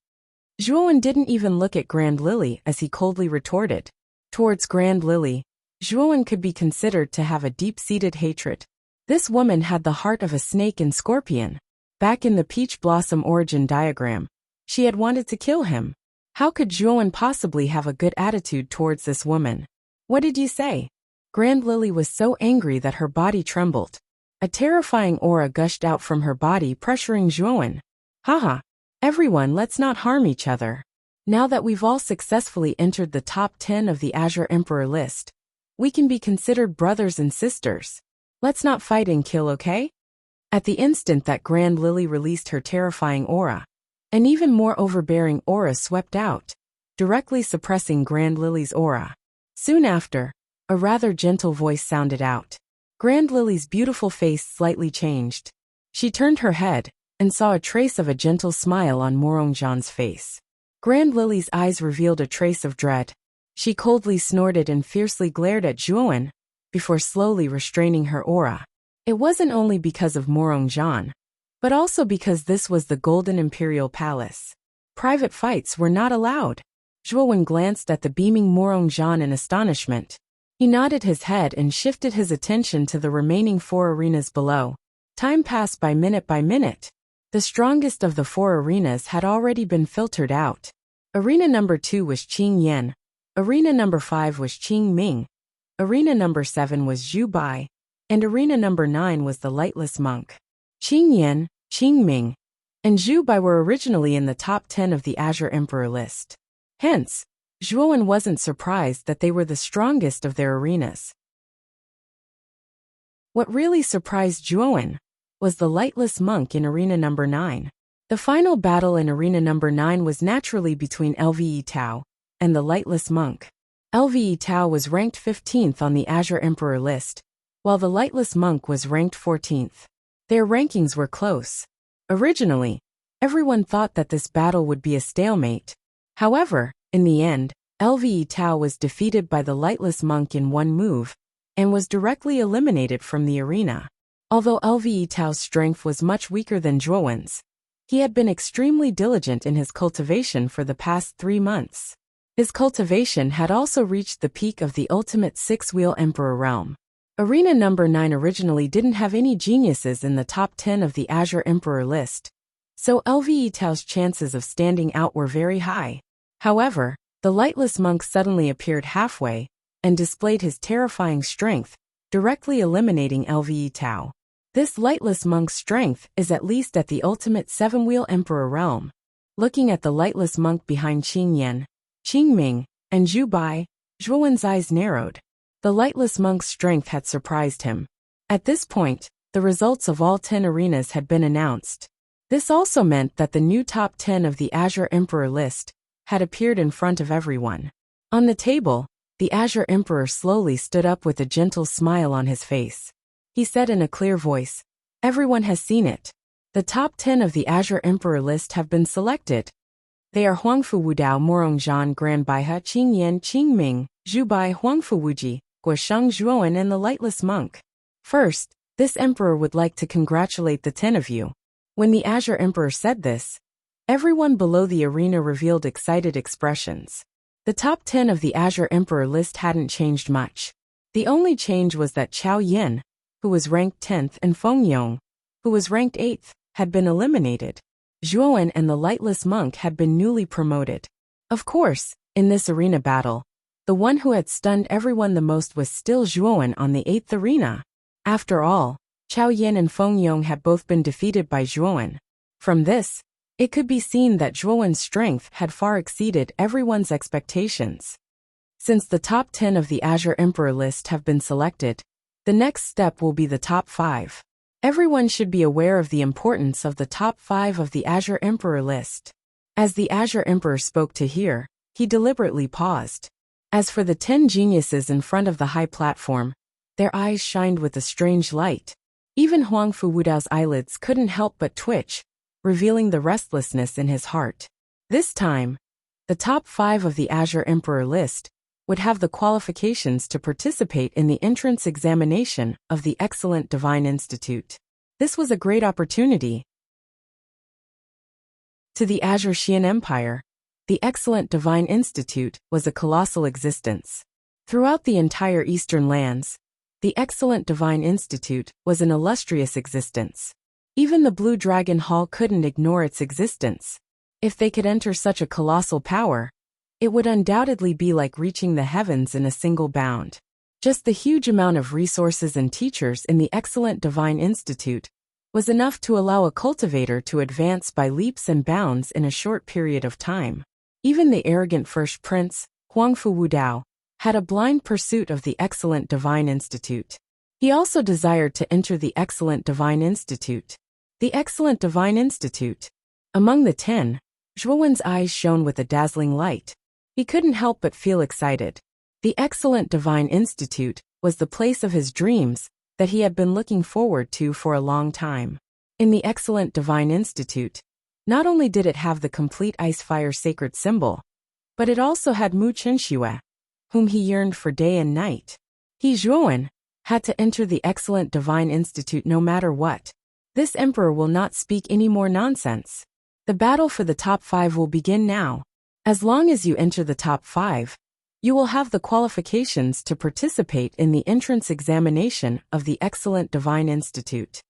Zhuowen didn't even look at Grand Lily as he coldly retorted. Towards Grand Lily, Zhuowen could be considered to have a deep-seated hatred. This woman had the heart of a snake and scorpion. Back in the peach blossom origin diagram, she had wanted to kill him. How could Zhuowen possibly have a good attitude towards this woman? What did you say? Grand Lily was so angry that her body trembled. A terrifying aura gushed out from her body, pressuring Zhuowen. Haha. Everyone, let's not harm each other. Now that we've all successfully entered the top 10 of the Azure Emperor list, we can be considered brothers and sisters. Let's not fight and kill, okay? At the instant that Grand Lily released her terrifying aura, an even more overbearing aura swept out, directly suppressing Grand Lily's aura. Soon after, a rather gentle voice sounded out. Grand Lily's beautiful face slightly changed. She turned her head and saw a trace of a gentle smile on Morongjan's face. Grand Lily's eyes revealed a trace of dread. She coldly snorted and fiercely glared at Zhuowen, before slowly restraining her aura. It wasn't only because of Morongjan, but also because this was the Golden Imperial Palace. Private fights were not allowed. Zhuowen glanced at the beaming Morongjan in astonishment. He nodded his head and shifted his attention to the remaining 4 arenas below. Time passed by minute. The strongest of the 4 arenas had already been filtered out. Arena number 2 was Qing Yan. Arena number 5 was Qing Ming. Arena number 7 was Zhu Bai. And arena number 9 was the Lightless Monk. Qing Yan, Qing Ming, and Zhu Bai were originally in the top 10 of the Azure Emperor list. Hence, Zhuowen wasn't surprised that they were the strongest of their arenas. What really surprised Zhuowen was the Lightless Monk in arena number 9. The final battle in arena number 9 was naturally between Lve Tao and the Lightless Monk. Lve Tao was ranked 15th on the Azure Emperor list, while the Lightless Monk was ranked 14th. Their rankings were close. Originally, everyone thought that this battle would be a stalemate. However, in the end, Lve Tao was defeated by the Lightless Monk in one move, and was directly eliminated from the arena. Although Lve Tao's strength was much weaker than Zhuowen's, he had been extremely diligent in his cultivation for the past 3 months. His cultivation had also reached the peak of the ultimate 6-wheel Emperor realm. Arena number 9 originally didn't have any geniuses in the top 10 of the Azure Emperor list, so Lve Tao's chances of standing out were very high. However, the Lightless Monk suddenly appeared halfway and displayed his terrifying strength, directly eliminating Lve Tao. This Lightless Monk's strength is at least at the ultimate 7-wheel Emperor realm. Looking at the Lightless Monk behind Qing Yan, Qing Ming, and Zhu Bai, Zhuowen's eyes narrowed. The Lightless Monk's strength had surprised him. At this point, the results of all 10 arenas had been announced. This also meant that the new top 10 of the Azure Emperor list had appeared in front of everyone. On the table, the Azure Emperor slowly stood up with a gentle smile on his face. He said in a clear voice, "Everyone has seen it. The top 10 of the Azure Emperor list have been selected. They are Huang Fuwudao, Morongjan, Grand Baihe, Qing Yan, Qing Ming, Zhu Bai, Huang Fuwuji, Guosheng Zhuowen, and the Lightless Monk. First, this emperor would like to congratulate the 10 of you." When the Azure Emperor said this, everyone below the arena revealed excited expressions. The top 10 of the Azure Emperor list hadn't changed much. The only change was that Chao Yin, who was ranked 10th, and Feng Yong, who was ranked 8th, had been eliminated. Zhuowen and the Lightless Monk had been newly promoted. Of course, in this arena battle, The one who had stunned everyone the most was still Zhuowen on the 8th arena. After all, Chao Yan and Feng Yong had both been defeated by Zhuowen. From this, it could be seen that Zhuowen's strength had far exceeded everyone's expectations. Since the top 10 of the Azure Emperor list have been selected, the next step will be the top 5. Everyone should be aware of the importance of the top 5 of the Azure Emperor list. As the Azure Emperor spoke to hear, he deliberately paused. As for the 10 geniuses in front of the high platform, their eyes shined with a strange light. Even Huangfu Wudao's eyelids couldn't help but twitch, revealing the restlessness in his heart. This time, the top 5 of the Azure Emperor list would have the qualifications to participate in the entrance examination of the Excellent Divine Institute. This was a great opportunity. To the Azure Xian Empire, the Excellent Divine Institute was a colossal existence. Throughout the entire Eastern lands, the Excellent Divine Institute was an illustrious existence. Even the Blue Dragon Hall couldn't ignore its existence. If they could enter such a colossal power, it would undoubtedly be like reaching the heavens in a single bound. Just the huge amount of resources and teachers in the Excellent Divine Institute was enough to allow a cultivator to advance by leaps and bounds in a short period of time. Even the arrogant first prince, Huangfu Wudao, had a blind pursuit of the Excellent Divine Institute. He also desired to enter the Excellent Divine Institute. The Excellent Divine Institute. Among the 10, Zhuowen's eyes shone with a dazzling light. He couldn't help but feel excited. The Excellent Divine Institute was the place of his dreams that he had been looking forward to for a long time. In the Excellent Divine Institute, not only did it have the complete ice-fire sacred symbol, but it also had Mu Chenxue, whom he yearned for day and night. He, Zhuowen, had to enter the Excellent Divine Institute no matter what. This emperor will not speak any more nonsense. The battle for the top 5 will begin now. As long as you enter the top 5, you will have the qualifications to participate in the entrance examination of the Excellent Divine Institute.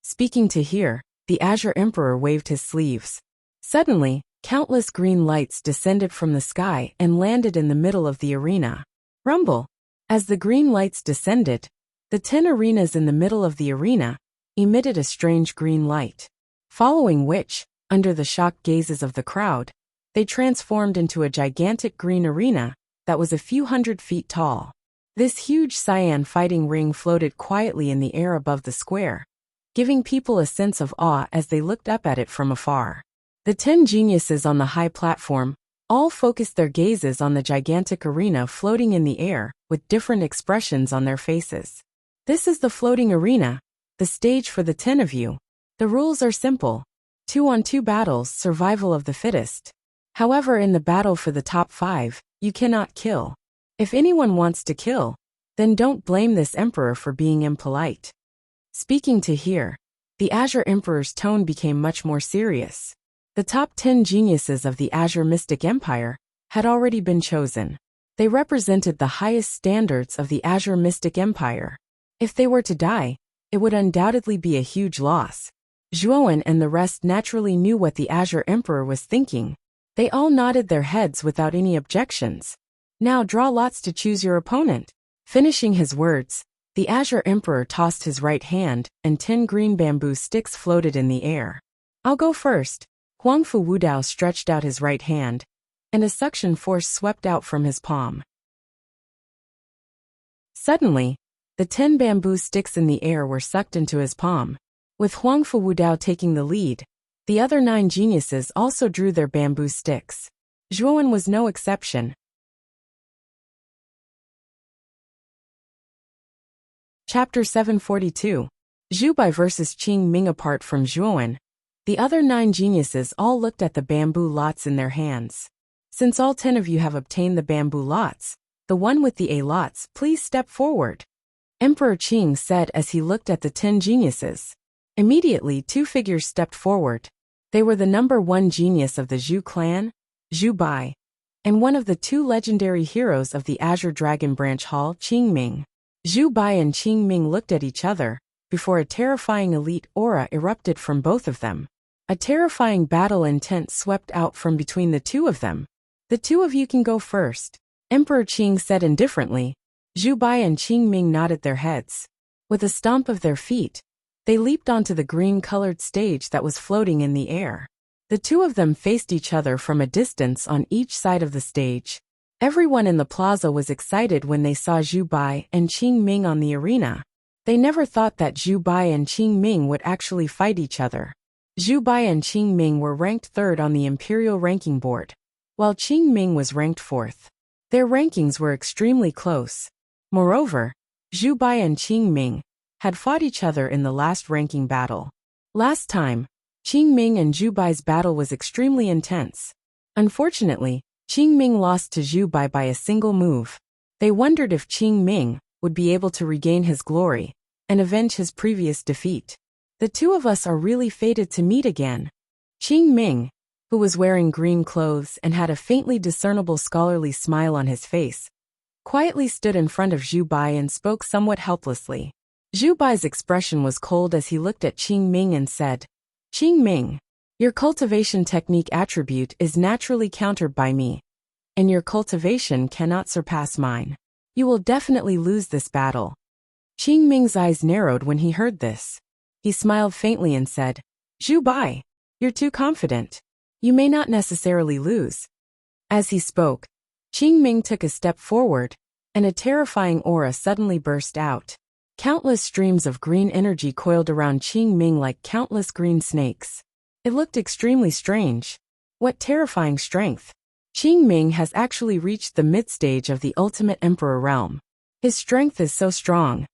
Speaking to hear, the Azure Emperor waved his sleeves. Suddenly, countless green lights descended from the sky and landed in the middle of the arena. Rumble! As the green lights descended, the 10 arenas in the middle of the arena emitted a strange green light. Following which, under the shocked gazes of the crowd, they transformed into a gigantic green arena that was a few hundred feet tall. This huge cyan fighting ring floated quietly in the air above the square, giving people a sense of awe as they looked up at it from afar. The 10 geniuses on the high platform all focused their gazes on the gigantic arena floating in the air with different expressions on their faces. This is the floating arena, the stage for the 10 of you. The rules are simple. 2-on-2 battles, survival of the fittest. However, in the battle for the top 5, you cannot kill. If anyone wants to kill, then don't blame this emperor for being impolite. Speaking to hear, the Azure Emperor's tone became much more serious. The top 10 geniuses of the Azure Mystic Empire had already been chosen. They represented the highest standards of the Azure Mystic Empire. If they were to die, it would undoubtedly be a huge loss. Zhuowen and the rest naturally knew what the Azure Emperor was thinking. They all nodded their heads without any objections. Now draw lots to choose your opponent. Finishing his words, the Azure Emperor tossed his right hand, and 10 green bamboo sticks floated in the air. I'll go first. Huangfu Wudao stretched out his right hand, and a suction force swept out from his palm. Suddenly, the 10 bamboo sticks in the air were sucked into his palm. With Huangfu Wudao taking the lead, the other 9 geniuses also drew their bamboo sticks. Zhuowen was no exception. Chapter 742. Zhu Bai vs. Qing Ming. Apart from Zhuowen, the other 9 geniuses all looked at the bamboo lots in their hands. Since all 10 of you have obtained the bamboo lots, the one with the A lots, please step forward. Emperor Qing said as he looked at the 10 geniuses. Immediately 2 figures stepped forward. They were the number 1 genius of the Zhu clan, Zhu Bai, and one of the 2 legendary heroes of the Azure Dragon Branch Hall, Qing Ming. Zhu Bai and Qing Ming looked at each other, before a terrifying elite aura erupted from both of them. A terrifying battle intent swept out from between the 2 of them. The 2 of you can go first. Emperor Qing said indifferently. Zhu Bai and Qing Ming nodded their heads. With a stomp of their feet, they leaped onto the green-colored stage that was floating in the air. The two of them faced each other from a distance on each side of the stage. Everyone in the plaza was excited when they saw Zhu Bai and Qing Ming on the arena. They never thought that Zhu Bai and Qing Ming would actually fight each other. Zhu Bai and Qing Ming were ranked third on the imperial ranking board, while Qing Ming was ranked fourth. Their rankings were extremely close. Moreover, Zhu Bai and Qing Ming had fought each other in the last ranking battle. Last time, Qing Ming and Zhu Bai's battle was extremely intense. Unfortunately, Qing Ming lost to Zhu Bai by a single move. They wondered if Qing Ming would be able to regain his glory and avenge his previous defeat. The two of us are really fated to meet again. Qing Ming, who was wearing green clothes and had a faintly discernible scholarly smile on his face, quietly stood in front of Zhu Bai and spoke somewhat helplessly. Zhu Bai's expression was cold as he looked at Qing Ming and said, "Qing Ming, your cultivation technique attribute is naturally countered by me, and your cultivation cannot surpass mine. You will definitely lose this battle." Qing Ming's eyes narrowed when he heard this. He smiled faintly and said, "Zhu Bai, you're too confident. You may not necessarily lose." As he spoke, Qing Ming took a step forward, and a terrifying aura suddenly burst out. Countless streams of green energy coiled around Qing Ming like countless green snakes. It looked extremely strange. What terrifying strength! Qing Ming has actually reached the mid-stage of the ultimate emperor realm. His strength is so strong.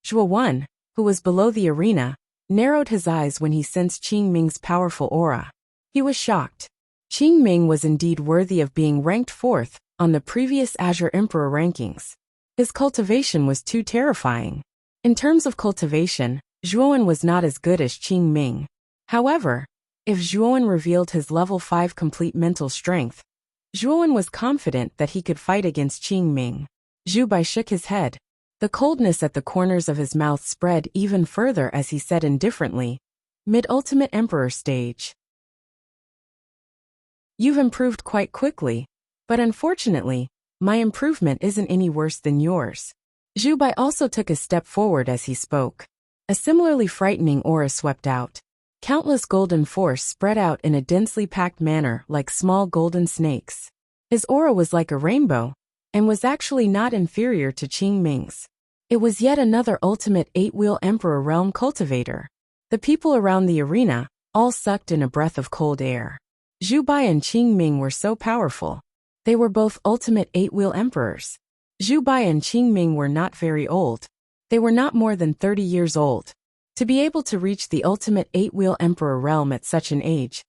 Zhuo Wen, who was below the arena, narrowed his eyes when he sensed Qing Ming's powerful aura. He was shocked. Qing Ming was indeed worthy of being ranked fourth on the previous Azure Emperor rankings. His cultivation was too terrifying. In terms of cultivation, Zhuowen was not as good as Qing Ming. However, if Zhuowen revealed his level 5 complete mental strength, Zhuowen was confident that he could fight against Qing Ming. Zhu Bai shook his head. The coldness at the corners of his mouth spread even further as he said indifferently, "Mid-ultimate emperor stage. You've improved quite quickly, but unfortunately, my improvement isn't any worse than yours." Zhu Bai also took a step forward as he spoke. A similarly frightening aura swept out. Countless golden force spread out in a densely packed manner like small golden snakes. His aura was like a rainbow, and was actually not inferior to Qing Ming's. It was yet another ultimate 8-wheel emperor realm cultivator. The people around the arena all sucked in a breath of cold air. Zhu Bai and Qing Ming were so powerful. They were both ultimate 8-wheel emperors. Zhu Bai and Qing Ming were not very old. They were not more than 30 years old. To be able to reach the ultimate 8-wheel emperor realm at such an age,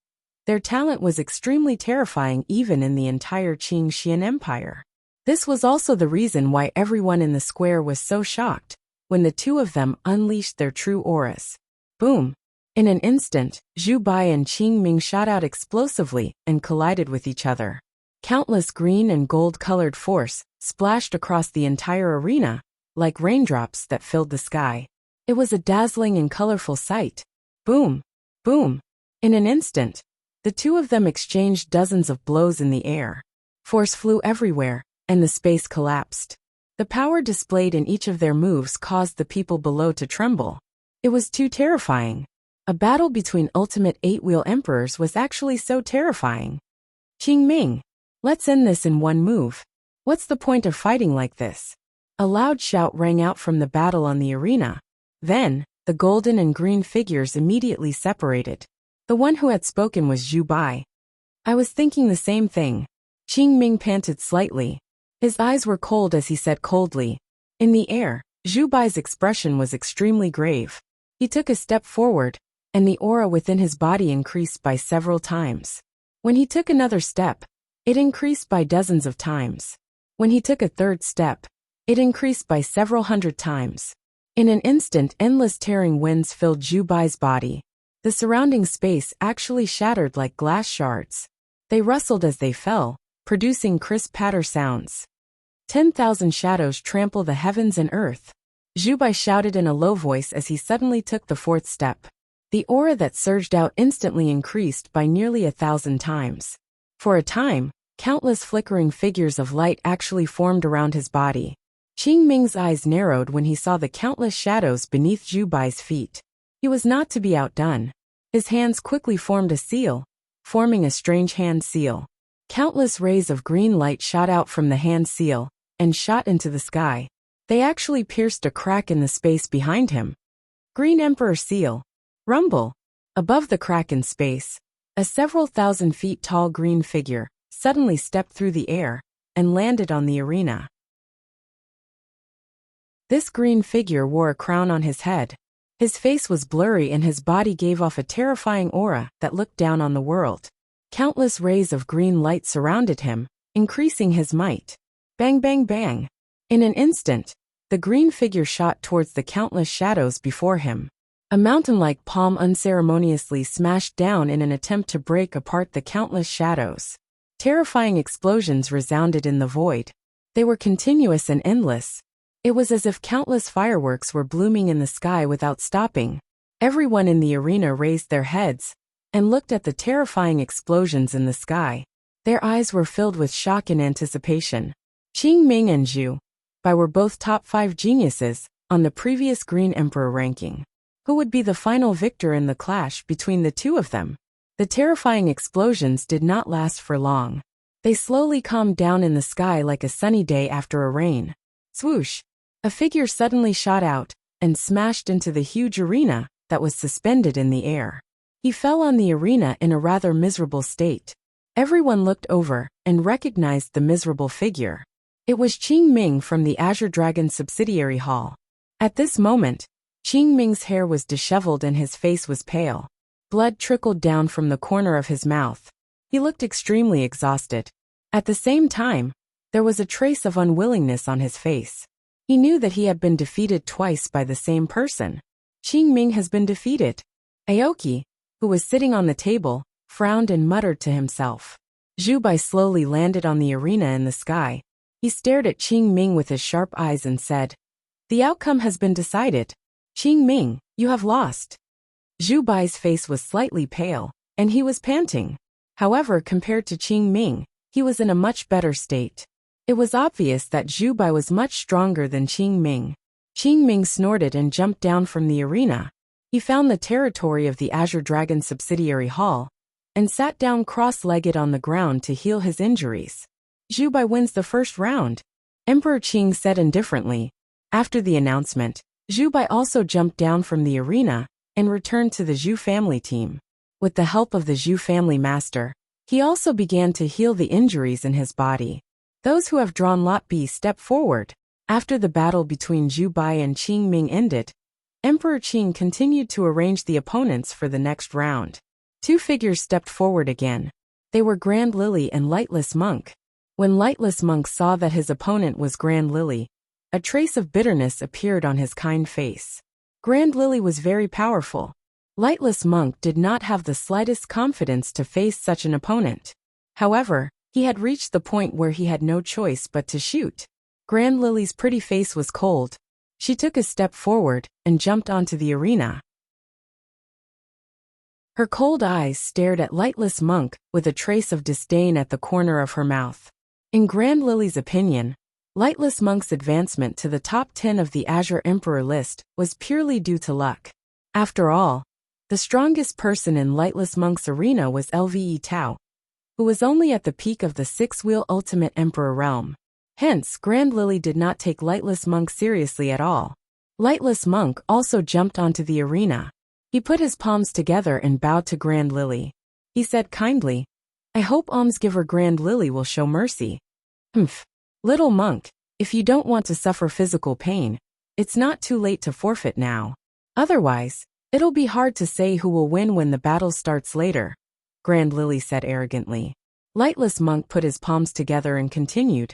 their talent was extremely terrifying even in the entire Qing Xian Empire. This was also the reason why everyone in the square was so shocked when the two of them unleashed their true auras. Boom! In an instant, Zhu Bai and Qing Ming shot out explosively and collided with each other. Countless green and gold-colored force splashed across the entire arena, like raindrops that filled the sky. It was a dazzling and colorful sight. Boom! Boom! In an instant, the two of them exchanged dozens of blows in the air. Force flew everywhere, and the space collapsed. The power displayed in each of their moves caused the people below to tremble. It was too terrifying. A battle between ultimate 8-wheel emperors was actually so terrifying. Qing Ming, let's end this in one move. What's the point of fighting like this? A loud shout rang out from the battle on the arena. Then, the golden and green figures immediately separated. The one who had spoken was Zhu Bai. "I was thinking the same thing." Qing Ming panted slightly. His eyes were cold as he said coldly. In the air, Zhu Bai's expression was extremely grave. He took a step forward, and the aura within his body increased by several times. When he took another step, it increased by dozens of times. When he took a third step, it increased by several hundred times. In an instant, endless tearing winds filled Zhu Bai's body. The surrounding space actually shattered like glass shards. They rustled as they fell, producing crisp patter sounds. 10,000 shadows trample the heavens and earth. Zhu Bai shouted in a low voice as he suddenly took the fourth step. The aura that surged out instantly increased by nearly 1,000 times. For a time, Countless flickering figures of light actually formed around his body. Qing Ming's eyes narrowed when he saw the countless shadows beneath Zhu Bai's feet. He was not to be outdone. His hands quickly formed a seal, forming a strange hand seal. Countless rays of green light shot out from the hand seal and shot into the sky. They actually pierced a crack in the space behind him. Green Emperor Seal. Rumble. Above the crack in space, a several thousand feet tall green figure suddenly stepped through the air and landed on the arena. This green figure wore a crown on his head. His face was blurry and his body gave off a terrifying aura that looked down on the world. Countless rays of green light surrounded him, increasing his might. Bang, bang, bang. In an instant, the green figure shot towards the countless shadows before him. A mountain-like palm unceremoniously smashed down in an attempt to break apart the countless shadows. Terrifying explosions resounded in the void. They were continuous and endless. It was as if countless fireworks were blooming in the sky without stopping. Everyone in the arena raised their heads and looked at the terrifying explosions in the sky. Their eyes were filled with shock and anticipation. Qing Ming and Zhu Bai were both top 5 geniuses on the previous Green Emperor ranking. Who would be the final victor in the clash between the two of them? The terrifying explosions did not last for long. They slowly calmed down in the sky like a sunny day after a rain. Swoosh! A figure suddenly shot out and smashed into the huge arena that was suspended in the air. He fell on the arena in a rather miserable state. Everyone looked over and recognized the miserable figure. It was Qing Ming from the Azure Dragon subsidiary hall. At this moment, Qing Ming's hair was disheveled and his face was pale. Blood trickled down from the corner of his mouth. He looked extremely exhausted. At the same time, there was a trace of unwillingness on his face. He knew that he had been defeated twice by the same person. Qing Ming has been defeated. Aoki, who was sitting on the table, frowned and muttered to himself. Zhu Bai slowly landed on the arena in the sky. He stared at Qing Ming with his sharp eyes and said, "The outcome has been decided. Qing Ming, you have lost." Zhu Bai's face was slightly pale, and he was panting. However, compared to Qing Ming, he was in a much better state. It was obvious that Zhu Bai was much stronger than Qing Ming. Qing Ming snorted and jumped down from the arena. He found the territory of the Azure Dragon subsidiary hall and sat down cross-legged on the ground to heal his injuries. Zhu Bai wins the first round, Emperor Qing said indifferently. After the announcement, Zhu Bai also jumped down from the arena and returned to the Zhu family team. With the help of the Zhu family master, he also began to heal the injuries in his body. Those who have drawn Lot B step forward. After the battle between Zhu Bai and Qing Ming ended, Emperor Qing continued to arrange the opponents for the next round. 2 figures stepped forward again. They were Grand Lily and Lightless Monk. When Lightless Monk saw that his opponent was Grand Lily, a trace of bitterness appeared on his kind face. Grand Lily was very powerful. Lightless Monk did not have the slightest confidence to face such an opponent. However, he had reached the point where he had no choice but to shoot. Grand Lily's pretty face was cold. She took a step forward and jumped onto the arena. Her cold eyes stared at Lightless Monk with a trace of disdain at the corner of her mouth. In Grand Lily's opinion, Lightless Monk's advancement to the top 10 of the Azure Emperor list was purely due to luck. After all, the strongest person in Lightless Monk's arena was Lve Tao, who was only at the peak of the 6-wheel Ultimate Emperor realm. Hence, Grand Lily did not take Lightless Monk seriously at all. Lightless Monk also jumped onto the arena. He put his palms together and bowed to Grand Lily. He said kindly, "I hope Almsgiver Grand Lily will show mercy." "Humph. Little monk, if you don't want to suffer physical pain, it's not too late to forfeit now. Otherwise, it'll be hard to say who will win when the battle starts later," Grand Lily said arrogantly. Lightless Monk put his palms together and continued,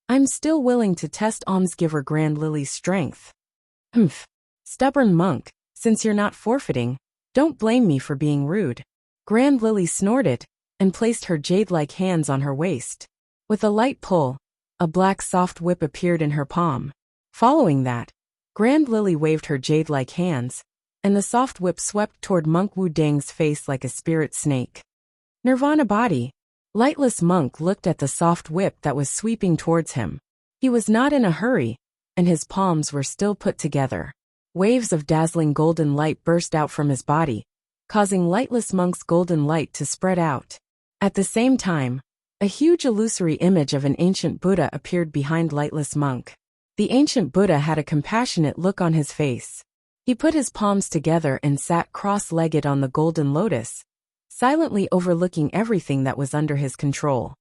"I'm still willing to test Almsgiver Grand Lily's strength." "Humph. Stubborn monk, since you're not forfeiting, don't blame me for being rude." Grand Lily snorted and placed her jade-like hands on her waist. With a light pull, a black soft whip appeared in her palm. Following that, Grand Lily waved her jade-like hands, and the soft whip swept toward Monk Wu Dang's face like a spirit snake. Nirvana body. Lightless Monk looked at the soft whip that was sweeping towards him. He was not in a hurry, and his palms were still put together. Waves of dazzling golden light burst out from his body, causing Lightless Monk's golden light to spread out. At the same time, a huge illusory image of an ancient Buddha appeared behind Lightless Monk. The ancient Buddha had a compassionate look on his face. He put his palms together and sat cross-legged on the golden lotus, silently overlooking everything that was under his control.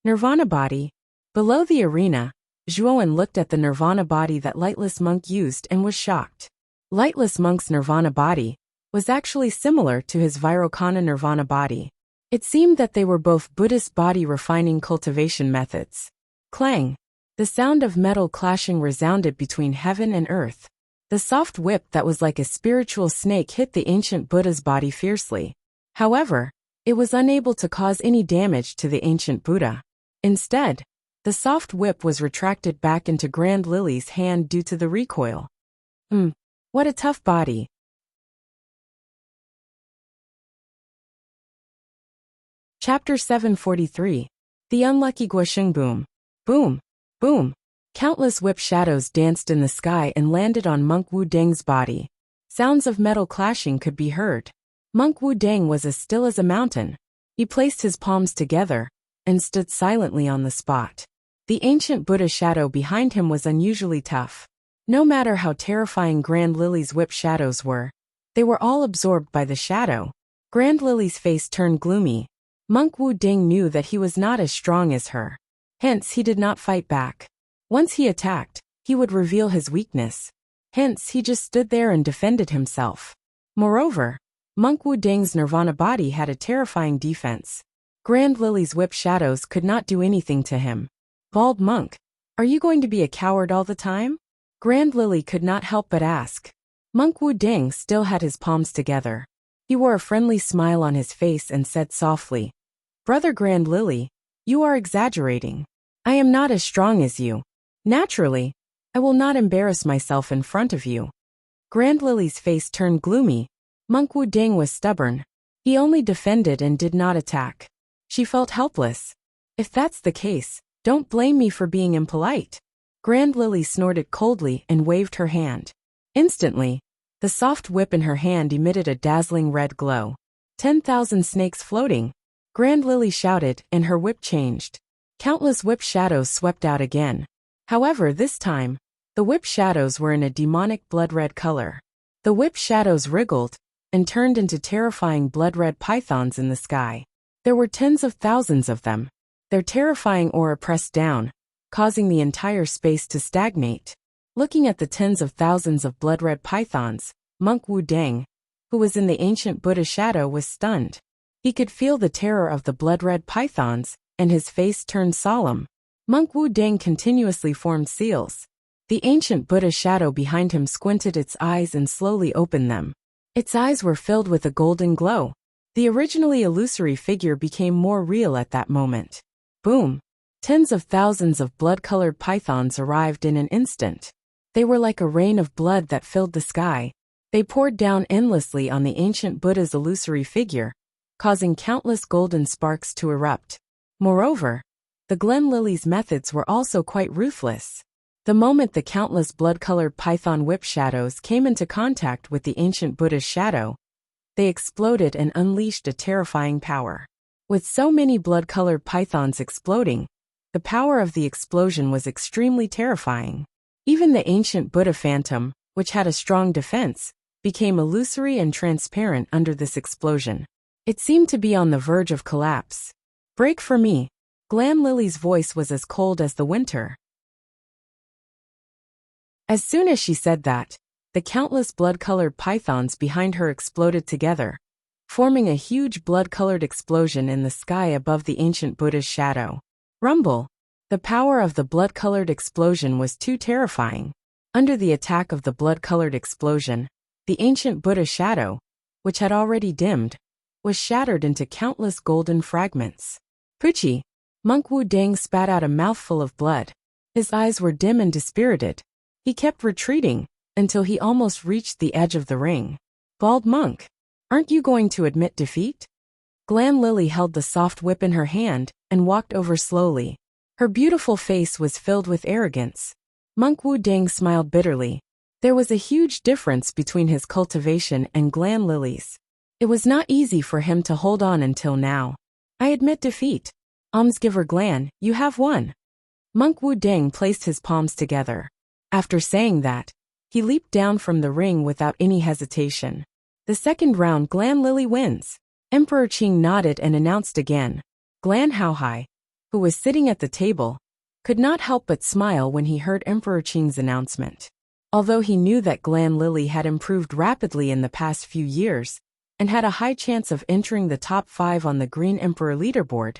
Nirvana body. Below the arena, Zhuowen looked at the Nirvana body that Lightless Monk used and was shocked. Lightless Monk's Nirvana body was actually similar to his Vairocana Nirvana body. It seemed that they were both Buddhist body refining cultivation methods. Clang! The sound of metal clashing resounded between heaven and earth. The soft whip that was like a spiritual snake hit the ancient Buddha's body fiercely. However, it was unable to cause any damage to the ancient Buddha. Instead, the soft whip was retracted back into Grand Lily's hand due to the recoil. What a tough body. Chapter 743. The Unlucky Guosheng Boom. Boom. Boom. Countless whip shadows danced in the sky and landed on Monk Wu Deng's body. Sounds of metal clashing could be heard. Monk Wu Deng was as still as a mountain. He placed his palms together and stood silently on the spot. The ancient Buddha shadow behind him was unusually tough. No matter how terrifying Grand Lily's whip shadows were, they were all absorbed by the shadow. Grand Lily's face turned gloomy. Monk Wu Deng knew that he was not as strong as her. Hence, he did not fight back. Once he attacked, he would reveal his weakness. Hence, he just stood there and defended himself. Moreover, Monk Wu Deng's Nirvana body had a terrifying defense. Grand Lily's whip shadows could not do anything to him. Bald Monk, are you going to be a coward all the time? Grand Lily could not help but ask. Monk Wu Deng still had his palms together. He wore a friendly smile on his face and said softly, "Brother Grand Lily, you are exaggerating. I am not as strong as you. Naturally, I will not embarrass myself in front of you." Grand Lily's face turned gloomy. Monk Wu Deng was stubborn. He only defended and did not attack. She felt helpless. If that's the case, don't blame me for being impolite. Grand Lily snorted coldly and waved her hand. Instantly, the soft whip in her hand emitted a dazzling red glow. 10,000 snakes floating. Grand Lily shouted, and her whip changed. Countless whip shadows swept out again. However, this time, the whip shadows were in a demonic blood-red color. The whip shadows wriggled and turned into terrifying blood-red pythons in the sky. There were tens of thousands of them. Their terrifying aura pressed down, causing the entire space to stagnate. Looking at the tens of thousands of blood-red pythons, Monk Wu Deng, who was in the ancient Buddha shadow, was stunned. He could feel the terror of the blood-red pythons, and his face turned solemn. Monk Wu Deng continuously formed seals. The ancient Buddha shadow behind him squinted its eyes and slowly opened them. Its eyes were filled with a golden glow. The originally illusory figure became more real at that moment. Boom! Tens of thousands of blood-colored pythons arrived in an instant. They were like a rain of blood that filled the sky. They poured down endlessly on the ancient Buddha's illusory figure, causing countless golden sparks to erupt. Moreover, the Glen Lily's methods were also quite ruthless. The moment the countless blood-colored python whip shadows came into contact with the ancient Buddha's shadow, they exploded and unleashed a terrifying power. With so many blood-colored pythons exploding, the power of the explosion was extremely terrifying. Even the ancient Buddha phantom, which had a strong defense, became illusory and transparent under this explosion. It seemed to be on the verge of collapse. "Break for me." Glen Lily's voice was as cold as the winter. As soon as she said that, the countless blood-colored pythons behind her exploded together, forming a huge blood-colored explosion in the sky above the ancient Buddha's shadow. Rumble! The power of the blood-colored explosion was too terrifying. Under the attack of the blood-colored explosion, the ancient Buddha shadow, which had already dimmed, was shattered into countless golden fragments. Pucci! Monk Wu Deng spat out a mouthful of blood. His eyes were dim and dispirited. He kept retreating until he almost reached the edge of the ring. "Bald Monk, aren't you going to admit defeat?" Glan Lily held the soft whip in her hand and walked over slowly. Her beautiful face was filled with arrogance. Monk Wu Dang smiled bitterly. There was a huge difference between his cultivation and Glan Lily's. It was not easy for him to hold on until now. I admit defeat. Almsgiver Glan, you have won. Monk Wu Dang placed his palms together. After saying that, he leaped down from the ring without any hesitation. The second round Glan Lily wins. Emperor Qing nodded and announced again. Glan Haohai, who was sitting at the table, could not help but smile when he heard Emperor Qing's announcement. Although he knew that Glan Lily had improved rapidly in the past few years and had a high chance of entering the top 5 on the Green Emperor leaderboard,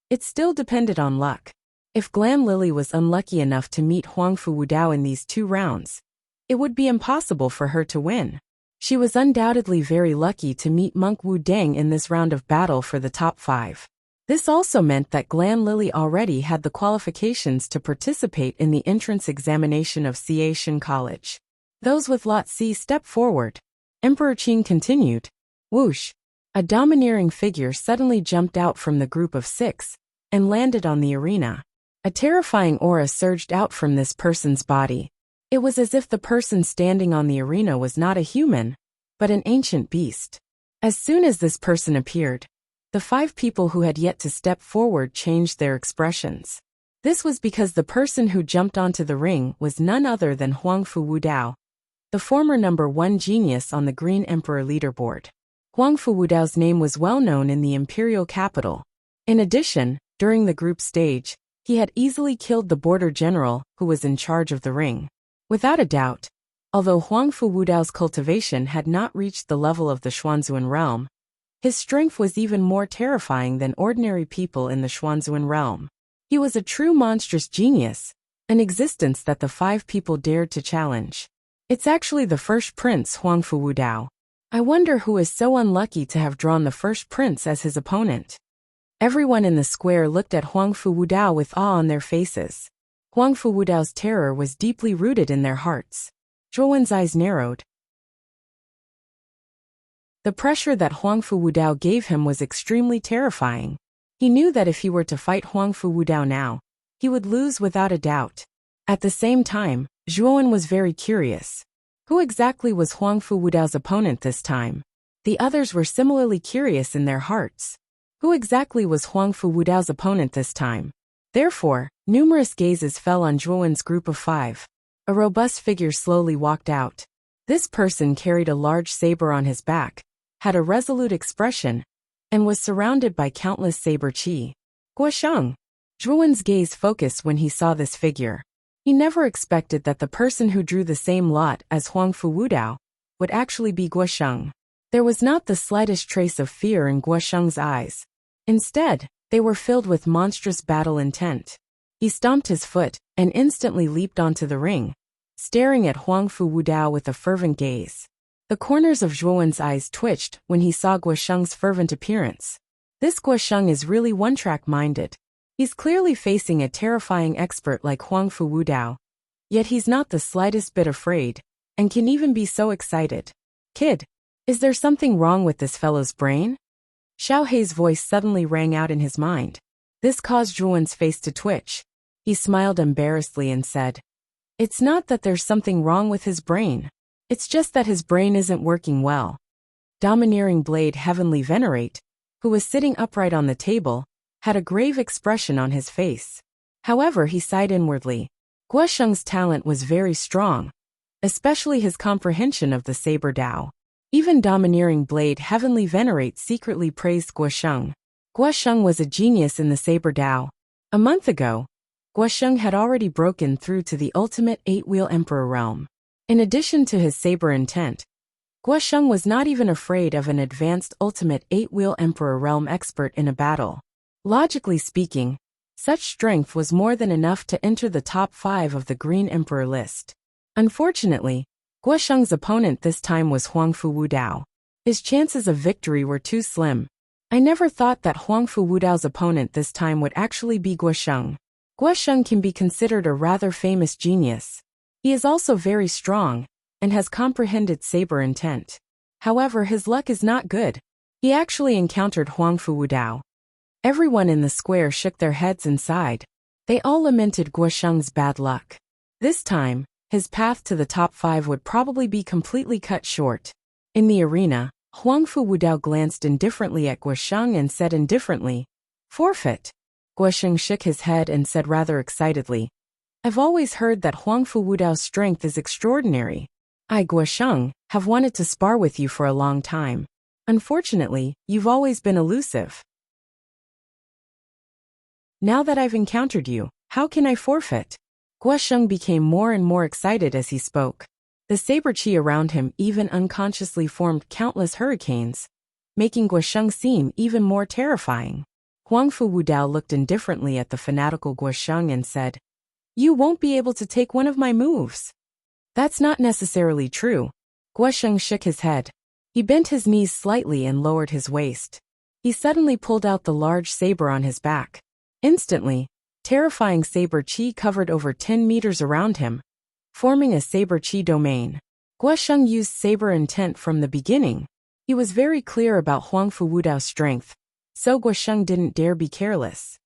it still depended on luck. If Glan Lily was unlucky enough to meet Huangfu Wudao in these 2 rounds, it would be impossible for her to win. She was undoubtedly very lucky to meet Monk Wu Dang in this round of battle for the top 5. This also meant that Glan Lily already had the qualifications to participate in the entrance examination of Xiaoshan College. Those with Lot C step forward. Emperor Qing continued. Whoosh! A domineering figure suddenly jumped out from the group of 6 and landed on the arena. A terrifying aura surged out from this person's body. It was as if the person standing on the arena was not a human, but an ancient beast. As soon as this person appeared, the 5 people who had yet to step forward changed their expressions. This was because the person who jumped onto the ring was none other than Huangfu Wudao, the former number 1 genius on the Green Emperor leaderboard. Huangfu Wudao's name was well known in the imperial capital. In addition, during the group stage, he had easily killed the border general who was in charge of the ring. Without a doubt, although Huangfu Wudao's cultivation had not reached the level of the Xuanzuan realm, his strength was even more terrifying than ordinary people in the Xuanzuan realm. He was a true monstrous genius, an existence that the 5 people dared to challenge. It's actually the first prince, Huangfu Wudao. I wonder who is so unlucky to have drawn the first prince as his opponent. Everyone in the square looked at Huangfu Wudao with awe on their faces. Huangfu Wudao's terror was deeply rooted in their hearts. Zhuowen's eyes narrowed. The pressure that Huangfu Wudao gave him was extremely terrifying. He knew that if he were to fight Huangfu Wudao now, he would lose without a doubt. At the same time, Zhuowen was very curious. Who exactly was Huangfu Wudao's opponent this time? The others were similarly curious in their hearts. Who exactly was Huangfu Wudao's opponent this time? Therefore, numerous gazes fell on Zhuowen's group of 5. A robust figure slowly walked out. This person carried a large saber on his back, had a resolute expression, and was surrounded by countless saber qi. Guosheng. Zhuowen's gaze focused when he saw this figure. He never expected that the person who drew the same lot as Huangfu Wudao would actually be Guosheng. There was not the slightest trace of fear in Guosheng's eyes. Instead, they were filled with monstrous battle intent. He stomped his foot and instantly leaped onto the ring, staring at Huangfu Wudao with a fervent gaze. The corners of Zhuowen's eyes twitched when he saw Guosheng's fervent appearance. This Guosheng is really one-track minded. He's clearly facing a terrifying expert like Huangfu Wudao. Yet he's not the slightest bit afraid, and can even be so excited. Kid, is there something wrong with this fellow's brain? Xiao Hei's voice suddenly rang out in his mind. This caused Zhuowen's face to twitch. He smiled embarrassedly and said, "It's not that there's something wrong with his brain. It's just that his brain isn't working well." Domineering Blade Heavenly Venerate, who was sitting upright on the table, had a grave expression on his face. However, he sighed inwardly. Guosheng's talent was very strong, especially his comprehension of the Saber Dao. Even Domineering Blade Heavenly Venerate secretly praised Guosheng. Guosheng was a genius in the Saber Dao. A month ago, Guosheng had already broken through to the ultimate 8-wheel Emperor realm. In addition to his saber intent, Guosheng was not even afraid of an advanced ultimate 8-wheel Emperor realm expert in a battle. Logically speaking, such strength was more than enough to enter the top 5 of the Green Emperor list. Unfortunately, Guosheng's opponent this time was Huangfu Wudao. His chances of victory were too slim. I never thought that Huangfu Wudao's opponent this time would actually be Guosheng. Guosheng can be considered a rather famous genius. He is also very strong, and has comprehended saber intent. However, his luck is not good. He actually encountered Huangfu Wudao. Everyone in the square shook their heads and sighed. They all lamented Guosheng's bad luck. This time, his path to the top 5 would probably be completely cut short. In the arena, Huangfu Wudao glanced indifferently at Guosheng and said indifferently, "Forfeit." Guosheng shook his head and said rather excitedly, "I've always heard that Huangfu Wudao's strength is extraordinary. I, Guosheng, have wanted to spar with you for a long time. Unfortunately, you've always been elusive. Now that I've encountered you, how can I forfeit?" Guosheng became more and more excited as he spoke. The saber chi around him even unconsciously formed countless hurricanes, making Guosheng seem even more terrifying. Huangfu Wudao looked indifferently at the fanatical Guosheng and said, "You won't be able to take one of my moves." "That's not necessarily true." Guosheng shook his head. He bent his knees slightly and lowered his waist. He suddenly pulled out the large saber on his back. Instantly, terrifying saber chi covered over 10 meters around him, forming a saber chi domain. Guosheng used saber intent from the beginning. He was very clear about Huangfu Wudao's strength, so Guosheng didn't dare be careless.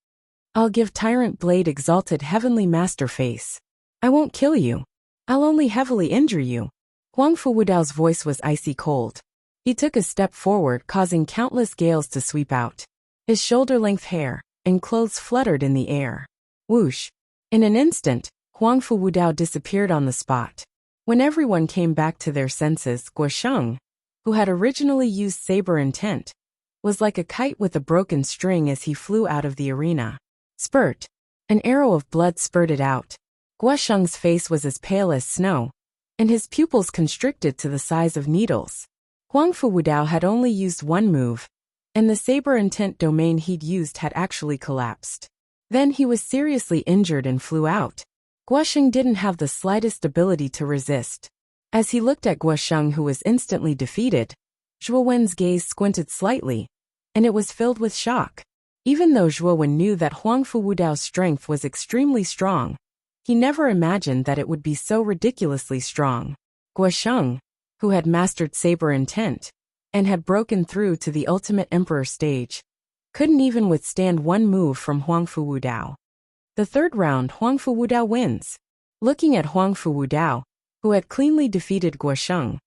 "I'll give Tyrant Blade Exalted Heavenly Master Face. I won't kill you. I'll only heavily injure you." Huangfu Wudao's voice was icy cold. He took a step forward, causing countless gales to sweep out. His shoulder-length hair and clothes fluttered in the air. Whoosh! In an instant, Huangfu Wudao disappeared on the spot. When everyone came back to their senses, Guosheng, who had originally used saber intent, was like a kite with a broken string as he flew out of the arena. Spurt! An arrow of blood spurted out. Guosheng's face was as pale as snow, and his pupils constricted to the size of needles. Huangfu Wudao had only used one move, and the saber intent domain he'd used had actually collapsed. Then he was seriously injured and flew out. Guosheng didn't have the slightest ability to resist. As he looked at Guosheng, who was instantly defeated, Zhuo Wen's gaze squinted slightly, and it was filled with shock. Even though Zhuo Wen knew that Huangfu Wudao's strength was extremely strong, he never imagined that it would be so ridiculously strong. Guosheng, who had mastered saber intent, and had broken through to the Ultimate Emperor stage, couldn't even withstand one move from Huangfu Wudao. The third round, Huangfu Wudao wins. Looking at Huangfu Wudao, who had cleanly defeated Guosheng,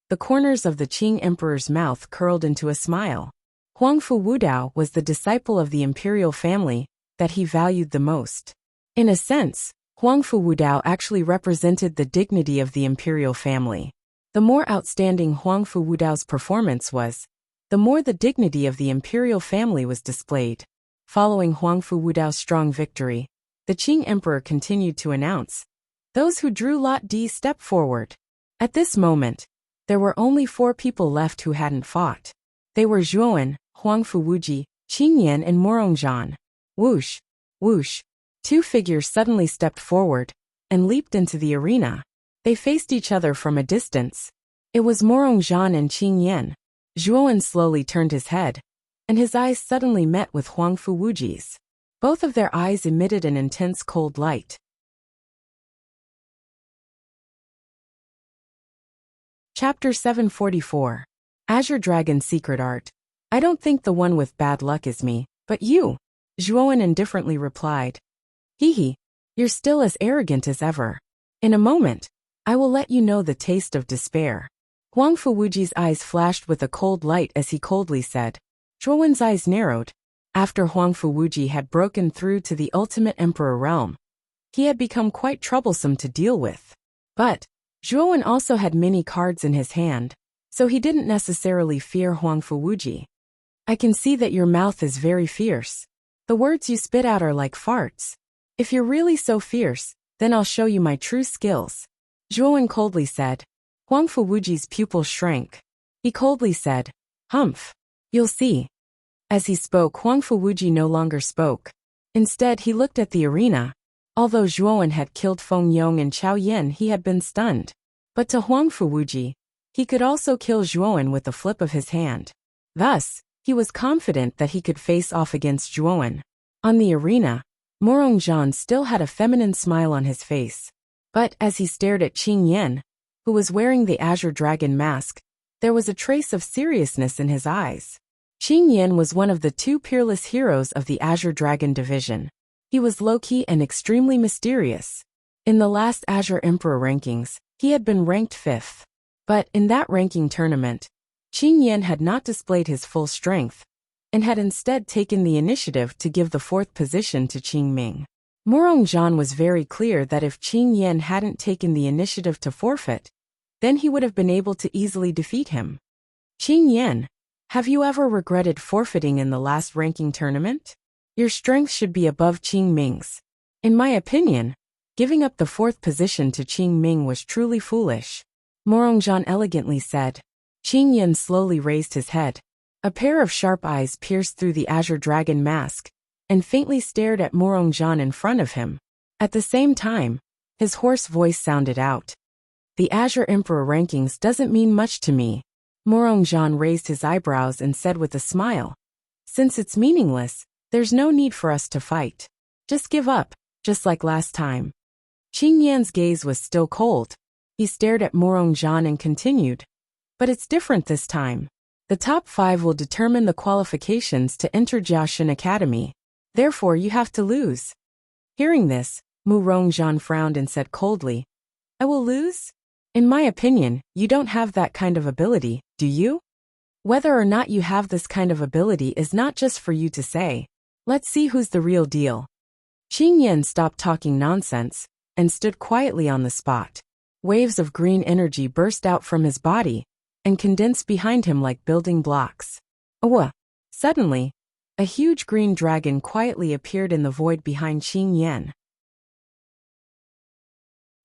the corners of the Qing Emperor's mouth curled into a smile. Huangfu Wudao was the disciple of the imperial family that he valued the most. In a sense, Huangfu Wudao actually represented the dignity of the imperial family. The more outstanding Huangfu Wudao's performance was, the more the dignity of the imperial family was displayed. Following Huangfu Wudao's strong victory, the Qing Emperor continued to announce, "Those who drew Lot D step forward." At this moment, there were only 4 people left who hadn't fought. They were Zhuowen, Huangfu Wuji, Qing Yan and Morongzhan. Whoosh! Whoosh! 2 figures suddenly stepped forward and leaped into the arena. They faced each other from a distance. It was Morongzhan and Qing Yan. Zhuowen slowly turned his head, and his eyes suddenly met with Huangfu Wuji's. Both of their eyes emitted an intense cold light. Chapter 744. Azure Dragon Secret Art. "I don't think the one with bad luck is me, but you," Zhuowen indifferently replied. "Hee, you're still as arrogant as ever. In a moment, I will let you know the taste of despair." Huangfu Wuji's eyes flashed with a cold light as he coldly said. Zhuowen's eyes narrowed. After Huangfu Wuji had broken through to the Ultimate Emperor realm, he had become quite troublesome to deal with. But Zhuowen also had many cards in his hand, so he didn't necessarily fear Huangfu Wuji. "I can see that your mouth is very fierce. The words you spit out are like farts. If you're really so fierce, then I'll show you my true skills," Zhuowen coldly said. Huangfu Wuji's pupil shrank. He coldly said, "Humph. You'll see." As he spoke, Huangfu Wuji no longer spoke. Instead, he looked at the arena. Although Zhuowen had killed Feng Yong and Chao Yan, he had been stunned. But to Huangfu Wuji, he could also kill Zhuowen with a flip of his hand. Thus, he was confident that he could face off against Zhuowen. On the arena, Morongzhan still had a feminine smile on his face. But as he stared at Qing Yan, who was wearing the Azure Dragon mask, there was a trace of seriousness in his eyes. Qing Yan was one of the two peerless heroes of the Azure Dragon division. He was low-key and extremely mysterious. In the last Azure Emperor rankings, he had been ranked 5th. But in that ranking tournament, Qing Yan had not displayed his full strength, and had instead taken the initiative to give the 4th position to Qing Ming. Morongzhan was very clear that if Qing Yan hadn't taken the initiative to forfeit, then he would have been able to easily defeat him. Qing Yan, have you ever regretted forfeiting in the last ranking tournament? Your strength should be above Qing Ming's. In my opinion, giving up the 4th position to Qing Ming was truly foolish. Morongzhan elegantly said. Qing Yan slowly raised his head. A pair of sharp eyes pierced through the Azure Dragon mask, and faintly stared at Morongzhan in front of him. At the same time, his hoarse voice sounded out. The Azure Emperor rankings doesn't mean much to me. Morongzhan raised his eyebrows and said with a smile. Since it's meaningless, there's no need for us to fight. Just give up, just like last time. Qing Yan's gaze was still cold. He stared at Morongzhan and continued. But it's different this time. The top 5 will determine the qualifications to enter Jiaxun Academy. Therefore you have to lose. Hearing this, Morongzhan frowned and said coldly, I will lose? In my opinion, you don't have that kind of ability, do you? Whether or not you have this kind of ability is not just for you to say. Let's see who's the real deal. Qing Yan stopped talking nonsense and stood quietly on the spot. Waves of green energy burst out from his body and condensed behind him like building blocks. Suddenly, a huge green dragon quietly appeared in the void behind Qing Yan.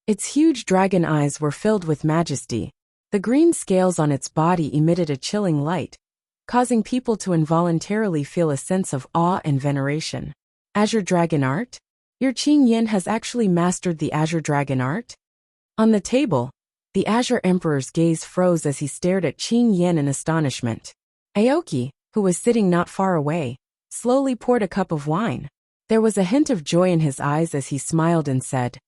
Its huge dragon eyes were filled with majesty. The green scales on its body emitted a chilling light, causing people to involuntarily feel a sense of awe and veneration. Azure Dragon Art? Your Qing Yan has actually mastered the Azure Dragon Art? On the table, the Azure Emperor's gaze froze as he stared at Qing Yan in astonishment. Aoki, who was sitting not far away, slowly poured a cup of wine. There was a hint of joy in his eyes as he smiled and said,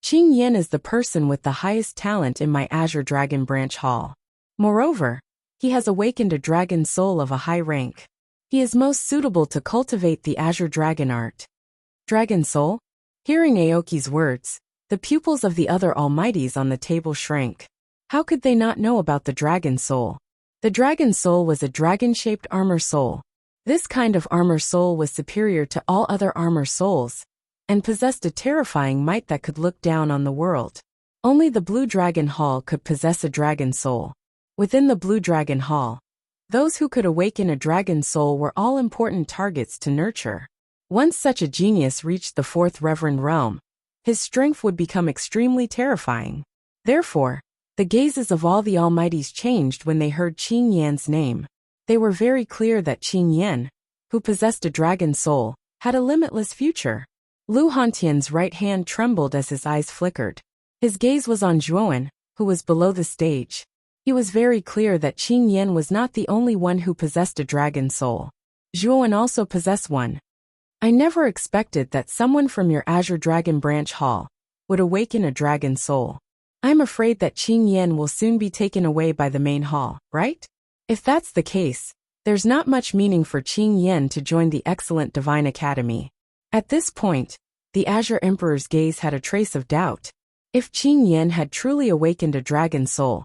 Qing Yan is the person with the highest talent in my Azure Dragon Branch Hall. Moreover, he has awakened a dragon soul of a high rank. He is most suitable to cultivate the Azure Dragon Art. Dragon Soul? Hearing Aoki's words, the pupils of the other Almighties on the table shrank. How could they not know about the Dragon Soul? The Dragon Soul was a dragon-shaped armor soul. This kind of armor soul was superior to all other armor souls, and possessed a terrifying might that could look down on the world. Only the Blue Dragon Hall could possess a dragon soul. Within the Blue Dragon Hall, those who could awaken a dragon soul were all important targets to nurture. Once such a genius reached the 4th Reverend Realm, his strength would become extremely terrifying. Therefore, the gazes of all the Almighties changed when they heard Qing Yan's name. They were very clear that Qing Yan, who possessed a dragon soul, had a limitless future. Lu Hantian's right hand trembled as his eyes flickered. His gaze was on Zhuowen, who was below the stage. He was very clear that Qing Yan was not the only one who possessed a dragon soul. Zhuowen also possessed one. I never expected that someone from your Azure Dragon Branch Hall would awaken a dragon soul. I'm afraid that Qing Yan will soon be taken away by the main hall, right? If that's the case, there's not much meaning for Qing Yan to join the excellent Divine Academy. At this point, the Azure Emperor's gaze had a trace of doubt. If Qing Yan had truly awakened a dragon soul,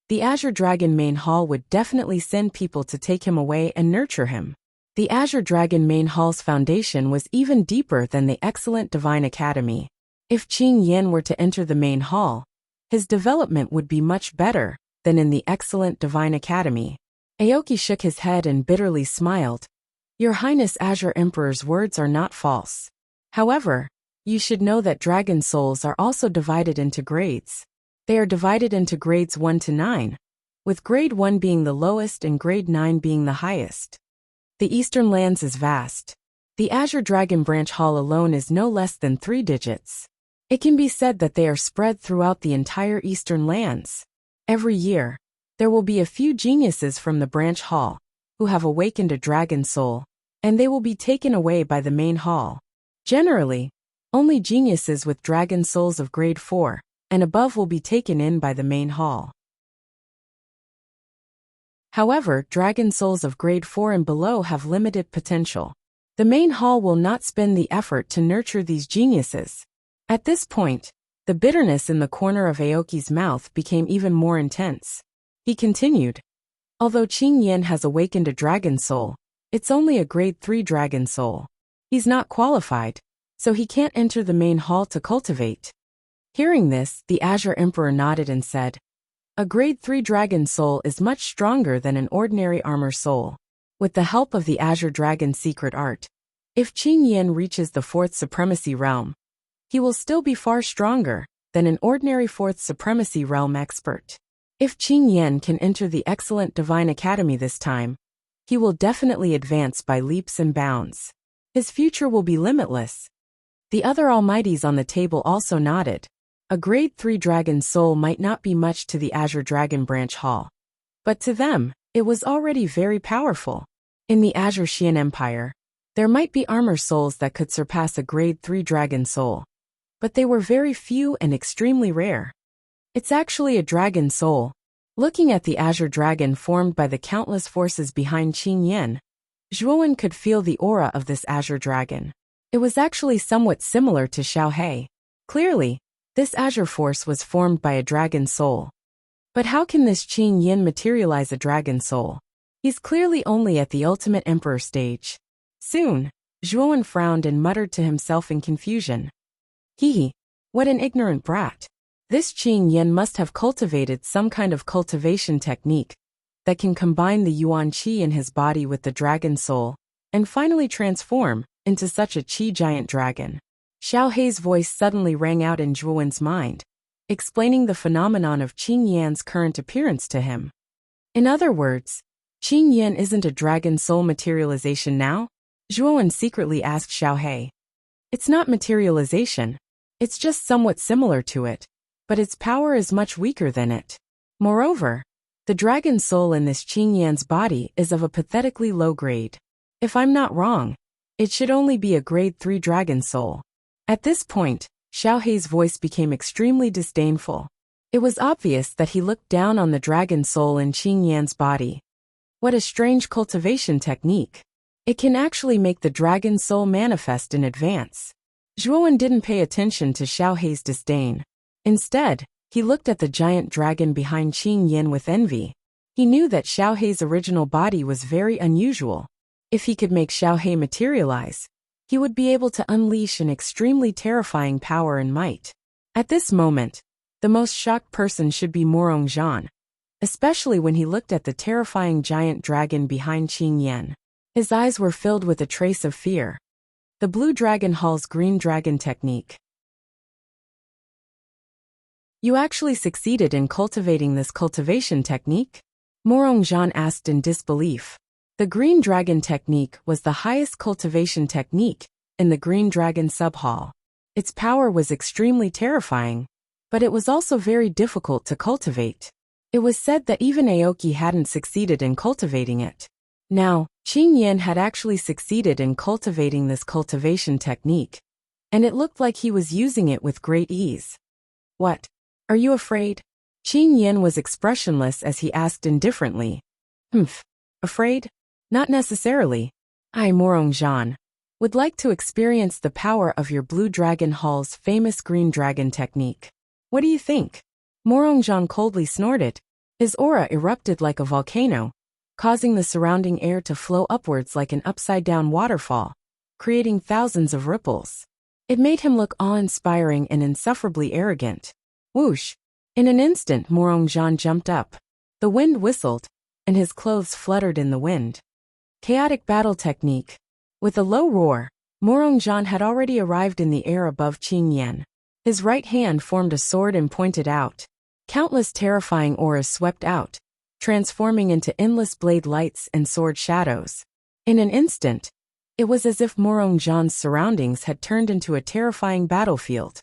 the Azure Dragon Main Hall would definitely send people to take him away and nurture him. The Azure Dragon Main Hall's foundation was even deeper than the excellent Divine Academy. If Qing Yan were to enter the main hall, his development would be much better than in the excellent Divine Academy. Aoki shook his head and bitterly smiled. Your Highness Azure Emperor's words are not false. However, you should know that dragon souls are also divided into grades. They are divided into grades 1 to 9, with grade 1 being the lowest and grade 9 being the highest. The Eastern Lands is vast. The Azure Dragon Branch Hall alone is no less than 3 digits. It can be said that they are spread throughout the entire Eastern Lands. Every year, there will be a few geniuses from the Branch Hall who have awakened a dragon soul, and they will be taken away by the main hall. Generally, only geniuses with dragon souls of grade 4 and above will be taken in by the main hall. However, dragon souls of grade 4 and below have limited potential. The main hall will not spend the effort to nurture these geniuses. At this point, the bitterness in the corner of Aoki's mouth became even more intense. He continued, although Qing Yan has awakened a dragon soul, it's only a grade 3 dragon soul. He's not qualified, so he can't enter the main hall to cultivate. Hearing this, the Azure Emperor nodded and said, a grade 3 dragon soul is much stronger than an ordinary armor soul. With the help of the Azure Dragon's secret art, if Qing Yan reaches the 4th Supremacy Realm, he will still be far stronger than an ordinary 4th Supremacy Realm expert. If Qing Yan can enter the excellent Divine Academy this time, he will definitely advance by leaps and bounds. His future will be limitless. The other almighties on the table also nodded. A grade 3 dragon soul might not be much to the Azure Dragon Branch Hall, but to them, it was already very powerful. In the Azure Xian Empire, there might be armor souls that could surpass a grade 3 dragon soul, but they were very few and extremely rare. It's actually a dragon soul. Looking at the Azure Dragon formed by the countless forces behind Qing Yan, Zhuowen could feel the aura of this Azure Dragon. It was actually somewhat similar to Xiao He. Clearly, this Azure Force was formed by a dragon soul. But how can this Qing Yan materialize a dragon soul? He's clearly only at the ultimate emperor stage. Soon, Zhuowen frowned and muttered to himself in confusion. What an ignorant brat. This Qing Yan must have cultivated some kind of cultivation technique that can combine the Yuan Qi in his body with the dragon soul, and finally transform into such a Qi giant dragon. Xiao Hei's voice suddenly rang out in Zhuowen's mind, explaining the phenomenon of Qing Yan's current appearance to him. In other words, Qing Yan isn't a dragon soul materialization now? Zhuowen secretly asked Xiao Hei. It's not materialization. It's just somewhat similar to it, but its power is much weaker than it. Moreover, the dragon soul in this Qing Yan's body is of a pathetically low grade. If I'm not wrong, it should only be a grade 3 dragon soul. At this point, Xiao Hei's voice became extremely disdainful. It was obvious that he looked down on the dragon soul in Qing Yan's body. What a strange cultivation technique. It can actually make the dragon soul manifest in advance. Zhuowen didn't pay attention to Xiao Hei's disdain. Instead, he looked at the giant dragon behind Qing Yan with envy. He knew that Xiao Hei's original body was very unusual. If he could make Xiao Hei materialize, he would be able to unleash an extremely terrifying power and might. At this moment, the most shocked person should be Morong Zhan, especially when he looked at the terrifying giant dragon behind Qing Yan. His eyes were filled with a trace of fear. The Blue Dragon Hall's Green Dragon Technique. You actually succeeded in cultivating this cultivation technique? Morong Zhan asked in disbelief. The Green Dragon Technique was the highest cultivation technique in the Green Dragon Sub-Hall. Its power was extremely terrifying, but it was also very difficult to cultivate. It was said that even Aoki hadn't succeeded in cultivating it. Now, Qing Yan had actually succeeded in cultivating this cultivation technique, and it looked like he was using it with great ease. What? Are you afraid? Qing Yan was expressionless as he asked indifferently. Afraid? Not necessarily. I, Morong Zhan, would like to experience the power of your Blue Dragon Hall's famous Green Dragon Technique. What do you think? Morong Zhan coldly snorted. His aura erupted like a volcano, causing the surrounding air to flow upwards like an upside-down waterfall, creating thousands of ripples. It made him look awe-inspiring and insufferably arrogant. Whoosh! In an instant, Morong Zhan jumped up. The wind whistled, and his clothes fluttered in the wind. Chaotic Battle Technique. With a low roar, Morong Zhan had already arrived in the air above Qing Yan. His right hand formed a sword and pointed out. Countless terrifying auras swept out, transforming into endless blade lights and sword shadows. In an instant, it was as if Morong Zhan's surroundings had turned into a terrifying battlefield.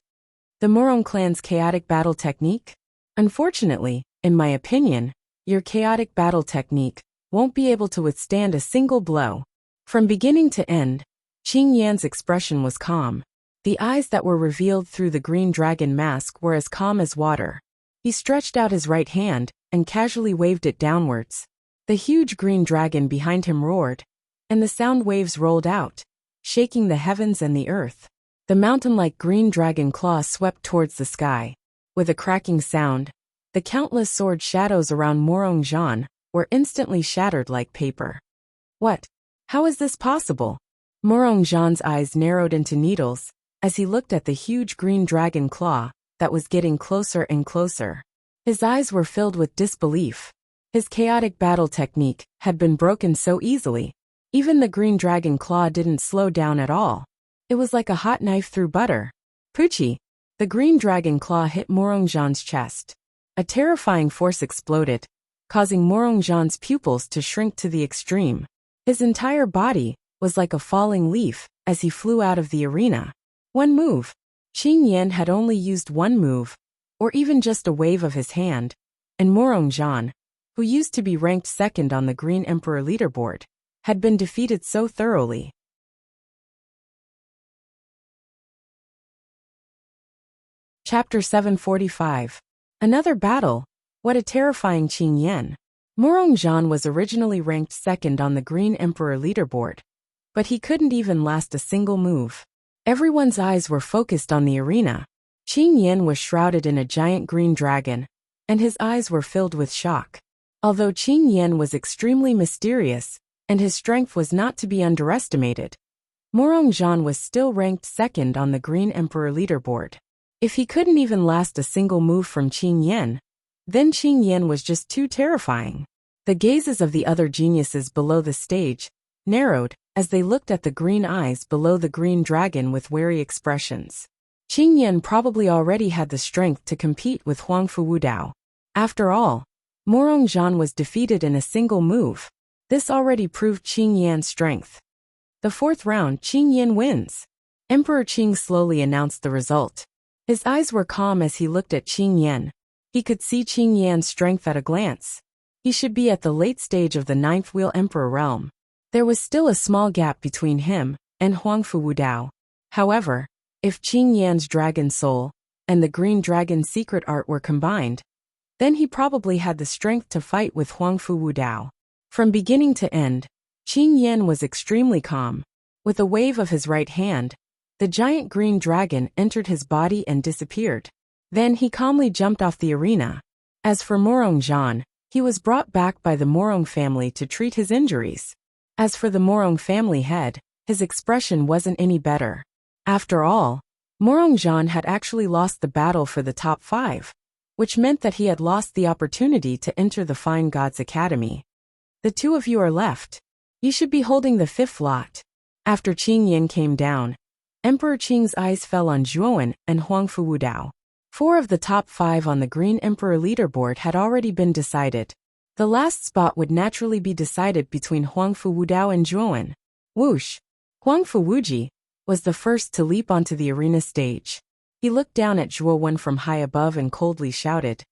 The Morong clan's Chaotic Battle Technique? Unfortunately, in my opinion, your Chaotic Battle Technique won't be able to withstand a single blow. From beginning to end, Qing Yan's expression was calm. The eyes that were revealed through the green dragon mask were as calm as water. He stretched out his right hand and casually waved it downwards. The huge green dragon behind him roared, and the sound waves rolled out, shaking the heavens and the earth. The mountain-like green dragon claw swept towards the sky. With a cracking sound, the countless sword shadows around Morongzhan were instantly shattered like paper. What? How is this possible? Morongzhan's eyes narrowed into needles as he looked at the huge green dragon claw that was getting closer and closer. His eyes were filled with disbelief. His chaotic battle technique had been broken so easily. Even the green dragon claw didn't slow down at all. It was like a hot knife through butter. Poochie! The green dragon claw hit Morongzhan's chest. A terrifying force exploded, causing Morongzhan's pupils to shrink to the extreme. His entire body was like a falling leaf as he flew out of the arena. One move. Qing Yan had only used one move, or even just a wave of his hand, and Morongzhan, who used to be ranked second on the Green Emperor leaderboard, had been defeated so thoroughly. Chapter 745. Another battle. What a terrifying Qing Yan. Morongzhan was originally ranked second on the Green Emperor leaderboard, but he couldn't even last a single move. Everyone's eyes were focused on the arena. Qing Yan was shrouded in a giant green dragon, and his eyes were filled with shock. Although Qing Yan was extremely mysterious, and his strength was not to be underestimated, Morongzhan was still ranked second on the Green Emperor leaderboard. If he couldn't even last a single move from Qing Yan, then Qing Yan was just too terrifying. The gazes of the other geniuses below the stage narrowed as they looked at the green eyes below the green dragon with wary expressions. Qing Yan probably already had the strength to compete with Huangfu Wudao. After all, Morongzhan was defeated in a single move. This already proved Qing Yan's strength. The fourth round, Qing Yan wins. Emperor Qing slowly announced the result. His eyes were calm as he looked at Qing Yan. He could see Qing Yan's strength at a glance. He should be at the late stage of the ninth wheel emperor realm. There was still a small gap between him and Huangfu Wudao. However, if Qing Yan's dragon soul and the green dragon's secret art were combined, then he probably had the strength to fight with Huangfu Wudao. From beginning to end, Qing Yan was extremely calm. With a wave of his right hand, the giant green dragon entered his body and disappeared. Then he calmly jumped off the arena. As for Morongzhan, he was brought back by the Morong family to treat his injuries. As for the Morong family head, his expression wasn't any better. After all, Morongzhan had actually lost the battle for the top 5, which meant that he had lost the opportunity to enter the Fine Gods Academy. The two of you are left. You should be holding the 5th lot. After Qing Yan came down, Emperor Qing's eyes fell on Zhuowen and Huangfu Wudao. 4 of the top 5 on the Green Emperor leaderboard had already been decided. The last spot would naturally be decided between Huangfu Wudao and Zhuowen. Whoosh! Huangfu Wuji was the first to leap onto the arena stage. He looked down at Zhuowen from high above and coldly shouted,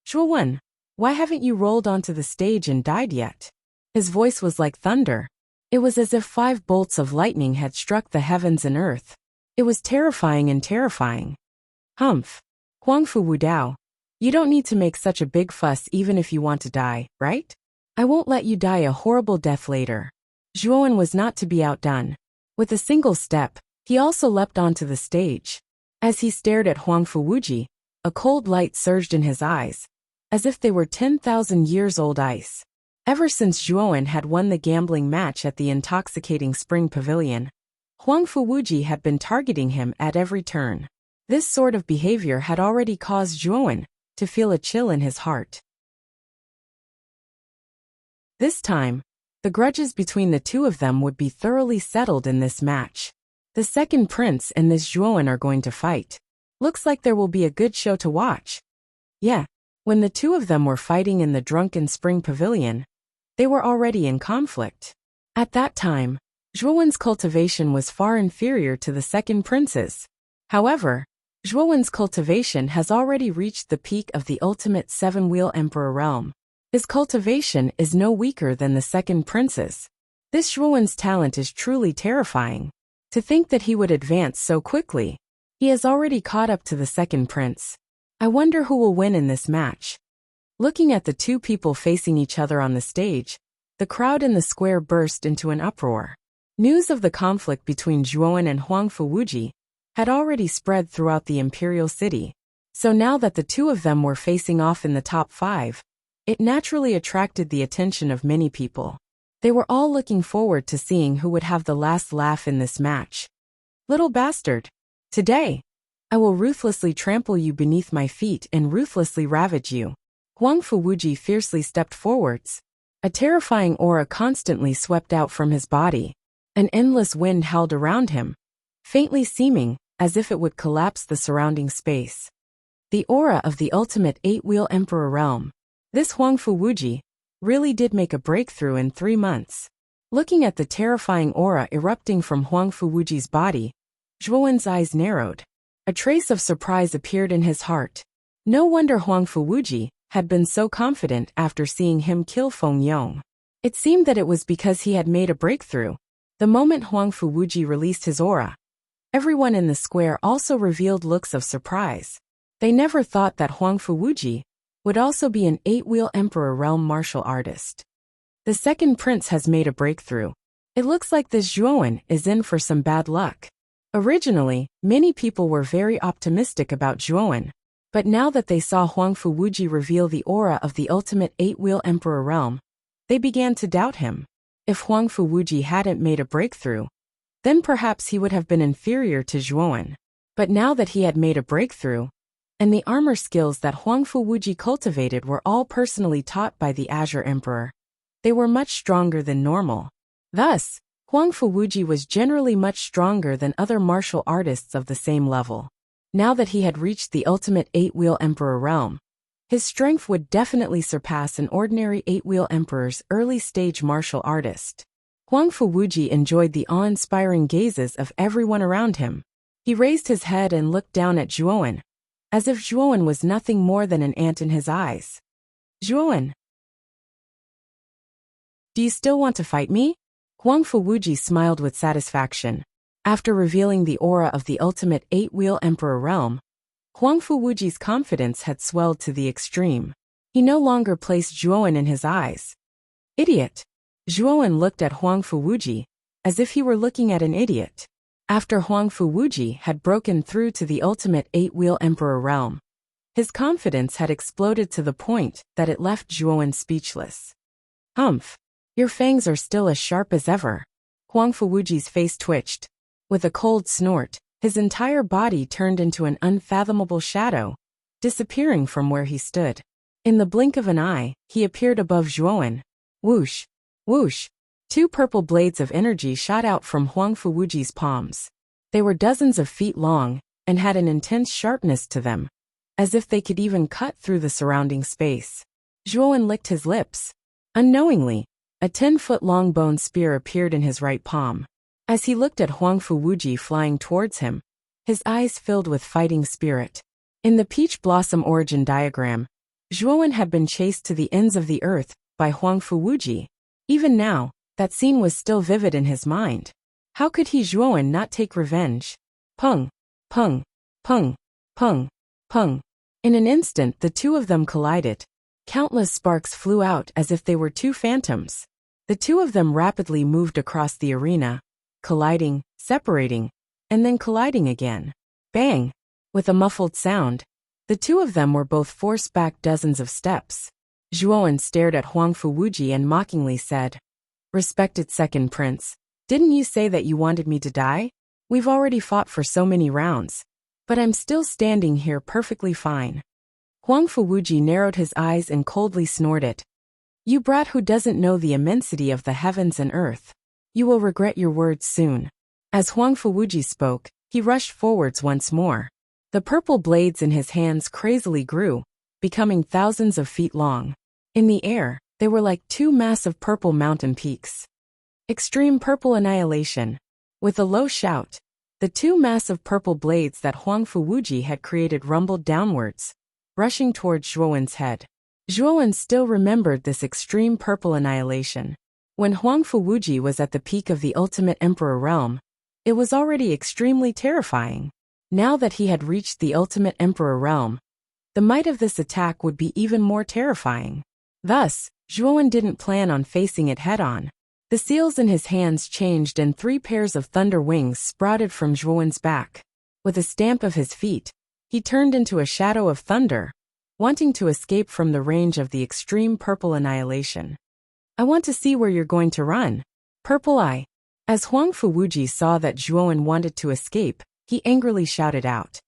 "Zhuowen, why haven't you rolled onto the stage and died yet?" His voice was like thunder. It was as if 5 bolts of lightning had struck the heavens and earth. It was terrifying and terrifying. Humph! Huangfu Wudao, you don't need to make such a big fuss even if you want to die, right? I won't let you die a horrible death later. Zhuowen was not to be outdone. With a single step, he also leapt onto the stage. As he stared at Huangfu Wuji, a cold light surged in his eyes, as if they were 10,000 years old ice. Ever since Zhuowen had won the gambling match at the intoxicating spring pavilion, Huangfu Wuji had been targeting him at every turn. This sort of behavior had already caused Zhuowen to feel a chill in his heart. This time, the grudges between the two of them would be thoroughly settled in this match. The second prince and this Zhuowen are going to fight. Looks like there will be a good show to watch. Yeah, when the two of them were fighting in the drunken spring pavilion, they were already in conflict. At that time, Zhuowen's cultivation was far inferior to the second prince's. However, Zhuowen's cultivation has already reached the peak of the ultimate 7-wheel emperor realm. His cultivation is no weaker than the second prince's. This Zhuowen's talent is truly terrifying. To think that he would advance so quickly. He has already caught up to the second prince. I wonder who will win in this match. Looking at the two people facing each other on the stage, the crowd in the square burst into an uproar. News of the conflict between Zhuowen and Huang Fuwuji had already spread throughout the imperial city, so now that the two of them were facing off in the top 5, it naturally attracted the attention of many people. They were all looking forward to seeing who would have the last laugh in this match. Little bastard! Today, I will ruthlessly trample you beneath my feet and ruthlessly ravage you. Huang Fuwuji fiercely stepped forwards. A terrifying aura constantly swept out from his body. An endless wind howled around him, faintly seeming as if it would collapse the surrounding space. The aura of the ultimate 8-wheel emperor realm. This Huang Fuwuji really did make a breakthrough in 3 months. Looking at the terrifying aura erupting from Huang Fuwuji's body, Zhuowen's eyes narrowed. A trace of surprise appeared in his heart. No wonder Huang Fuwuji had been so confident after seeing him kill Feng Yong. It seemed that it was because he had made a breakthrough. The moment Huang Fuwuji released his aura, everyone in the square also revealed looks of surprise. They never thought that Huang Fuwuji would also be an 8-wheel emperor realm martial artist. The second prince has made a breakthrough. It looks like this Zhuowen is in for some bad luck. Originally, many people were very optimistic about Zhuowen, but now that they saw Huang Fuwuji reveal the aura of the ultimate 8-wheel emperor realm, they began to doubt him. If Huang Fuwuji hadn't made a breakthrough, then perhaps he would have been inferior to Zhuowen. But now that he had made a breakthrough, and the armor skills that Huang Fuwuji cultivated were all personally taught by the Azure Emperor, they were much stronger than normal. Thus, Huang Fuwuji was generally much stronger than other martial artists of the same level. Now that he had reached the ultimate 8-wheel emperor realm, his strength would definitely surpass an ordinary 8-wheel emperor's early-stage martial artist. Huang Fuwuji enjoyed the awe-inspiring gazes of everyone around him. He raised his head and looked down at Zhuowen, as if Zhuowen was nothing more than an ant in his eyes. Zhuowen, do you still want to fight me? Huang Fuwuji smiled with satisfaction. After revealing the aura of the ultimate 8-wheel emperor realm, Huang Fuwuji's confidence had swelled to the extreme. He no longer placed Zhuowen in his eyes. Idiot! Zhuowen looked at Huang Fuwuji, as if he were looking at an idiot. After Huang Fuwuji had broken through to the ultimate 8-wheel emperor realm, his confidence had exploded to the point that it left Zhuowen speechless. Humph! Your fangs are still as sharp as ever. Huang Fuwuji's face twitched. With a cold snort, his entire body turned into an unfathomable shadow, disappearing from where he stood. In the blink of an eye, he appeared above Zhuowen. Whoosh! Whoosh! 2 purple blades of energy shot out from Huang Fuwuji's palms. They were dozens of feet long, and had an intense sharpness to them, as if they could even cut through the surrounding space. Zhuowen licked his lips. Unknowingly, a 10-foot-long bone spear appeared in his right palm. As he looked at Huang Fuwuji flying towards him, his eyes filled with fighting spirit. In the peach blossom origin diagram, Zhuowen had been chased to the ends of the earth by Huang Fuwuji. Even now, that scene was still vivid in his mind. How could he, Zhuowen, not take revenge? Pung! Pung! Pung! Pung! Pung! In an instant the two of them collided. Countless sparks flew out as if they were 2 phantoms. The two of them rapidly moved across the arena, colliding, separating, and then colliding again. Bang! With a muffled sound, the two of them were both forced back dozens of steps. Zhuowen stared at Huang Fuwuji and mockingly said, "Respected second prince, didn't you say that you wanted me to die? We've already fought for so many rounds, but I'm still standing here perfectly fine." Huang Fuwuji narrowed his eyes and coldly snorted. "You brat who doesn't know the immensity of the heavens and earth. You will regret your words soon." As Huang Fuwuji spoke, he rushed forwards once more. The purple blades in his hands crazily grew, becoming thousands of feet long. In the air, they were like 2 massive purple mountain peaks. Extreme purple annihilation. With a low shout, the 2 massive purple blades that Huang Fuwuji had created rumbled downwards, rushing towards Zhuowen's head. Zhuowen still remembered this extreme purple annihilation. When Huang Fuwuji was at the peak of the ultimate emperor realm, it was already extremely terrifying. Now that he had reached the ultimate emperor realm, the might of this attack would be even more terrifying. Thus, Zhuowen didn't plan on facing it head-on. The seals in his hands changed and 3 pairs of thunder wings sprouted from Zhuowen's back. With a stamp of his feet, he turned into a shadow of thunder, wanting to escape from the range of the extreme purple annihilation. I want to see where you're going to run, Purple Eye. As Huang Fuwuji saw that Zhuowen wanted to escape, he angrily shouted out.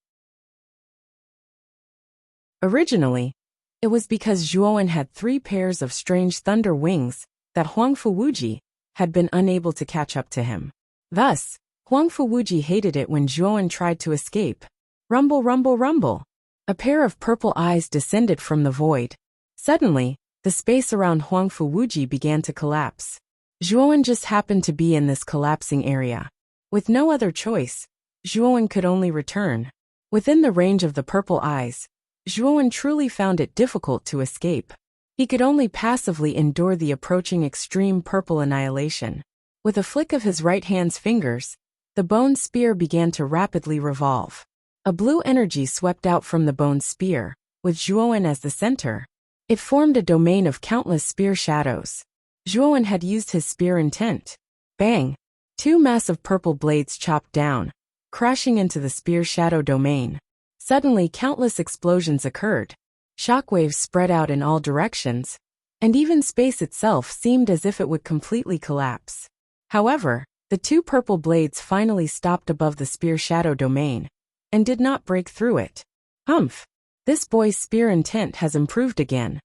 Originally, it was because Zhuowen had 3 pairs of strange thunder wings that Huang Fuwuji had been unable to catch up to him. Thus, Huang Fuwuji hated it when Zhuowen tried to escape. Rumble, rumble, rumble. A pair of purple eyes descended from the void. Suddenly, the space around Huang Fuwuji began to collapse. Zhuowen just happened to be in this collapsing area. With no other choice, Zhuowen could only return. Within the range of the purple eyes, Zhuowen truly found it difficult to escape. He could only passively endure the approaching extreme purple annihilation. With a flick of his right hand's fingers, the bone spear began to rapidly revolve. A blue energy swept out from the bone spear, with Zhuowen as the center. It formed a domain of countless spear shadows. Zhuowen had used his spear intent. Bang! 2 massive purple blades chopped down, crashing into the spear shadow domain. Suddenly countless explosions occurred. Shockwaves spread out in all directions, and even space itself seemed as if it would completely collapse. However, the 2 purple blades finally stopped above the spear shadow domain, and did not break through it. Humph! This boy's spear intent has improved again.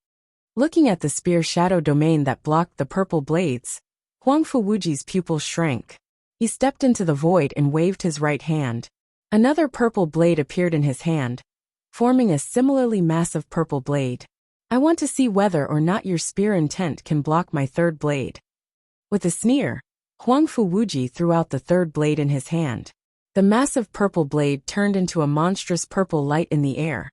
Looking at the spear shadow domain that blocked the purple blades, Huang Fuwuji's pupils shrank. He stepped into the void and waved his right hand. Another purple blade appeared in his hand, forming a similarly massive purple blade. I want to see whether or not your spear intent can block my 3rd blade. With a sneer, Huang Fuwuji threw out the 3rd blade in his hand. The massive purple blade turned into a monstrous purple light in the air,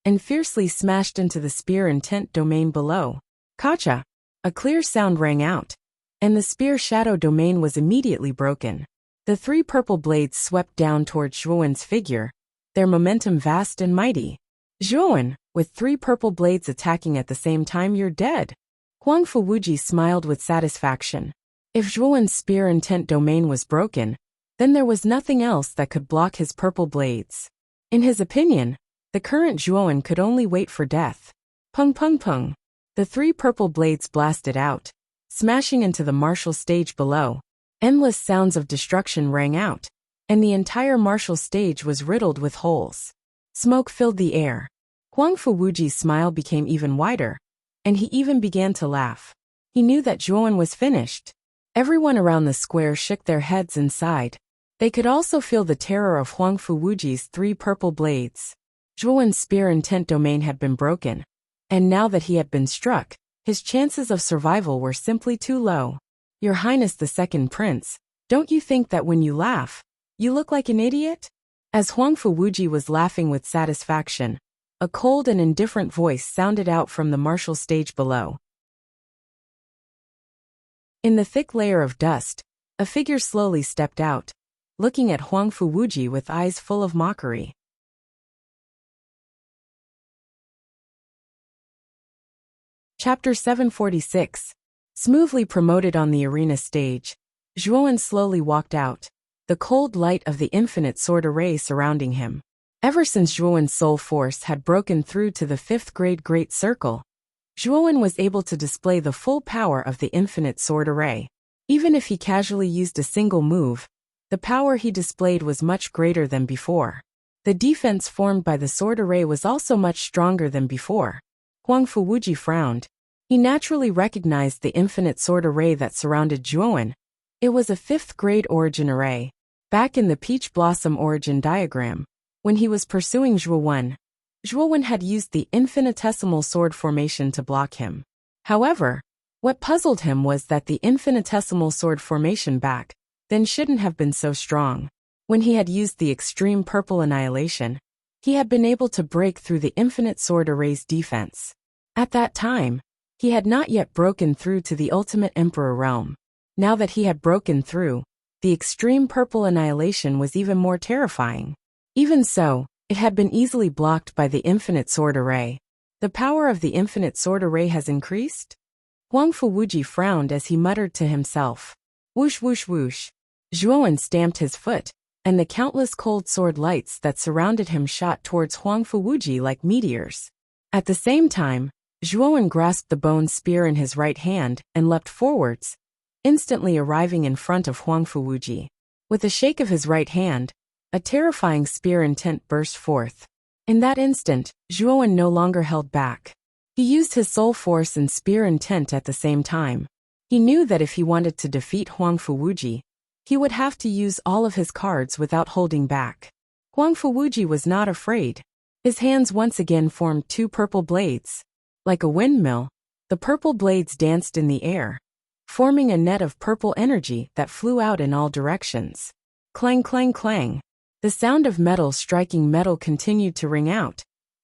and fiercely smashed into the spear intent domain below. Kacha! A clear sound rang out, and the spear shadow domain was immediately broken. The 3 purple blades swept down towards Zhuowen's figure, their momentum vast and mighty. Zhuowen, with 3 purple blades attacking at the same time, you're dead. Huang Fuwuji smiled with satisfaction. If Zhuowen's spear intent domain was broken, then there was nothing else that could block his purple blades. In his opinion, the current Zhuowen could only wait for death. Pung pung pung. The 3 purple blades blasted out, smashing into the martial stage below. Endless sounds of destruction rang out, and the entire martial stage was riddled with holes. Smoke filled the air. Huang Fuwuji's smile became even wider, and he even began to laugh. He knew that Zhuowen was finished. Everyone around the square shook their heads and sighed. They could also feel the terror of Huang Fuwuji's 3 purple blades. Zhuowen's spear intent domain had been broken, and now that he had been struck, his chances of survival were simply too low. Your Highness the Second Prince, don't you think that when you laugh, you look like an idiot? As Huang Fuwuji was laughing with satisfaction, a cold and indifferent voice sounded out from the martial stage below. In the thick layer of dust, a figure slowly stepped out, looking at Huang Fuwuji with eyes full of mockery. Chapter 746. Smoothly promoted on the arena stage, Zhuowen slowly walked out, the cold light of the infinite sword array surrounding him. Ever since Zhuowen's soul force had broken through to the 5th grade Great Circle, Zhuowen was able to display the full power of the infinite sword array. Even if he casually used a single move, the power he displayed was much greater than before. The defense formed by the sword array was also much stronger than before. Huang Fuwuji frowned. He naturally recognized the infinite sword array that surrounded Zhuowen. It was a 5th grade origin array. Back in the Peach Blossom origin diagram, when he was pursuing Zhuowen had used the infinitesimal sword formation to block him. However, what puzzled him was that the infinitesimal sword formation back then shouldn't have been so strong. When he had used the extreme purple annihilation, he had been able to break through the infinite sword array's defense. At that time, he had not yet broken through to the ultimate emperor realm. Now that he had broken through, the extreme purple annihilation was even more terrifying. Even so, it had been easily blocked by the infinite sword array. The power of the infinite sword array has increased? Huang Fuwuji frowned as he muttered to himself. Whoosh whoosh whoosh. Zhuowen stamped his foot, and the countless cold sword lights that surrounded him shot towards Huang Fuwuji like meteors. At the same time, Zhuowen grasped the bone spear in his right hand and leapt forwards, instantly arriving in front of Huang Fuwuji. With a shake of his right hand, a terrifying spear intent burst forth. In that instant, Zhuowen no longer held back. He used his soul force and spear intent at the same time. He knew that if he wanted to defeat Huang Fuwuji, he would have to use all of his cards without holding back. Huang Fuwuji was not afraid. His hands once again formed two purple blades. Like a windmill, the purple blades danced in the air, forming a net of purple energy that flew out in all directions. Clang, clang, clang. The sound of metal striking metal continued to ring out,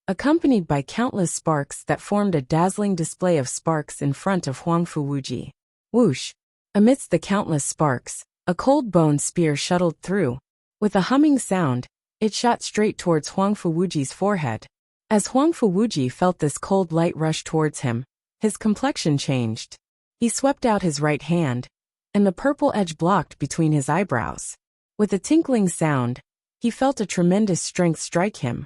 accompanied by countless sparks that formed a dazzling display of sparks in front of Huang Fuwuji. Whoosh! Amidst the countless sparks, a cold bone spear shuttled through. With a humming sound, it shot straight towards Huang Fuwuji's forehead. As Huang Fuwuji felt this cold light rush towards him, his complexion changed. He swept out his right hand, and the purple edge blocked between his eyebrows. With a tinkling sound, he felt a tremendous strength strike him.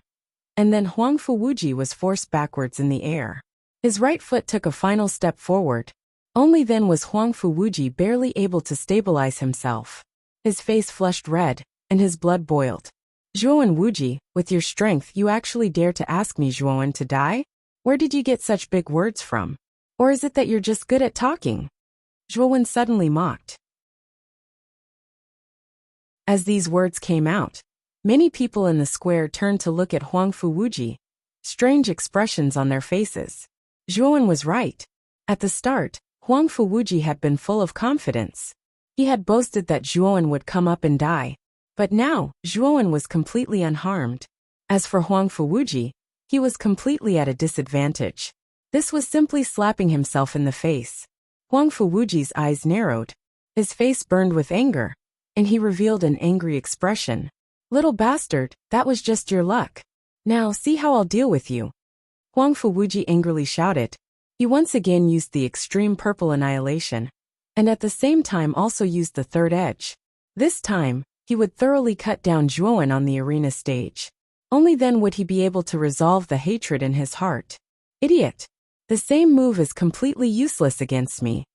And then Huang Fuwuji was forced backwards in the air. His right foot took a final step forward. Only then was Huang Fuwuji barely able to stabilize himself. His face flushed red, and his blood boiled. Zhuowen Wuji, with your strength you actually dare to ask me, Zhuowen, to die? Where did you get such big words from? Or is it that you're just good at talking? Zhuowen suddenly mocked. As these words came out, many people in the square turned to look at Huang Fuwuji, strange expressions on their faces. Zhuowen was right. At the start, Huang Fuwuji had been full of confidence. He had boasted that Zhuowen would come up and die. But now, Zhuowen was completely unharmed. As for Huang Fuwuji, he was completely at a disadvantage. This was simply slapping himself in the face. Huang Fuwuji's eyes narrowed. His face burned with anger, and he revealed an angry expression. Little bastard, that was just your luck. Now see how I'll deal with you. Huang Fuwuji angrily shouted. He once again used the extreme purple annihilation, and at the same time also used the third edge. This time, he would thoroughly cut down Zhuowen on the arena stage. Only then would he be able to resolve the hatred in his heart. Idiot! The same move is completely useless against me.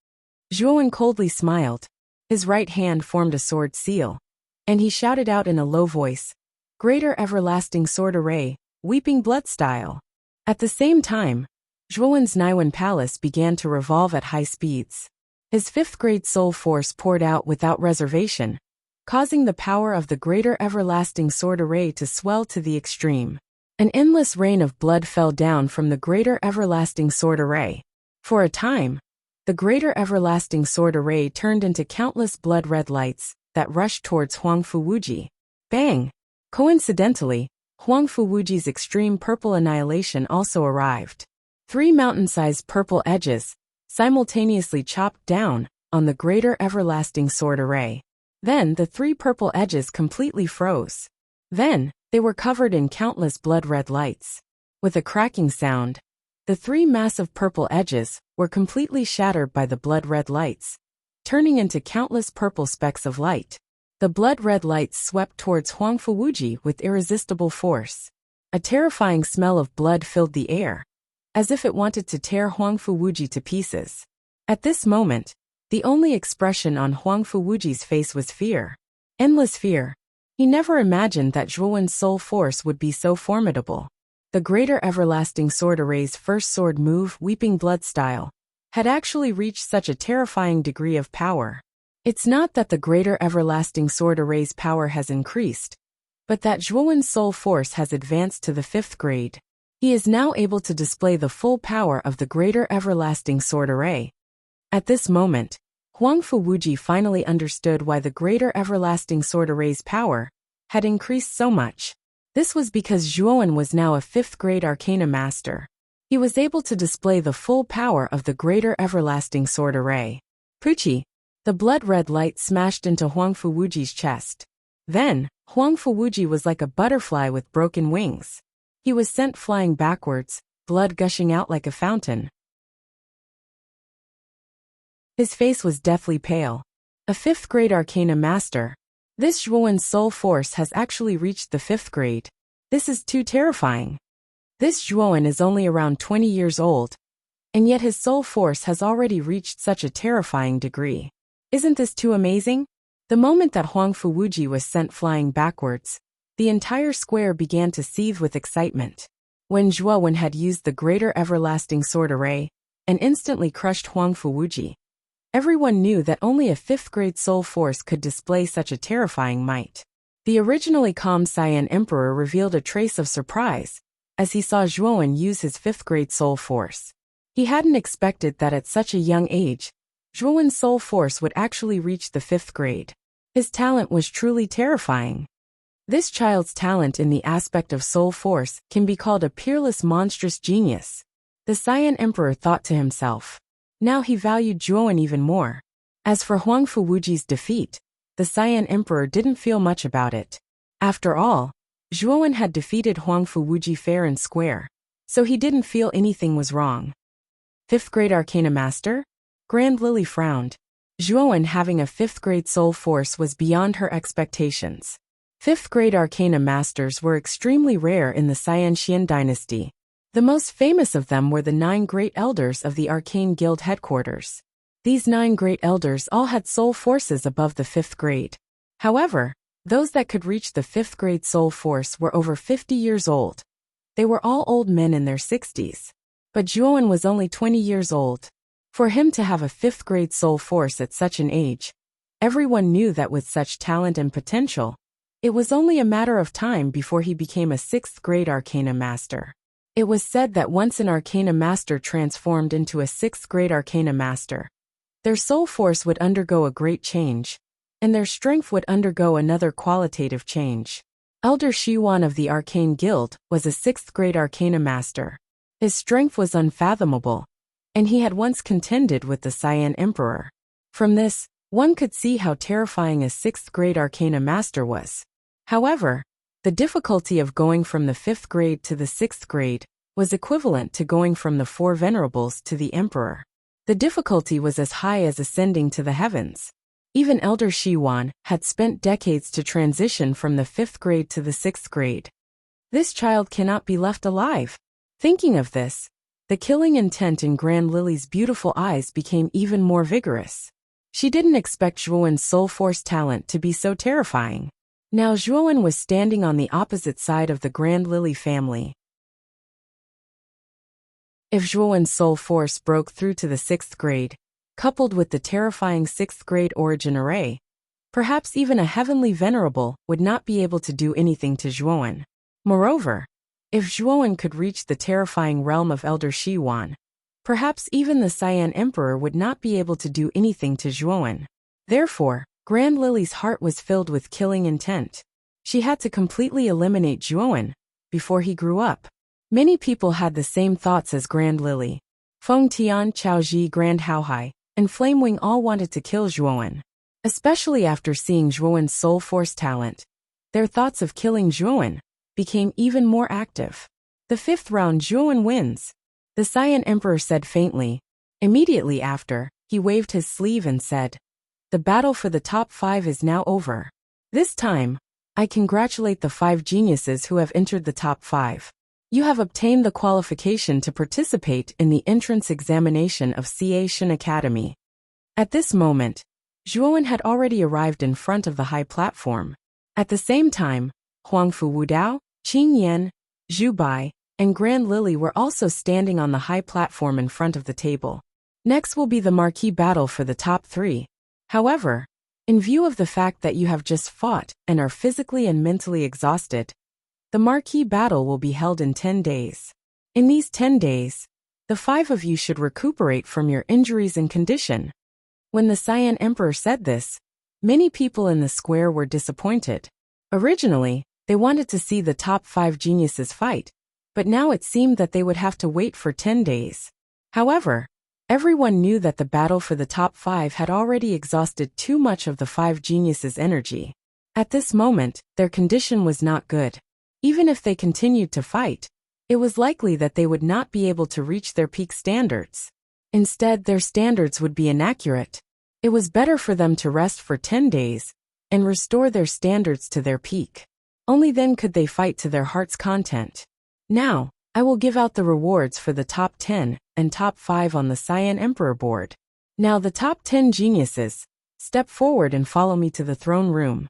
Zhuowen coldly smiled. His right hand formed a sword seal, and he shouted out in a low voice, Greater Everlasting Sword Array, Weeping Blood style. At the same time, Zhuowen's Naiwen Palace began to revolve at high speeds. His fifth-grade soul force poured out without reservation, causing the power of the Greater Everlasting Sword Array to swell to the extreme. An endless rain of blood fell down from the Greater Everlasting Sword Array. For a time, the Greater Everlasting Sword Array turned into countless blood-red lights that rushed towards Huang Fuwuji. Bang! Coincidentally, Huang Fuwuji's extreme purple annihilation also arrived. 3 mountain-sized purple edges simultaneously chopped down on the Greater Everlasting Sword Array. Then the 3 purple edges completely froze. Then, they were covered in countless blood-red lights. With a cracking sound, the 3 massive purple edges were completely shattered by the blood-red lights, turning into countless purple specks of light. The blood-red lights swept towards Huang Fuwuji with irresistible force. A terrifying smell of blood filled the air, as if it wanted to tear Huang Fuwuji to pieces. At this moment, the only expression on Huang Fuwuji's face was fear. Endless fear. He never imagined that Zhuowen's soul force would be so formidable. The Greater Everlasting Sword Array's first sword move, Weeping Blood style, had actually reached such a terrifying degree of power. It's not that the Greater Everlasting Sword Array's power has increased, but that Zhuowen's soul force has advanced to the 5th grade. He is now able to display the full power of the Greater Everlasting Sword Array. At this moment, Huang Fuwuji finally understood why the Greater Everlasting Sword Array's power had increased so much. This was because Zhuowen was now a 5th grade Arcana Master. He was able to display the full power of the Greater Everlasting Sword Array. Poochie! The blood-red light smashed into Huang Fuwuji's chest. Then, Huang Fuwuji was like a butterfly with broken wings. He was sent flying backwards, blood gushing out like a fountain. His face was deathly pale. A 5th grade Arcana Master. This Zhuowen's soul force has actually reached the 5th grade. This is too terrifying. This Zhuowen is only around 20 years old, and yet his soul force has already reached such a terrifying degree. Isn't this too amazing? The moment that Huangfu Wuji was sent flying backwards, the entire square began to seethe with excitement. When Zhuowen had used the greater everlasting sword array and instantly crushed Huangfu Wuji, everyone knew that only a 5th grade soul force could display such a terrifying might. The originally calm Saiyan Emperor revealed a trace of surprise as he saw Zhuowen use his 5th grade soul force. He hadn't expected that at such a young age, Zhuowen's soul force would actually reach the 5th grade. His talent was truly terrifying. This child's talent in the aspect of soul force can be called a peerless monstrous genius. The Saiyan Emperor thought to himself. Now he valued Zhuowen even more. As for Huangfu Wuji's defeat, the Saiyan Emperor didn't feel much about it. After all, Zhuowen had defeated Huangfu Wuji fair and square, so he didn't feel anything was wrong. 5th grade Arcana Master? Grand Lily frowned. Zhuowen having a 5th grade soul force was beyond her expectations. 5th grade Arcana Masters were extremely rare in the Saiyan dynasty. The most famous of them were the 9 Great Elders of the Arcane Guild headquarters. These 9 Great Elders all had soul forces above the 5th grade. However, those that could reach the 5th grade soul force were over 50 years old. They were all old men in their 60s. But Zhuowen was only 20 years old. For him to have a 5th grade soul force at such an age, everyone knew that with such talent and potential, it was only a matter of time before he became a 6th grade Arcana Master. It was said that once an Arcana Master transformed into a 6th grade Arcana Master, their soul force would undergo a great change, and their strength would undergo another qualitative change. Elder Shiwan of the Arcane Guild was a 6th grade Arcana Master. His strength was unfathomable, and he had once contended with the Saiyan Emperor. From this, one could see how terrifying a 6th grade Arcana Master was. However, the difficulty of going from the 5th grade to the 6th grade was equivalent to going from the 4 Venerables to the Emperor. The difficulty was as high as ascending to the heavens. Even Elder Shiwan had spent decades to transition from the 5th grade to the 6th grade. This child cannot be left alive. Thinking of this, the killing intent in Grand Lily's beautiful eyes became even more vigorous. She didn't expect Zhuowen's soul force talent to be so terrifying. Now Zhuowen was standing on the opposite side of the Grand Lily family. If Zhuowen's soul force broke through to the 6th grade, coupled with the terrifying 6th grade origin array, perhaps even a heavenly venerable would not be able to do anything to Zhuowen. Moreover, if Zhuowen could reach the terrifying realm of Elder Shiwan, perhaps even the Saiyan Emperor would not be able to do anything to Zhuowen. Therefore, Grand Lily's heart was filled with killing intent. She had to completely eliminate Zhuowen before he grew up. Many people had the same thoughts as Grand Lily. Feng Tian, Chaoji, Grand Haohai, and Flamewing all wanted to kill Zhuowen. Especially after seeing Zhuowen's soul force talent, their thoughts of killing Zhuowen became even more active. The 5th round, Zhuowen wins, the Saiyan Emperor said faintly. Immediately after, he waved his sleeve and said, "The battle for the top 5 is now over. This time, I congratulate the 5 geniuses who have entered the top 5. You have obtained the qualification to participate in the entrance examination of CA Shin Academy." At this moment, Zhuowen had already arrived in front of the high platform. At the same time, Huangfu Wudao, Qing Yan, Zhu Bai, and Grand Lily were also standing on the high platform in front of the table. Next will be the marquee battle for the top 3. However, in view of the fact that you have just fought and are physically and mentally exhausted, the marquee battle will be held in 10 days. In these 10 days, the 5 of you should recuperate from your injuries and condition. When the Saiyan Emperor said this, many people in the square were disappointed. Originally, they wanted to see the top 5 geniuses fight, but now it seemed that they would have to wait for 10 days. However, everyone knew that the battle for the top 5 had already exhausted too much of the 5 geniuses' energy. At this moment, their condition was not good. Even if they continued to fight, it was likely that they would not be able to reach their peak standards. Instead, their standards would be inaccurate. It was better for them to rest for 10 days and restore their standards to their peak. Only then could they fight to their heart's content. Now, I will give out the rewards for the top 10 and top 5 on the Cyan Emperor board. Now the top 10 geniuses, step forward and follow me to the throne room.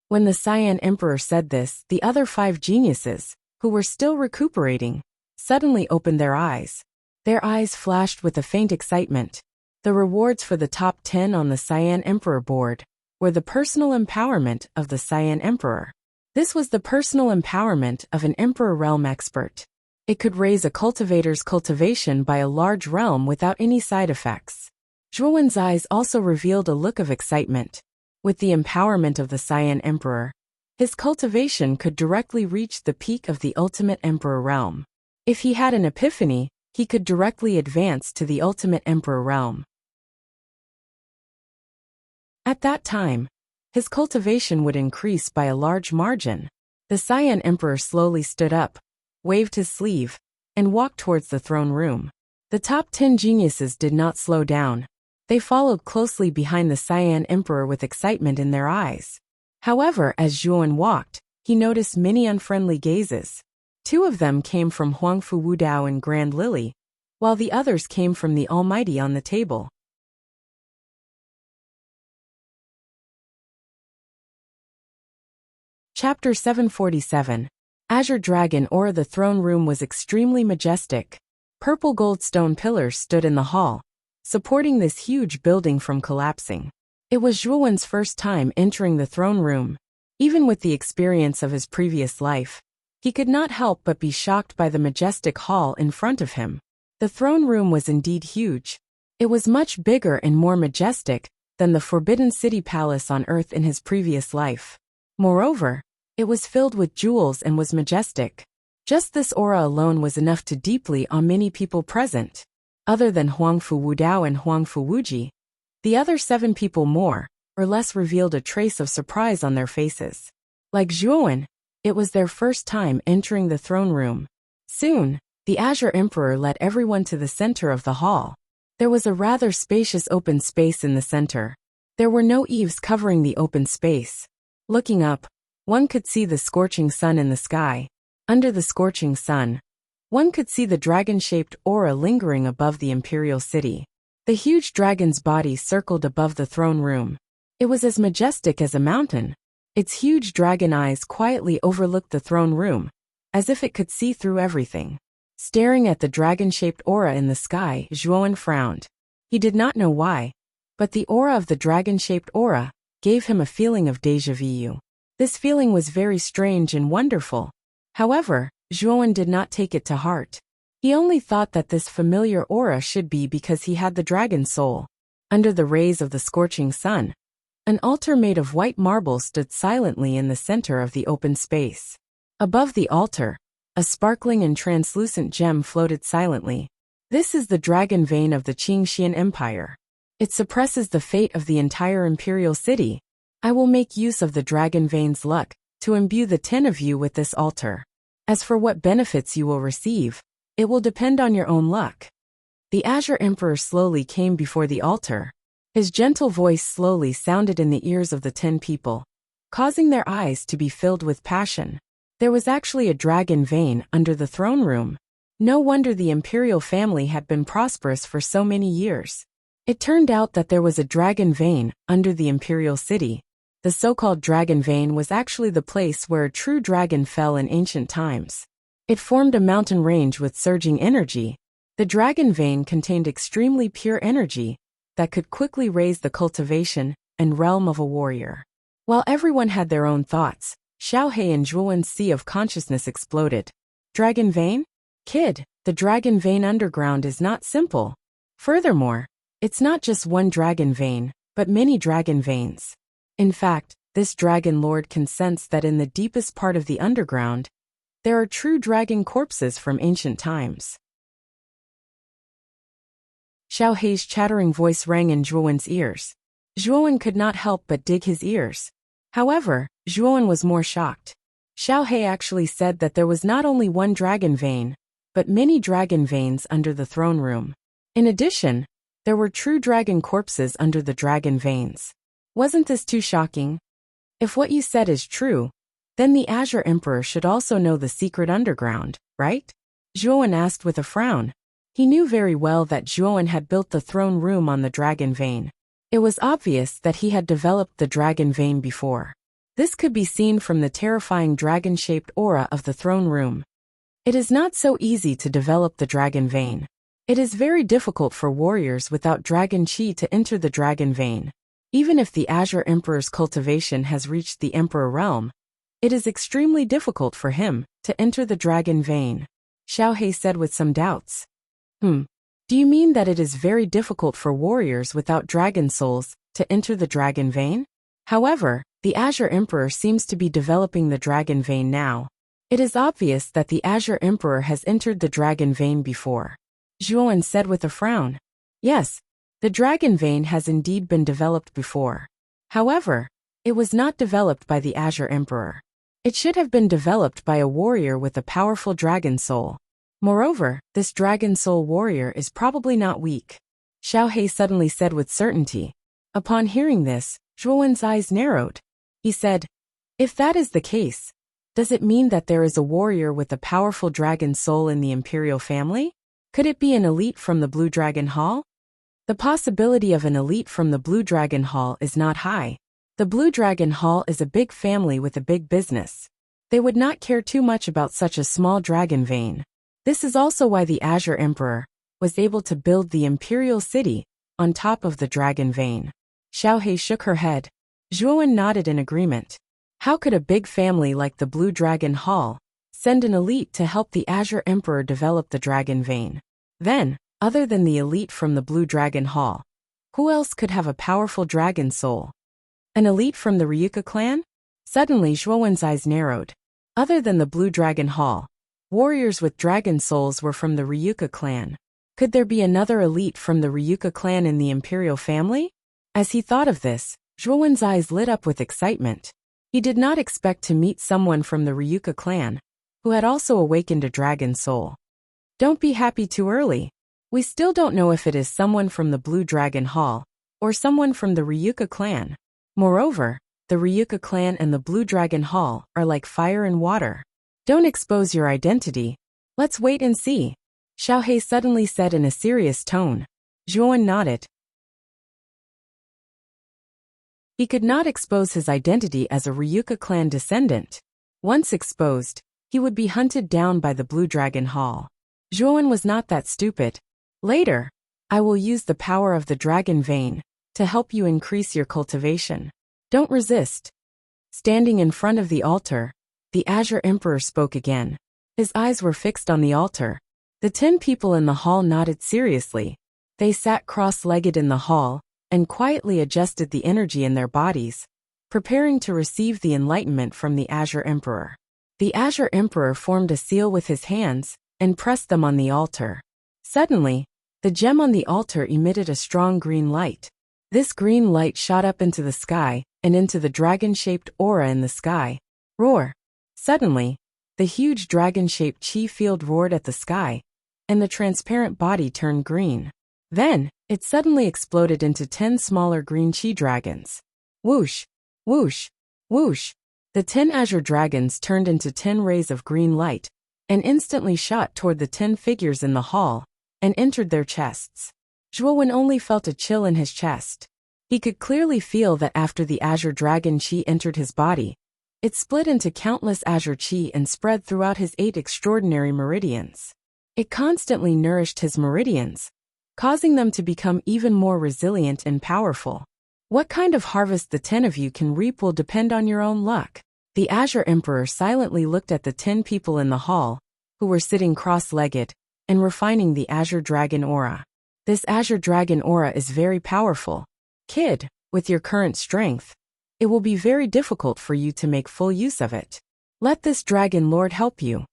When the Cyan Emperor said this, the other 5 geniuses, who were still recuperating, suddenly opened their eyes. Their eyes flashed with a faint excitement. The rewards for the top 10 on the Cyan Emperor board were the personal empowerment of the Cyan Emperor. This was the personal empowerment of an Emperor realm expert. It could raise a cultivator's cultivation by a large realm without any side effects. Zhuowen's eyes also revealed a look of excitement. With the empowerment of the Cyan Emperor, his cultivation could directly reach the peak of the ultimate Emperor realm. If he had an epiphany, he could directly advance to the ultimate Emperor realm. At that time, his cultivation would increase by a large margin. The Cyan Emperor slowly stood up, waved his sleeve, and walked towards the throne room. The top 10 geniuses did not slow down. They followed closely behind the Cyan Emperor with excitement in their eyes. However, as Zhuowen walked, he noticed many unfriendly gazes. 2 of them came from Huangfu Wudao and Grand Lily, while the others came from the Almighty on the table. Chapter 747. Azure Dragon or the throne room was extremely majestic. Purple gold stone pillars stood in the hall, supporting this huge building from collapsing. It was Zhuowen's first time entering the throne room. Even with the experience of his previous life, he could not help but be shocked by the majestic hall in front of him. The throne room was indeed huge. It was much bigger and more majestic than the Forbidden City Palace on Earth in his previous life. Moreover, it was filled with jewels and was majestic. Just this aura alone was enough to deeply awe many people present. Other than Huangfu Wudao and Huangfu Wuji, the other 7 people more or less revealed a trace of surprise on their faces. Like Zhuowen, it was their first time entering the throne room. Soon, the Azure Emperor led everyone to the center of the hall. There was a rather spacious open space in the center. There were no eaves covering the open space. Looking up, one could see the scorching sun in the sky. Under the scorching sun, one could see the dragon-shaped aura lingering above the imperial city. The huge dragon's body circled above the throne room. It was as majestic as a mountain. Its huge dragon eyes quietly overlooked the throne room, as if it could see through everything. Staring at the dragon-shaped aura in the sky, Zhuowen frowned. He did not know why, but the aura of the dragon-shaped aura gave him a feeling of déjà vu. This feeling was very strange and wonderful. However, Zhuowen did not take it to heart. He only thought that this familiar aura should be because he had the dragon soul. Under the rays of the scorching sun, an altar made of white marble stood silently in the center of the open space. Above the altar, a sparkling and translucent gem floated silently. This is the dragon vein of the Qingxian Empire. It suppresses the fate of the entire imperial city. I will make use of the dragon vein's luck to imbue the 10 of you with this altar. As for what benefits you will receive, it will depend on your own luck. The Azure Emperor slowly came before the altar. His gentle voice slowly sounded in the ears of the 10 people, causing their eyes to be filled with passion. There was actually a dragon vein under the throne room. No wonder the imperial family had been prosperous for so many years. It turned out that there was a dragon vein under the imperial city. The so-called dragon vein was actually the place where a true dragon fell in ancient times. It formed a mountain range with surging energy. The dragon vein contained extremely pure energy that could quickly raise the cultivation and realm of a warrior. While everyone had their own thoughts, Xiaohei and Zhuowen's sea of consciousness exploded. Dragon vein? Kid, the dragon vein underground is not simple. Furthermore, it's not just one dragon vein, but many dragon veins. In fact, this dragon lord can sense that in the deepest part of the underground, there are true dragon corpses from ancient times. Xiaohei's chattering voice rang in Zhuowen's ears. Zhuowen could not help but dig his ears. However, Zhuowen was more shocked. Xiaohei actually said that there was not only one dragon vein, but many dragon veins under the throne room. In addition, There were true dragon corpses under the dragon veins. Wasn't this too shocking? If what you said is true, then the Azure Emperor should also know the secret underground, right? Zhuowen asked with a frown. He knew very well that Zhuowen had built the throne room on the dragon vein. It was obvious that he had developed the dragon vein before. This could be seen from the terrifying dragon-shaped aura of the throne room. It is not so easy to develop the dragon vein. It is very difficult for warriors without dragon chi to enter the dragon vein. Even if the Azure Emperor's cultivation has reached the Emperor realm, it is extremely difficult for him to enter the dragon vein, Xiao He said with some doubts. Do you mean that it is very difficult for warriors without dragon souls to enter the dragon vein? However, the Azure Emperor seems to be developing the dragon vein now. It is obvious that the Azure Emperor has entered the dragon vein before. Zhuowen said with a frown. Yes, the dragon vein has indeed been developed before. However, it was not developed by the Azure Emperor. It should have been developed by a warrior with a powerful dragon soul. Moreover, this dragon soul warrior is probably not weak, Xiao He suddenly said with certainty. Upon hearing this, Zhuowen's eyes narrowed. He said, if that is the case, does it mean that there is a warrior with a powerful dragon soul in the imperial family? Could it be an elite from the Blue Dragon Hall? The possibility of an elite from the Blue Dragon Hall is not high. The Blue Dragon Hall is a big family with a big business. They would not care too much about such a small dragon vein. This is also why the Azure Emperor was able to build the imperial city on top of the dragon vein. Xiao He shook her head. Zhuowen nodded in agreement. How could a big family like the Blue Dragon Hall send an elite to help the Azure Emperor develop the dragon vein? Then, other than the elite from the Blue Dragon Hall, who else could have a powerful dragon soul? An elite from the Ryuka clan? Suddenly Zhuowen's eyes narrowed. Other than the Blue Dragon Hall, warriors with dragon souls were from the Ryuka clan. Could there be another elite from the Ryuka clan in the imperial family? As he thought of this, Zhuowen's eyes lit up with excitement. He did not expect to meet someone from the Ryuka clan, who had also awakened a dragon soul. Don't be happy too early. We still don't know if it is someone from the Blue Dragon Hall, or someone from the Ryuka clan. Moreover, the Ryuka clan and the Blue Dragon Hall are like fire and water. Don't expose your identity. Let's wait and see, Xiao He suddenly said in a serious tone. Zhuowen nodded. He could not expose his identity as a Ryuka clan descendant. Once exposed, he would be hunted down by the Blue Dragon Hall. Zhuowen was not that stupid. Later, I will use the power of the dragon vein to help you increase your cultivation. Don't resist. Standing in front of the altar, the Azure Emperor spoke again. His eyes were fixed on the altar. The 10 people in the hall nodded seriously. They sat cross-legged in the hall and quietly adjusted the energy in their bodies, preparing to receive the enlightenment from the Azure Emperor. The Azure Emperor formed a seal with his hands and pressed them on the altar. Suddenly, the gem on the altar emitted a strong green light. This green light shot up into the sky and into the dragon-shaped aura in the sky. Roar! Suddenly, the huge dragon-shaped chi field roared at the sky, and the transparent body turned green. Then, it suddenly exploded into 10 smaller green chi dragons. Whoosh! Whoosh! Whoosh! The 10 azure dragons turned into 10 rays of green light, and instantly shot toward the 10 figures in the hall, and entered their chests. Zhuowen only felt a chill in his chest. He could clearly feel that after the azure dragon chi entered his body, it split into countless azure chi and spread throughout his 8 extraordinary meridians. It constantly nourished his meridians, causing them to become even more resilient and powerful. What kind of harvest the 10 of you can reap will depend on your own luck. The Azure Emperor silently looked at the 10 people in the hall, who were sitting cross-legged, and refining the Azure Dragon Aura. This Azure Dragon Aura is very powerful. Kid, with your current strength, it will be very difficult for you to make full use of it. Let this Dragon Lord help you.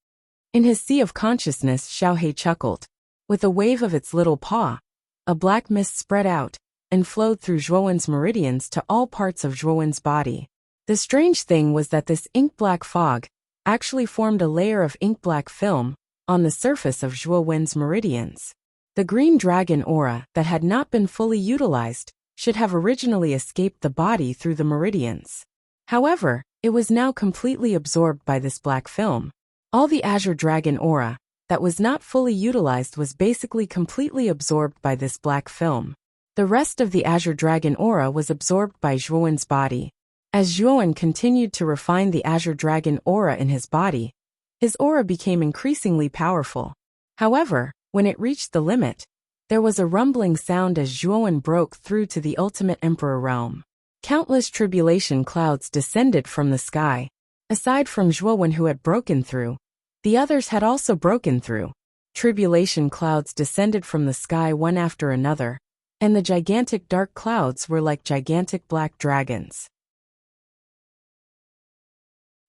In his sea of consciousness, Xiao He chuckled. With a wave of its little paw, a black mist spread out and flowed through Zhuowen's meridians to all parts of Zhuowen's body. The strange thing was that this ink-black fog actually formed a layer of ink-black film on the surface of Zhuowen's meridians. The green dragon aura that had not been fully utilized should have originally escaped the body through the meridians. However, it was now completely absorbed by this black film. All the azure dragon aura that was not fully utilized was basically completely absorbed by this black film. The rest of the azure dragon aura was absorbed by Zhuowen's body. As Zhuowen continued to refine the azure dragon aura in his body, his aura became increasingly powerful. However, when it reached the limit, there was a rumbling sound as Zhuowen broke through to the ultimate emperor realm. Countless tribulation clouds descended from the sky. Aside from Zhuowen who had broken through, the others had also broken through. Tribulation clouds descended from the sky one after another, and the gigantic dark clouds were like gigantic black dragons.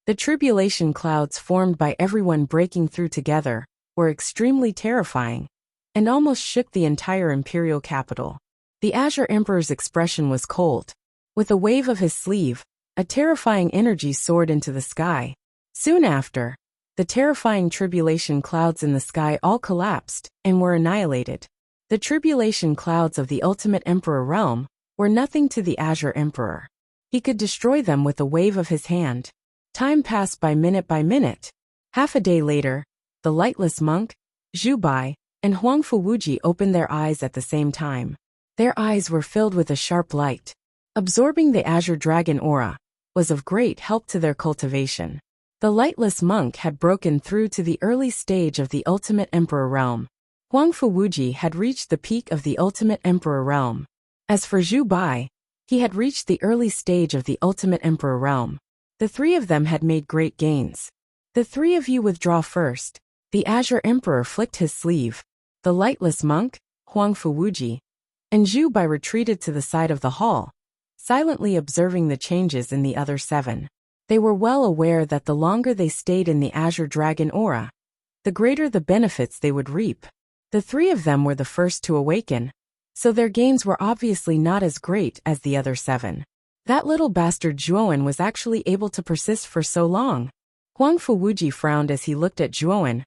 The tribulation clouds formed by everyone breaking through together were extremely terrifying and almost shook the entire imperial capital. The Azure Emperor's expression was cold. With a wave of his sleeve, a terrifying energy soared into the sky. Soon after, the terrifying tribulation clouds in the sky all collapsed and were annihilated. The tribulation clouds of the ultimate emperor realm were nothing to the Azure Emperor. He could destroy them with a wave of his hand. Time passed by minute. Half a day later, the lightless monk, Zhu Bai, and Huangfu Wuji opened their eyes at the same time. Their eyes were filled with a sharp light. Absorbing the azure dragon aura was of great help to their cultivation. The lightless monk had broken through to the early stage of the ultimate emperor realm. Huangfu Wuji had reached the peak of the ultimate emperor realm. As for Zhu Bai, he had reached the early stage of the ultimate emperor realm. The three of them had made great gains. The three of you withdraw first. The Azure Emperor flicked his sleeve. The lightless monk, Huangfu Wuji, and Zhu Bai retreated to the side of the hall, silently observing the changes in the other seven. They were well aware that the longer they stayed in the Azure Dragon aura, the greater the benefits they would reap. The three of them were the first to awaken, so their gains were obviously not as great as the other seven. That little bastard Zhuowen was actually able to persist for so long. Huangfu Wuji frowned as he looked at Zhuowen,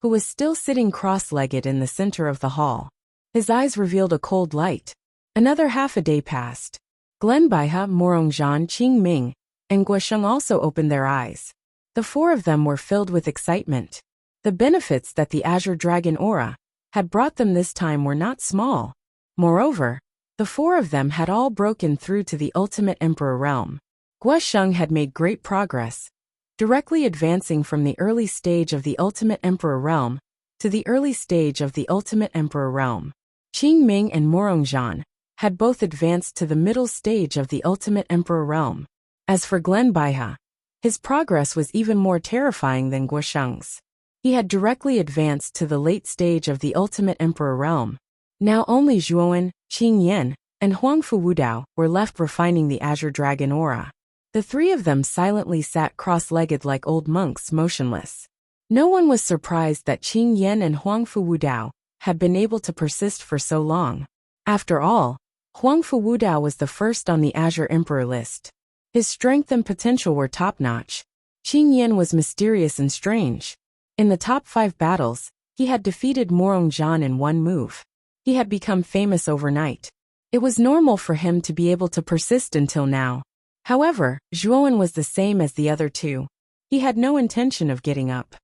who was still sitting cross-legged in the center of the hall. His eyes revealed a cold light. Another half a day passed. Glen Baihe, Morongzhan, Qing Ming, and Guosheng also opened their eyes. The four of them were filled with excitement. The benefits that the Azure Dragon aura had brought them this time were not small. Moreover, the four of them had all broken through to the ultimate emperor realm. Guosheng had made great progress, directly advancing from the early stage of the ultimate emperor realm to the early stage of the ultimate emperor realm. Qing Ming and Morongzhan had both advanced to the middle stage of the ultimate emperor realm. As for Glen Baihe, his progress was even more terrifying than Guosheng's. He had directly advanced to the late stage of the ultimate emperor realm. Now only Zhuowen, Qing Yan, and Huangfu Wudao were left refining the Azure Dragon aura. The three of them silently sat cross-legged like old monks, motionless. No one was surprised that Qing Yan and Huangfu Wudao had been able to persist for so long. After all, Huangfu Wudao was the first on the Azure Emperor list. His strength and potential were top-notch. Qing Yan was mysterious and strange. In the top 5 battles, he had defeated Morongzhan in one move. He had become famous overnight. It was normal for him to be able to persist until now. However, Zhuowen was the same as the other two. He had no intention of getting up.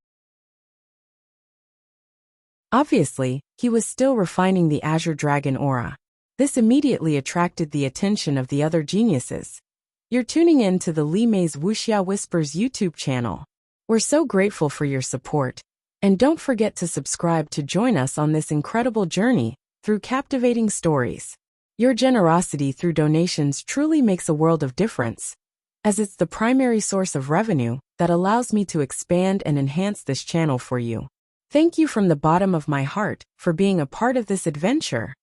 Obviously, he was still refining the Azure Dragon aura. This immediately attracted the attention of the other geniuses. You're tuning in to the Li Mei's Wuxia Whispers YouTube channel. We're so grateful for your support. And don't forget to subscribe to join us on this incredible journey through captivating stories. Your generosity through donations truly makes a world of difference, as it's the primary source of revenue that allows me to expand and enhance this channel for you. Thank you from the bottom of my heart for being a part of this adventure.